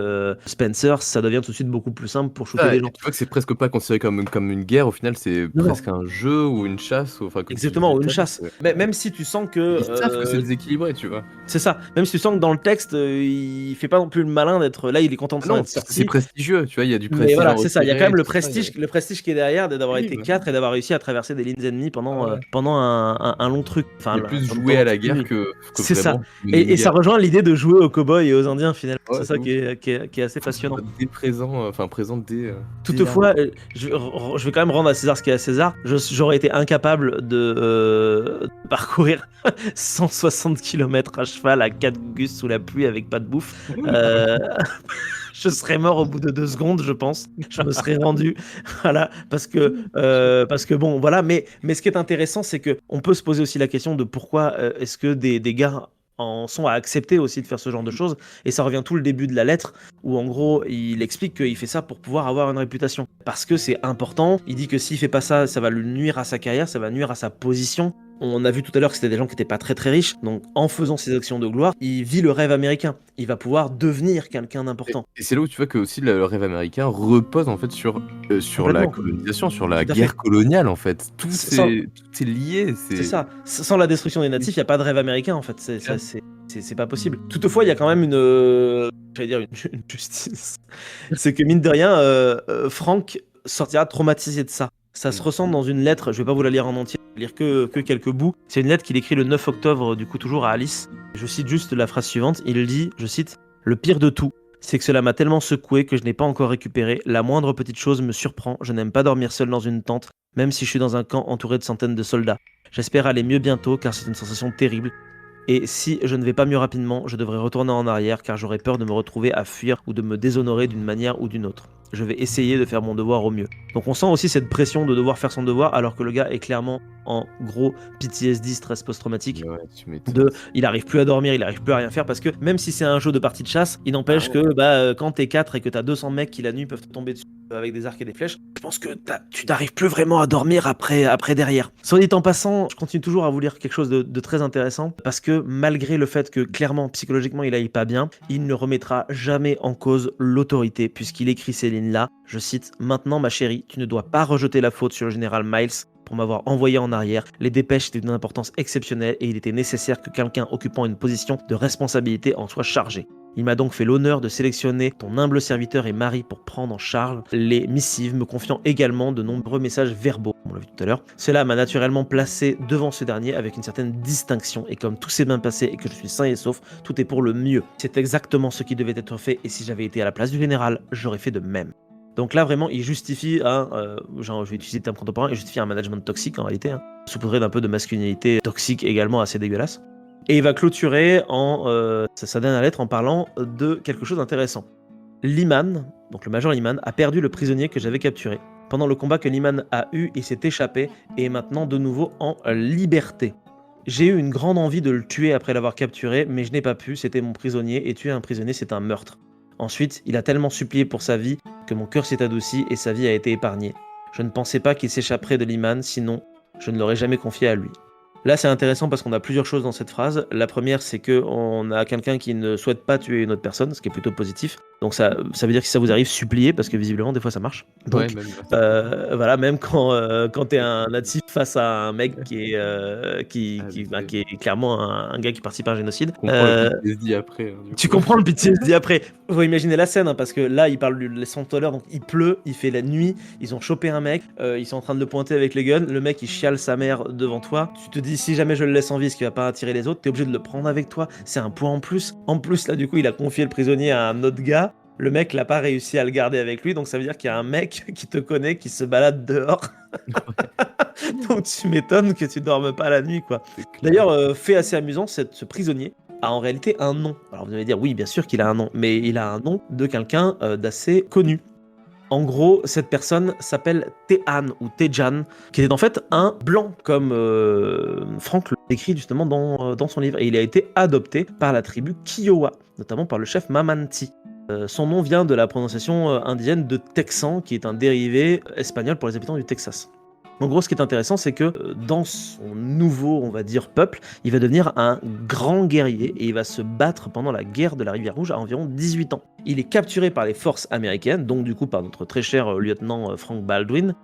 Spencer, ça devient tout de suite beaucoup plus simple pour shooter Ah, des et gens. tu vois que c'est presque pas considéré comme une guerre, au final, c'est Non, non. presque un jeu ou une chasse, enfin, comme tu Exactement, ou disais une tout à l'heure, chasse. c'est Mais même si tu sens que... ils savent que c'est déséquilibré, tu vois? c'est ça. Même si tu sens que dans le texte, il fait pas non plus le malin d'être... Là, il est content de Ah s'en non, être parce que c'est sorti. prestigieux, tu vois? Il y a du Mais prestige voilà, à c'est ça. Il y a quand retirer même et tout ça, il y a le prestige qui est derrière d'avoir oui, été bah, 4 et d'avoir réussi à traverser des lignes ennemies ah pendant, ouais. pendant un long truc. Enfin, Il y a plus joué pendant à la toute une guerre nuit. que C'est ça. vraiment mener une Et ça guerre. rejoint l'idée de jouer aux cow-boys et aux Indiens, finalement. Ouais, C'est de ça ouf. qui est assez Faut que ce passionnant. soit dès présent, enfin présent dès Toutefois, avant. je vais quand même rendre à César ce qui est à César. J'aurais été incapable de parcourir 160 km à cheval à 4 gus sous la pluie avec pas de bouffe. Je serais mort au bout de 2 secondes, je pense. Je me serais rendu, voilà, parce que bon, voilà. Mais ce qui est intéressant, c'est que on peut se poser aussi la question de pourquoi est-ce que des gars en sont à accepter aussi de faire ce genre de choses. Et ça revient tout le début de la lettre où en gros il explique qu'il fait ça pour pouvoir avoir une réputation. Parce que c'est important. Il dit que s'il fait pas ça, ça va lui nuire à sa carrière, ça va nuire à sa position. On a vu tout à l'heure que c'était des gens qui n'étaient pas très très riches. Donc en faisant ces actions de gloire, il vit le rêve américain. Il va pouvoir devenir quelqu'un d'important. Et c'est là où tu vois que aussi le rêve américain repose en fait sur la Complètement. colonisation, sur la Tout à fait. guerre coloniale en fait. Sans- Tout est lié. C'est ça. Sans la destruction des natifs, il n'y a pas de rêve américain en fait. Clair. C'est pas possible. Toutefois, il y a quand même j'allais dire une justice. C'est que mine de rien, Frank sortira traumatisé de ça. Ça se ressent dans une lettre, je vais pas vous la lire en entier, je vais lire que quelques bouts. C'est une lettre qu'il écrit le 9 octobre, du coup toujours à Alice. Je cite juste la phrase suivante, il dit, je cite, « Le pire de tout, c'est que cela m'a tellement secoué que je n'ai pas encore récupéré. La moindre petite chose me surprend, je n'aime pas dormir seul dans une tente, même si je suis dans un camp entouré de centaines de soldats. J'espère aller mieux bientôt car c'est une sensation terrible. Et si je ne vais pas mieux rapidement, je devrais retourner en arrière car j'aurais peur de me retrouver à fuir ou de me déshonorer d'une manière ou d'une autre. Je vais essayer de faire mon devoir au mieux. » Donc on sent aussi cette pression de devoir faire son devoir alors que le gars est clairement en gros PTSD, stress post-traumatique. Ouais, tu m'étonnes. Il arrive plus à dormir, il arrive plus à rien faire parce que même si c'est un jeu de partie de chasse, il n'empêche Ah ouais. que quand t'es 4 et que t'as 200 mecs qui la nuit peuvent te tomber dessus avec des arcs et des flèches, je pense que tu n'arrives plus vraiment à dormir après derrière. Soit dit en passant, je continue toujours à vous lire quelque chose de très intéressant parce que malgré le fait que clairement psychologiquement il aille pas bien, il ne remettra jamais en cause l'autorité puisqu'il écrit ces lignes-là, je cite, « Maintenant ma chérie, tu ne dois pas rejeter la faute sur le général Miles pour m'avoir envoyé en arrière. Les dépêches étaient d'une importance exceptionnelle et il était nécessaire que quelqu'un occupant une position de responsabilité en soit chargé. Il m'a donc fait l'honneur de sélectionner ton humble serviteur et mari pour prendre en charge les missives, me confiant également de nombreux messages verbaux, on l'a vu tout à l'heure. Cela m'a naturellement placé devant ce dernier avec une certaine distinction, et comme tout s'est bien passé et que je suis sain et sauf, tout est pour le mieux. C'est exactement ce qui devait être fait, et si j'avais été à la place du général, j'aurais fait de même. » Donc là, vraiment, il justifie je vais utiliser le terme contemporain, il justifie un management toxique en réalité, saupoudré d'un peu de masculinité toxique également assez dégueulasse. Et il va clôturer sa dernière lettre en parlant de quelque chose d'intéressant. Liman, donc le major Liman, a perdu le prisonnier que j'avais capturé. Pendant le combat que Liman a eu, il s'est échappé et est maintenant de nouveau en liberté. J'ai eu une grande envie de le tuer après l'avoir capturé, mais je n'ai pas pu, c'était mon prisonnier, et tuer un prisonnier, c'est un meurtre. Ensuite, il a tellement supplié pour sa vie que mon cœur s'est adouci et sa vie a été épargnée. Je ne pensais pas qu'il s'échapperait de Liman, sinon je ne l'aurais jamais confié à lui. Là, c'est intéressant parce qu'on a plusieurs choses dans cette phrase. La première, c'est qu'on a quelqu'un qui ne souhaite pas tuer une autre personne, ce qui est plutôt positif. Donc ça veut dire que si ça vous arrive, suppliez, parce que visiblement, des fois, ça marche. Donc, Ouais, même là. voilà, même quand t'es un natif face à un mec qui est clairement un gars qui participe à un génocide. On comprend le PTSD après. Hein, Tu comprends le PTSD après. Faut imaginer la scène, hein, parce que là, il parle de son tout à l'heure, donc il pleut, il fait la nuit, ils ont chopé un mec, ils sont en train de le pointer avec les guns, le mec il chiale sa mère devant toi, tu te dis si jamais je le laisse en vie, ce qui va pas attirer les autres, t'es obligé de le prendre avec toi, c'est un point en plus. En plus, là, du coup, il a confié le prisonnier à un autre gars. Le mec n'a pas réussi à le garder avec lui, donc ça veut dire qu'il y a un mec qui te connaît, qui se balade dehors. Donc tu m'étonnes que tu dormes pas la nuit, quoi. D'ailleurs, fait assez amusant, ce prisonnier a en réalité un nom. Alors vous allez dire, oui, bien sûr qu'il a un nom, mais il a un nom de quelqu'un d'assez connu. En gros, cette personne s'appelle Tehan ou Tejan, qui était en fait un blanc, comme Franck le décrit justement dans son livre. Et il a été adopté par la tribu Kiowa, notamment par le chef Mamanti. Son nom vient de la prononciation indienne de Texan, qui est un dérivé espagnol pour les habitants du Texas. En gros, ce qui est intéressant, c'est que dans son nouveau, on va dire, peuple, il va devenir un grand guerrier et il va se battre pendant la guerre de la Rivière Rouge à environ 18 ans. Il est capturé par les forces américaines, donc du coup par notre très cher lieutenant Frank Baldwin,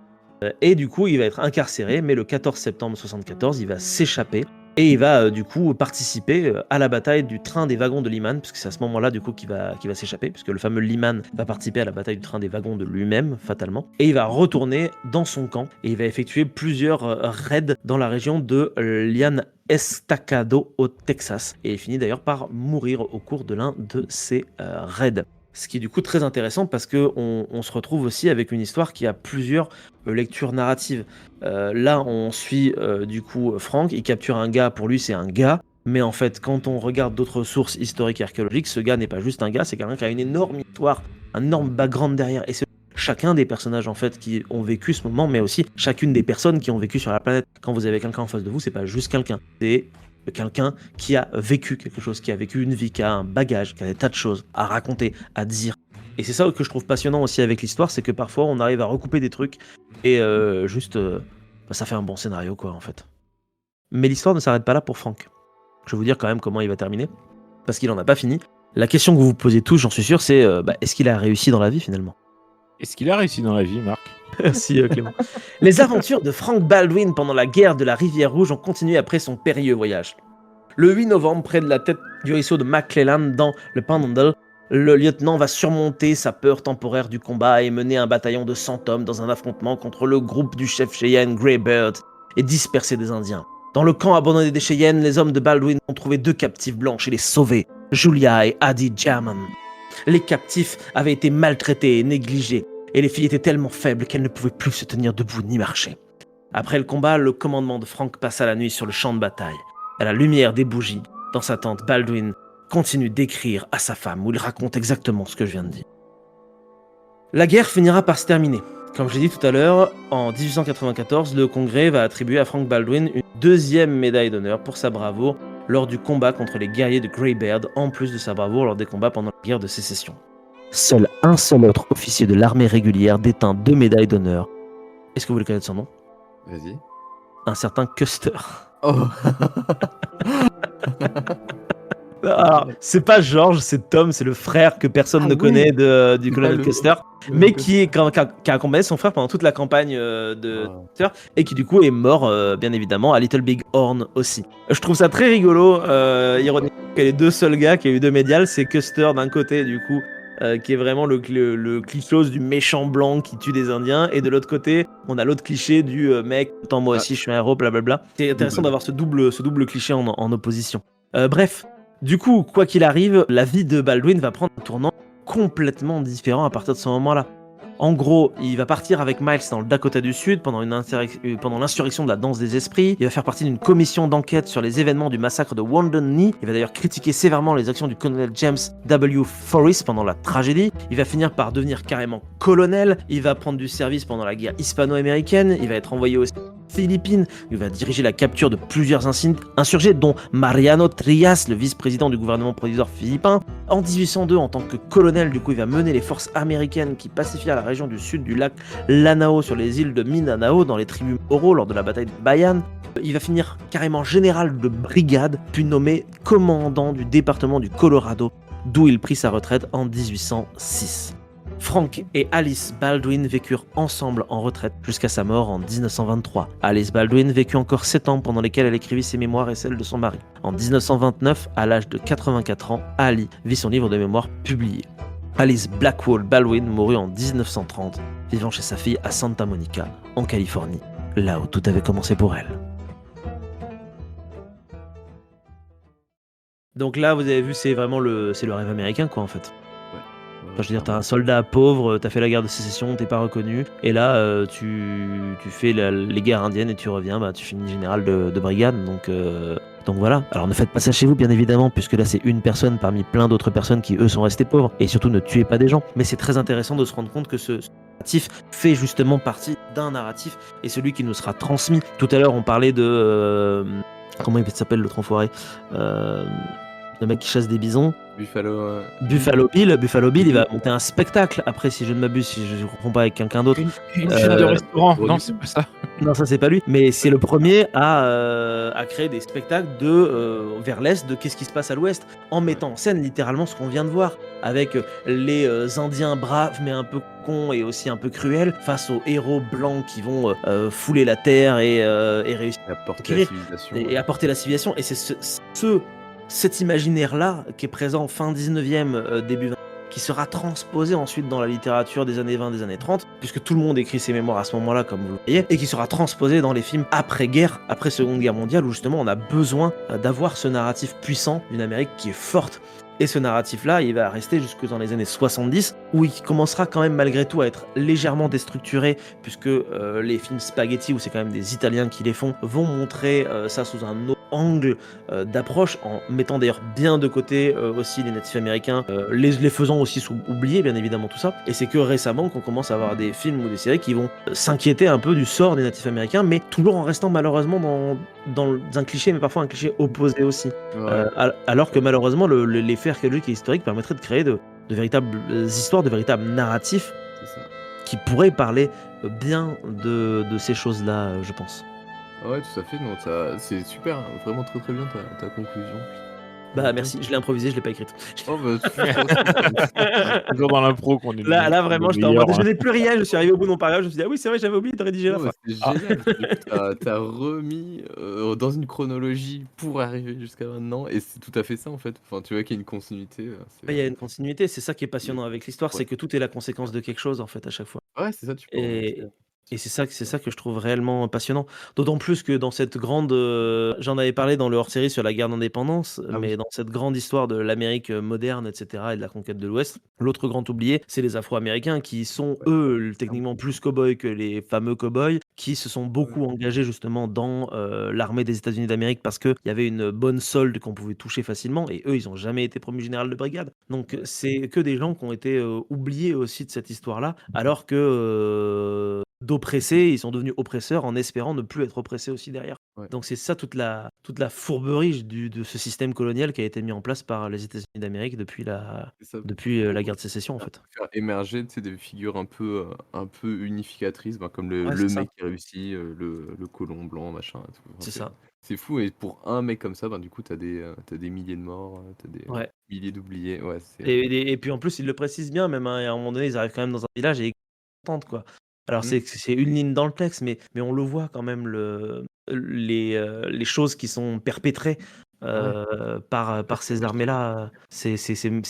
et du coup il va être incarcéré, mais le 14 septembre 1974, il va s'échapper. Et il va du coup participer à la bataille du train des wagons de Liman, puisque c'est à ce moment-là du coup qu'il va s'échapper, puisque le fameux Liman va participer à la bataille du train des wagons de lui-même, fatalement. Et il va retourner dans son camp, et il va effectuer plusieurs raids dans la région de Lian Estacado au Texas. Et il finit d'ailleurs par mourir au cours de l'un de ces raids. Ce qui est du coup très intéressant parce qu'on se retrouve aussi avec une histoire qui a plusieurs lectures narratives. Là, on suit du coup Frank, il capture un gars, pour lui c'est un gars, mais en fait, quand on regarde d'autres sources historiques et archéologiques, ce gars n'est pas juste un gars, c'est quelqu'un qui a une énorme histoire, un énorme background derrière. Et c'est chacun des personnages en fait qui ont vécu ce moment, mais aussi chacune des personnes qui ont vécu sur la planète. Quand vous avez quelqu'un en face de vous, c'est pas juste quelqu'un, c'est quelqu'un qui a vécu quelque chose, qui a vécu une vie, qui a un bagage, qui a des tas de choses à raconter, à dire. Et c'est ça que je trouve passionnant aussi avec l'histoire, c'est que parfois on arrive à recouper des trucs et ça fait un bon scénario quoi en fait. Mais l'histoire ne s'arrête pas là pour Frank. Je vais vous dire quand même comment il va terminer, parce qu'il en a pas fini. La question que vous vous posez tous, j'en suis sûr, c'est est-ce qu'il a réussi dans la vie finalement ? Est-ce qu'il a réussi dans la vie, Marc ? Merci Clément. Les aventures de Frank Baldwin pendant la guerre de la Rivière Rouge ont continué après son périlleux voyage. Le 8 novembre, près de la tête du ruisseau de McClellan dans le Panhandle, le lieutenant va surmonter sa peur temporaire du combat et mener un bataillon de 100 hommes dans un affrontement contre le groupe du chef Cheyenne Greybeard et disperser des Indiens. Dans le camp abandonné des Cheyennes, les hommes de Baldwin ont trouvé 2 captives blanches et les sauvé, Julia et Addie German. Les captifs avaient été maltraités et négligés, et les filles étaient tellement faibles qu'elles ne pouvaient plus se tenir debout ni marcher. Après le combat, le commandement de Frank passa la nuit sur le champ de bataille. À la lumière des bougies, dans sa tente, Baldwin continue d'écrire à sa femme, où il raconte exactement ce que je viens de dire. La guerre finira par se terminer. Comme je l'ai dit tout à l'heure, en 1894, le Congrès va attribuer à Frank Baldwin une 2e médaille d'honneur pour sa bravoure lors du combat contre les guerriers de Greybeard, en plus de sa bravoure lors des combats pendant la guerre de sécession. Seul un seul autre officier de l'armée régulière détient 2 médailles d'honneur. Est-ce que vous voulez connaître son nom ? Vas-y. Un certain Custer. Oh. Alors, c'est pas George, c'est Tom, c'est le frère que personne ne connaît du colonel Custer, mais qui a accompagné son frère pendant toute la campagne de Custer, et qui du coup est mort, bien évidemment, à Little Big Horn aussi. Je trouve ça très rigolo, ironique, que les 2 seuls gars qui a eu 2 médailles, c'est Custer d'un côté, du coup, qui est vraiment le cliché du méchant blanc qui tue des Indiens, et de l'autre côté, on a l'autre cliché du mec, tant moi aussi je suis un héros, blablabla. C'est intéressant d'avoir ce double cliché en opposition. Bref. Du coup, quoi qu'il arrive, la vie de Baldwin va prendre un tournant complètement différent à partir de ce moment-là. En gros, il va partir avec Miles dans le Dakota du Sud pendant l'insurrection de la danse des esprits. Il va faire partie d'une commission d'enquête sur les événements du massacre de Wounded Knee. Il va d'ailleurs critiquer sévèrement les actions du colonel James W. Forrest pendant la tragédie. Il va finir par devenir carrément colonel. Il va prendre du service pendant la guerre hispano-américaine. Il va être envoyé aux Philippines. Il va diriger la capture de plusieurs insurgés, dont Mariano Trias, le vice-président du gouvernement provisoire philippin. En 1802, en tant que colonel, du coup, il va mener les forces américaines qui pacifièrent la région du sud du lac Lanao sur les îles de Mindanao dans les tribus Moro lors de la bataille de Bayan. Il va finir carrément général de brigade, puis nommé commandant du département du Colorado, d'où il prit sa retraite en 1806. Frank et Alice Baldwin vécurent ensemble en retraite jusqu'à sa mort en 1923. Alice Baldwin vécut encore 7 ans pendant lesquels elle écrivit ses mémoires et celles de son mari. En 1929, à l'âge de 84 ans, Ali vit son livre de mémoires publié. Alice Blackwell Baldwin mourut en 1930, vivant chez sa fille à Santa Monica, en Californie, là où tout avait commencé pour elle. Donc là, vous avez vu, c'est vraiment le rêve américain, quoi, en fait. Enfin, je veux dire, t'as un soldat pauvre, t'as fait la guerre de sécession, t'es pas reconnu, et là, tu fais les guerres indiennes et tu reviens, tu finis général de brigade, donc voilà. Alors ne faites pas ça chez vous, bien évidemment, puisque là c'est une personne parmi plein d'autres personnes qui eux sont restées pauvres, et surtout ne tuez pas des gens. Mais c'est très intéressant de se rendre compte que ce narratif fait justement partie d'un narratif, et celui qui nous sera transmis. Tout à l'heure on parlait de... comment il s'appelle l'autre enfoiré le mec qui chasse des bisons. Buffalo Bill, il va monter un spectacle après, si je ne m'abuse, si je ne confonds pas avec quelqu'un d'autre. Une chaîne de restaurant. Non, c'est pas ça. Non, ça c'est pas lui, mais c'est le premier à créer des spectacles vers l'est de qu'est-ce qui se passe à l'ouest, en mettant en scène littéralement ce qu'on vient de voir, avec les Indiens braves mais un peu cons et aussi un peu cruels, face aux héros blancs qui vont fouler la terre et réussir à apporter la civilisation. Et apporter la civilisation. Et c'est cet imaginaire-là qui est présent fin 19e, début 20e, qui sera transposé ensuite dans la littérature des années 20, des années 30, puisque tout le monde écrit ses mémoires à ce moment-là, comme vous le voyez, et qui sera transposé dans les films après-guerre, après Seconde Guerre mondiale, où justement on a besoin d'avoir ce narratif puissant d'une Amérique qui est forte. Et ce narratif-là, il va rester jusque dans les années 70, où il commencera quand même malgré tout à être légèrement déstructuré, puisque les films spaghetti, où c'est quand même des Italiens qui les font, vont montrer ça sous un autre angle d'approche, en mettant d'ailleurs bien de côté aussi les natifs américains, les faisant aussi oublier bien évidemment tout ça. Et c'est que récemment qu'on commence à avoir des films ou des séries qui vont s'inquiéter un peu du sort des natifs américains, mais toujours en restant malheureusement dans un cliché, mais parfois un cliché opposé aussi. Ouais. Alors que malheureusement les faits archéologiques et historiques permettraient de créer de véritables histoires, de véritables narratifs qui pourraient parler bien de ces choses-là, je pense. Ouais, tout à fait. Non, c'est super, hein, vraiment très très bien ta conclusion. Bah merci, je l'ai improvisé, je l'ai pas écrite. Oh bah Toujours dans l'impro qu'on est. Là vraiment, j'étais en mode, je n'ai plus rien, je suis arrivé au bout de mon paragraphe, je me suis dit, ah oui, c'est vrai, j'avais oublié de rédiger la fin. C'est génial, t'as remis dans une chronologie pour arriver jusqu'à maintenant, et c'est tout à fait ça en fait. Enfin, tu vois qu'il y a une continuité. Il y a une continuité, c'est ça qui est passionnant avec l'histoire, c'est que tout est la conséquence de quelque chose en fait à chaque fois. Ouais, c'est ça, tu peux. Et c'est ça que je trouve réellement passionnant. D'autant plus que dans cette grande... j'en avais parlé dans le hors-série sur la guerre d'indépendance, mais dans cette grande histoire de l'Amérique moderne, etc., et de la conquête de l'Ouest, l'autre grand oublié, c'est les Afro-Américains qui sont, eux, techniquement plus cow-boys que les fameux cow-boys, qui se sont beaucoup engagés justement dans l'armée des États-Unis d'Amérique parce qu'il y avait une bonne solde qu'on pouvait toucher facilement, et eux, ils n'ont jamais été promus général de brigade. Donc c'est que des gens qui ont été oubliés aussi de cette histoire-là, alors que... d'oppressés, ils sont devenus oppresseurs en espérant ne plus être oppressés aussi derrière. Ouais. Donc c'est ça toute la fourberie de ce système colonial qui a été mis en place par les États-Unis d'Amérique depuis la guerre de sécession en fait. Faire émerger des figures un peu unificatrices, comme le c'est mec qui réussit, le colon blanc, machin et tout. Enfin, C'est ça. C'est fou, et pour un mec comme ça, du coup, t'as des milliers de morts, t'as des Ouais. milliers d'oubliés. Ouais, Et puis en plus, ils le précisent bien, même hein, à un moment donné, ils arrivent quand même dans un village et ils contentent quoi. Alors c'est une ligne dans le texte, mais on le voit quand même les choses qui sont perpétrées par ces armées-là. C'est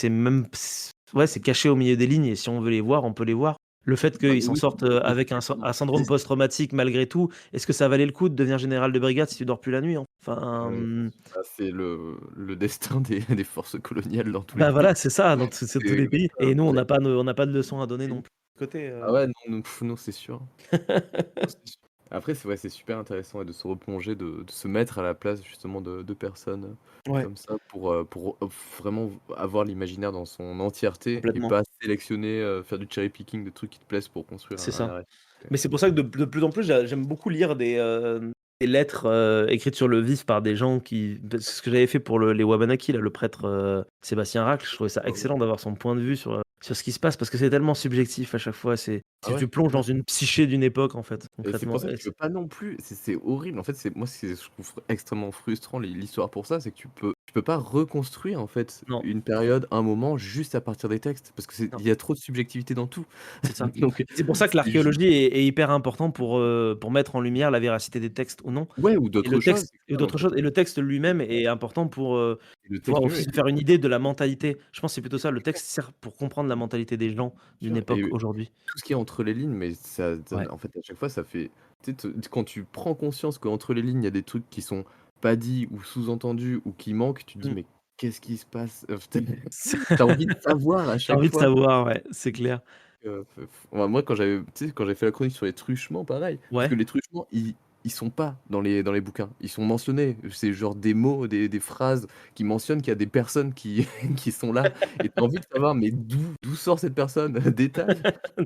même c'est caché au milieu des lignes, et si on veut les voir, on peut les voir. Le fait qu'ils s'en sortent avec un syndrome post-traumatique malgré tout, est-ce que ça valait le coup de devenir général de brigade si tu dors plus la nuit? Enfin, c'est le destin des forces coloniales dans tous les pays. voilà, c'est ça, dans tous les pays. Ah, Et nous, on n'a pas de leçons à donner non plus. côté. Ah ouais, non, non, c'est sûr. Non, c'est sûr. Après, c'est ouais, c'est super intéressant et de se replonger, de se mettre à la place justement de personnes, Ouais, comme ça pour, vraiment avoir l'imaginaire dans son entièreté et complètement. pas sélectionner, faire du cherry picking de trucs qui te plaisent pour construire C'est un ça. narratif. Mais c'est pour ça que de plus en plus, j'aime beaucoup lire des lettres, écrites sur le vif par des gens qui c'est ce que j'avais fait pour les Wabanaki, là, le prêtre, Sébastien Racle. Je trouvais ça Ah ouais. excellent d'avoir son point de vue sur ce qui se passe parce que c'est tellement subjectif à chaque fois. Ah Tu ouais. plonges dans une psyché d'une époque, en fait, Et c'est concrètement pour ça que et tu peux c'est pas non plus c'est horrible. En fait, c'est moi, ce que je trouve extrêmement frustrant l'histoire pour ça, c'est que tu peux pas reconstruire, en fait, non, une période, un moment, juste à partir des textes, parce que non, il y a trop de subjectivité dans tout. c'est ça. Donc C'est pour ça que c'est juste l'archéologie est hyper important pour mettre en lumière la véracité des textes ou non. ouais, ou Et le d'autres choses, texte c'est et clair, en d'autres fait. choses et le texte lui-même est important pour, Et le pouvoir texte lui-même aussi se faire une idée de la mentalité. Je pense que c'est plutôt ça, le texte sert pour comprendre la mentalité des gens d'une sûr époque et aujourd'hui. tout ce qui est entre les lignes, mais ça Ouais. donne en fait, à chaque fois, ça fait tu sais, quand tu prends conscience qu'entre les lignes, il y a des trucs qui sont pas dits ou sous-entendus ou qui manquent, tu te dis: Mmh. «Mais qu'est-ce qui se passe?» Tu as envie de savoir à Tu as chaque envie de fois. savoir, ouais, c'est clair. Enfin, moi, quand j'avais tu sais, quand j'ai fait la chronique sur les truchements, pareil, parce que Ouais. les truchements, ils sont pas dans les bouquins. Ils sont mentionnés. C'est genre des mots, des phrases qui mentionnent qu'il y a des personnes qui qui sont là et tu as envie de savoir, mais d'où sort cette personne? Détail,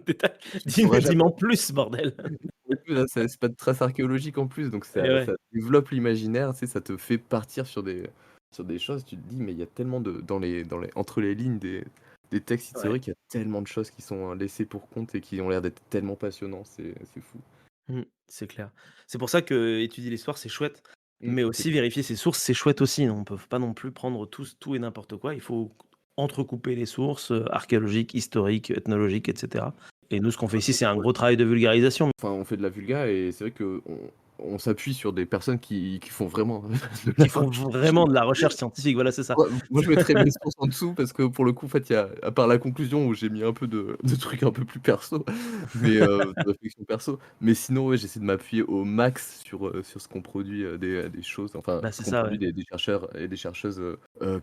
Détail. tu le sauras jamais. Dis-m'en plus, bordel. Et puis là, c'est pas de traces archéologiques en plus, donc Et ça ouais. ça développe l'imaginaire, tu sais, ça te fait partir sur des choses, tu te dis: «Mais il y a tellement de dans les entre les lignes des textes Ouais. historiques, il y a tellement de choses qui sont, laissées pour compte et qui ont l'air d'être tellement passionnants, c'est fou». Mmh, c'est clair. C'est pour ça qu'étudier l'histoire, c'est chouette, mais C'est aussi clair. vérifier ses sources, c'est chouette aussi. On peut pas non plus prendre tout et n'importe quoi. Il faut entrecouper les sources, archéologiques, historiques, ethnologiques et cetera. Et nous, ce qu'on fait ici, c'est un gros travail de vulgarisation. Enfin, on fait de la vulga et c'est vrai qu'on s'appuie sur des personnes qui font vraiment de la Qui font recherche. vraiment de la recherche scientifique, voilà, c'est ça. Ouais, moi je mettrais mes sources en dessous parce que pour le coup, en fait, il y a à part la conclusion où j'ai mis un peu de trucs un peu plus perso, mais de réflexion perso, mais sinon, ouais, j'essaie de m'appuyer au max sur ce qu'ont produit, des choses, enfin, Bah, ce c'est qu'ont ça, ouais, produit des chercheurs et des chercheuses,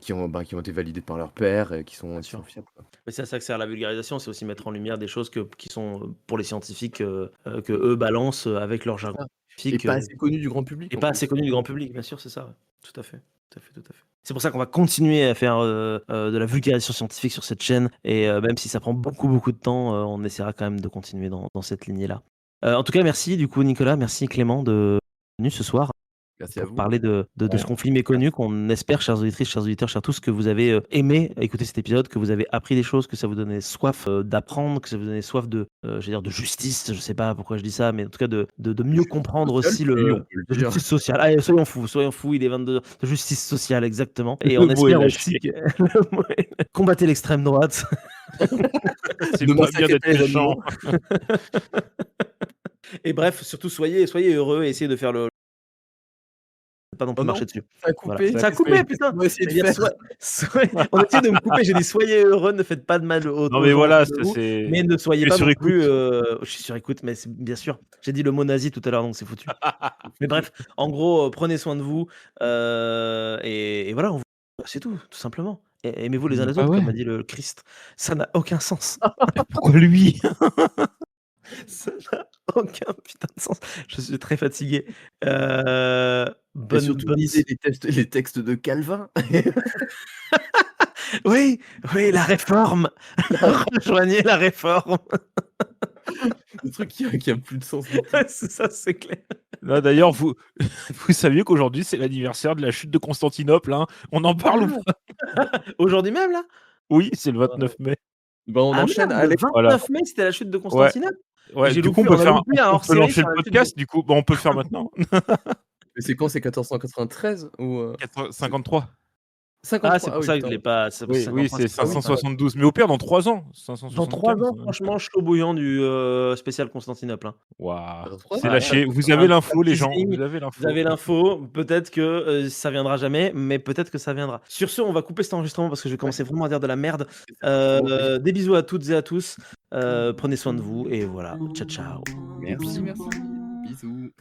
qui ont été validés par leurs pairs et bien qui sont sûr. fiables, quoi. Mais c'est à ça que sert la vulgarisation, c'est aussi mettre en lumière des choses qui sont, pour les scientifiques, que eux balancent, avec leur C'est jargon ça et scientifique, pas assez connu du grand public et en pas assez plus. connu du grand public, bien sûr, c'est ça, ouais. Tout à fait, tout à fait, tout à fait. C'est pour ça qu'on va continuer à faire, de la vulgarisation scientifique sur cette chaîne et même si ça prend beaucoup, beaucoup de temps, on essaiera quand même de continuer dans cette lignée-là. En tout cas, merci du coup Nicolas, merci Clément de venus ce soir Merci à pour vous. parler de ce Ouais. conflit méconnu qu'on espère, chères auditrices, chers auditeurs, chers tous, que vous avez, aimé écouter cet épisode, que vous avez appris des choses, que ça vous donnait soif, d'apprendre, que ça vous donnait soif j'allais dire de justice, je sais pas pourquoi je dis ça, mais en tout cas de mieux comprendre Social, aussi oui, on le peut le de dire. justice sociale. Allez, soyons fous, il est 22 heures. De justice sociale, exactement et Le on mot est espère aussi lâché. que combattez l'extrême droite C'est Ne pas bien massacrez d'être pas les méchant. animaux. et bref, surtout soyez heureux et essayez de faire le pas non Oh plus marcher non, dessus. ça a Voilà. coupé. Ça a Ça a coupé. coupé, Qu'est-ce putain! qu'on va essayer de J'allais dire faire? on essaie de me couper, j'ai dit: «Soyez heureux, ne faites pas de mal Non aux mais gens voilà, autour de ça vous, mais c'est ne soyez tu es pas sur non plus», écoute. je suis sur écoute, mais c'est bien sûr. J'ai dit le mot nazi tout à l'heure, donc c'est foutu. Mais bref, en gros, prenez soin de vous, et voilà, c'est tout simplement. Et aimez-vous les uns les Bah autres, ouais. comme a dit le Christ. Ça n'a aucun sens. Pourquoi lui? Ça n'a aucun putain de sens. Je suis très fatigué. Et Bonne surtout bonne lisez s les textes de Calvin. oui, oui, la réforme. Rejoignez la réforme. Le truc qui a plus de sens du tout. C'est ça, c'est clair. Là d'ailleurs, vous vous saviez qu'aujourd'hui c'est l'anniversaire de la chute de Constantinople, hein? On en parle ou pas? Aujourd'hui même là? Oui, c'est le Heu, 29 mai. Bah, on ah enchaîne, merde, le allez. Voilà. 29 mai, c'était la chute de Ouais, Constantinople? Et ouais, du coup on peut on a faire loupé un on peut hors-série lancer sur le la chute de podcast du coup. Bah, on peut le faire maintenant. Mais c'est quand? C'est 1493 ou 53. 53? c'est Ah pour oui, ça que je putain. l'ai pas c'est Oui, oui, 53, c'est c'est pas Ah oui, putain. 572. Mais au pire dans 3 ans, dans 3 575, ans, franchement, chaud bouillant du, spécial Constantinople, hein. Ah, Waouh, dans 3 c'est ans? Voilà, lâché. Vous un avez un l'info les gens, teasing, vous avez vous l'info. avez l'info, peut-être que, ça viendra jamais, mais peut-être que ça viendra. Sur ce, on va couper cet enregistrement parce que je vais Ouais, commencer vraiment à dire de la merde. c'est pas trop. Des bisous à toutes et à tous, prenez soin de vous et voilà. Ciao, ciao. Des Merci, bisous. merci. Bisous.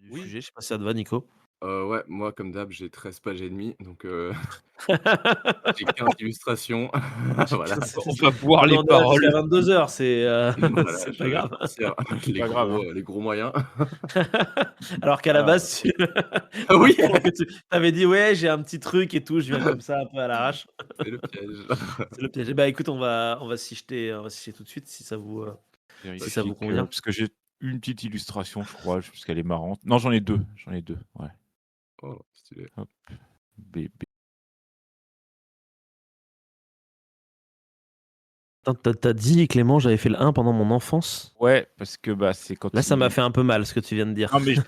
Du Oui. sujet, je sais pas si ça te va Nico? Ouais, moi, comme d'hab, j'ai 13 pages et demie, donc j'ai 15 illustrations. Voilà. On va boire Non, mais les on est là jusqu'à paroles. 22h, Voilà, c'est pas je grave. m'en sers C'est pas grave, hein. les gros moyens. Alors qu'à la Ah, base, tu Ah moi, oui! je pense que tu avais dit: «Ouais, j'ai un petit truc et tout, je viens comme ça un peu à l'arrache». C'est le piège. C'est le piège. Bah, écoute, on va s'y jeter tout de suite si ça vérifier vous que convient. parce que j'ai une petite illustration, je crois, parce qu'elle est marrante. Non, j'en ai 2, ouais. Oh, stylé. Hop, bébé. Attends, tu as dit, Clément, j'avais fait le 1 pendant mon enfance? Ouais, parce que, bah, c'est quand Là, ça m'a il fait un peu mal ce que tu viens de dire. non, mais quand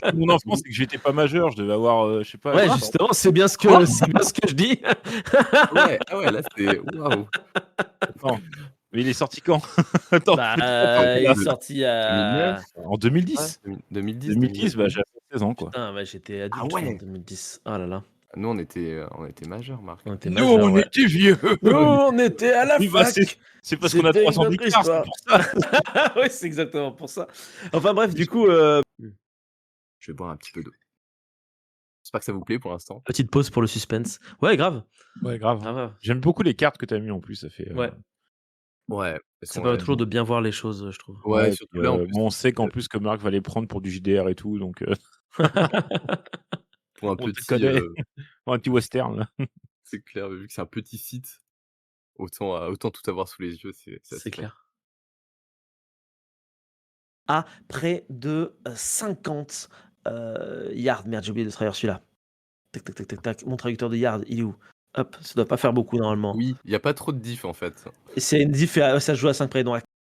je dis mon enfance, c'est que j'étais pas majeur, je devais avoir, je sais pas, Ouais, 8 ans. justement, c'est bien ce Quoi? que je dis. Ah ouais, là, c'est waouh! Attends, mais il est sorti quand? Attends, Bah, Attends, il est de sorti 2009? à en Ouais, 2010. 2010, 2010, bah, j'avais 16 ans, quoi. putain, ouais, j'étais Ah adulte, je crois, en ouais! 2010. Oh là là, Nous, on était majeurs, Marc. on était Nous, majeurs, on ouais. était vieux! Nous, on était à la Oui, bah, fac. c'est parce qu'on a C'était 3 une ans autre d'écart, c'est histoire. pour ça. Oui, c'est exactement pour ça. Enfin bref, du coup, Je vais boire un petit peu d'eau. J'espère que ça vous plaît pour l'instant. petite pause pour le suspense. Ouais, grave. Ouais, grave, hein. Grave, grave. J'aime beaucoup les cartes que tu as mis en plus, ça fait, Ouais, Ouais, elles ça sont permet elles toujours de bien voir les choses, je trouve. ouais, ouais, et surtout puis, là, en plus, bon, on sait qu'en plus que Marc va les prendre pour du JDR et tout, donc pour un on te petit, connaît, pour un petit western, là. c'est clair, vu que c'est un petit site, autant tout avoir sous les yeux, c'est C'est assez facile. clair. À près de 50 yards. Merde, j'ai oublié de trahir celui-là. Tac, tac, tac, tac, tac. Mon traducteur de yards, il est où? Hop, ça doit pas faire beaucoup normalement. Oui, il y a pas trop de diff, en fait. Et c'est une diff, ça se joue à 5 près. Donc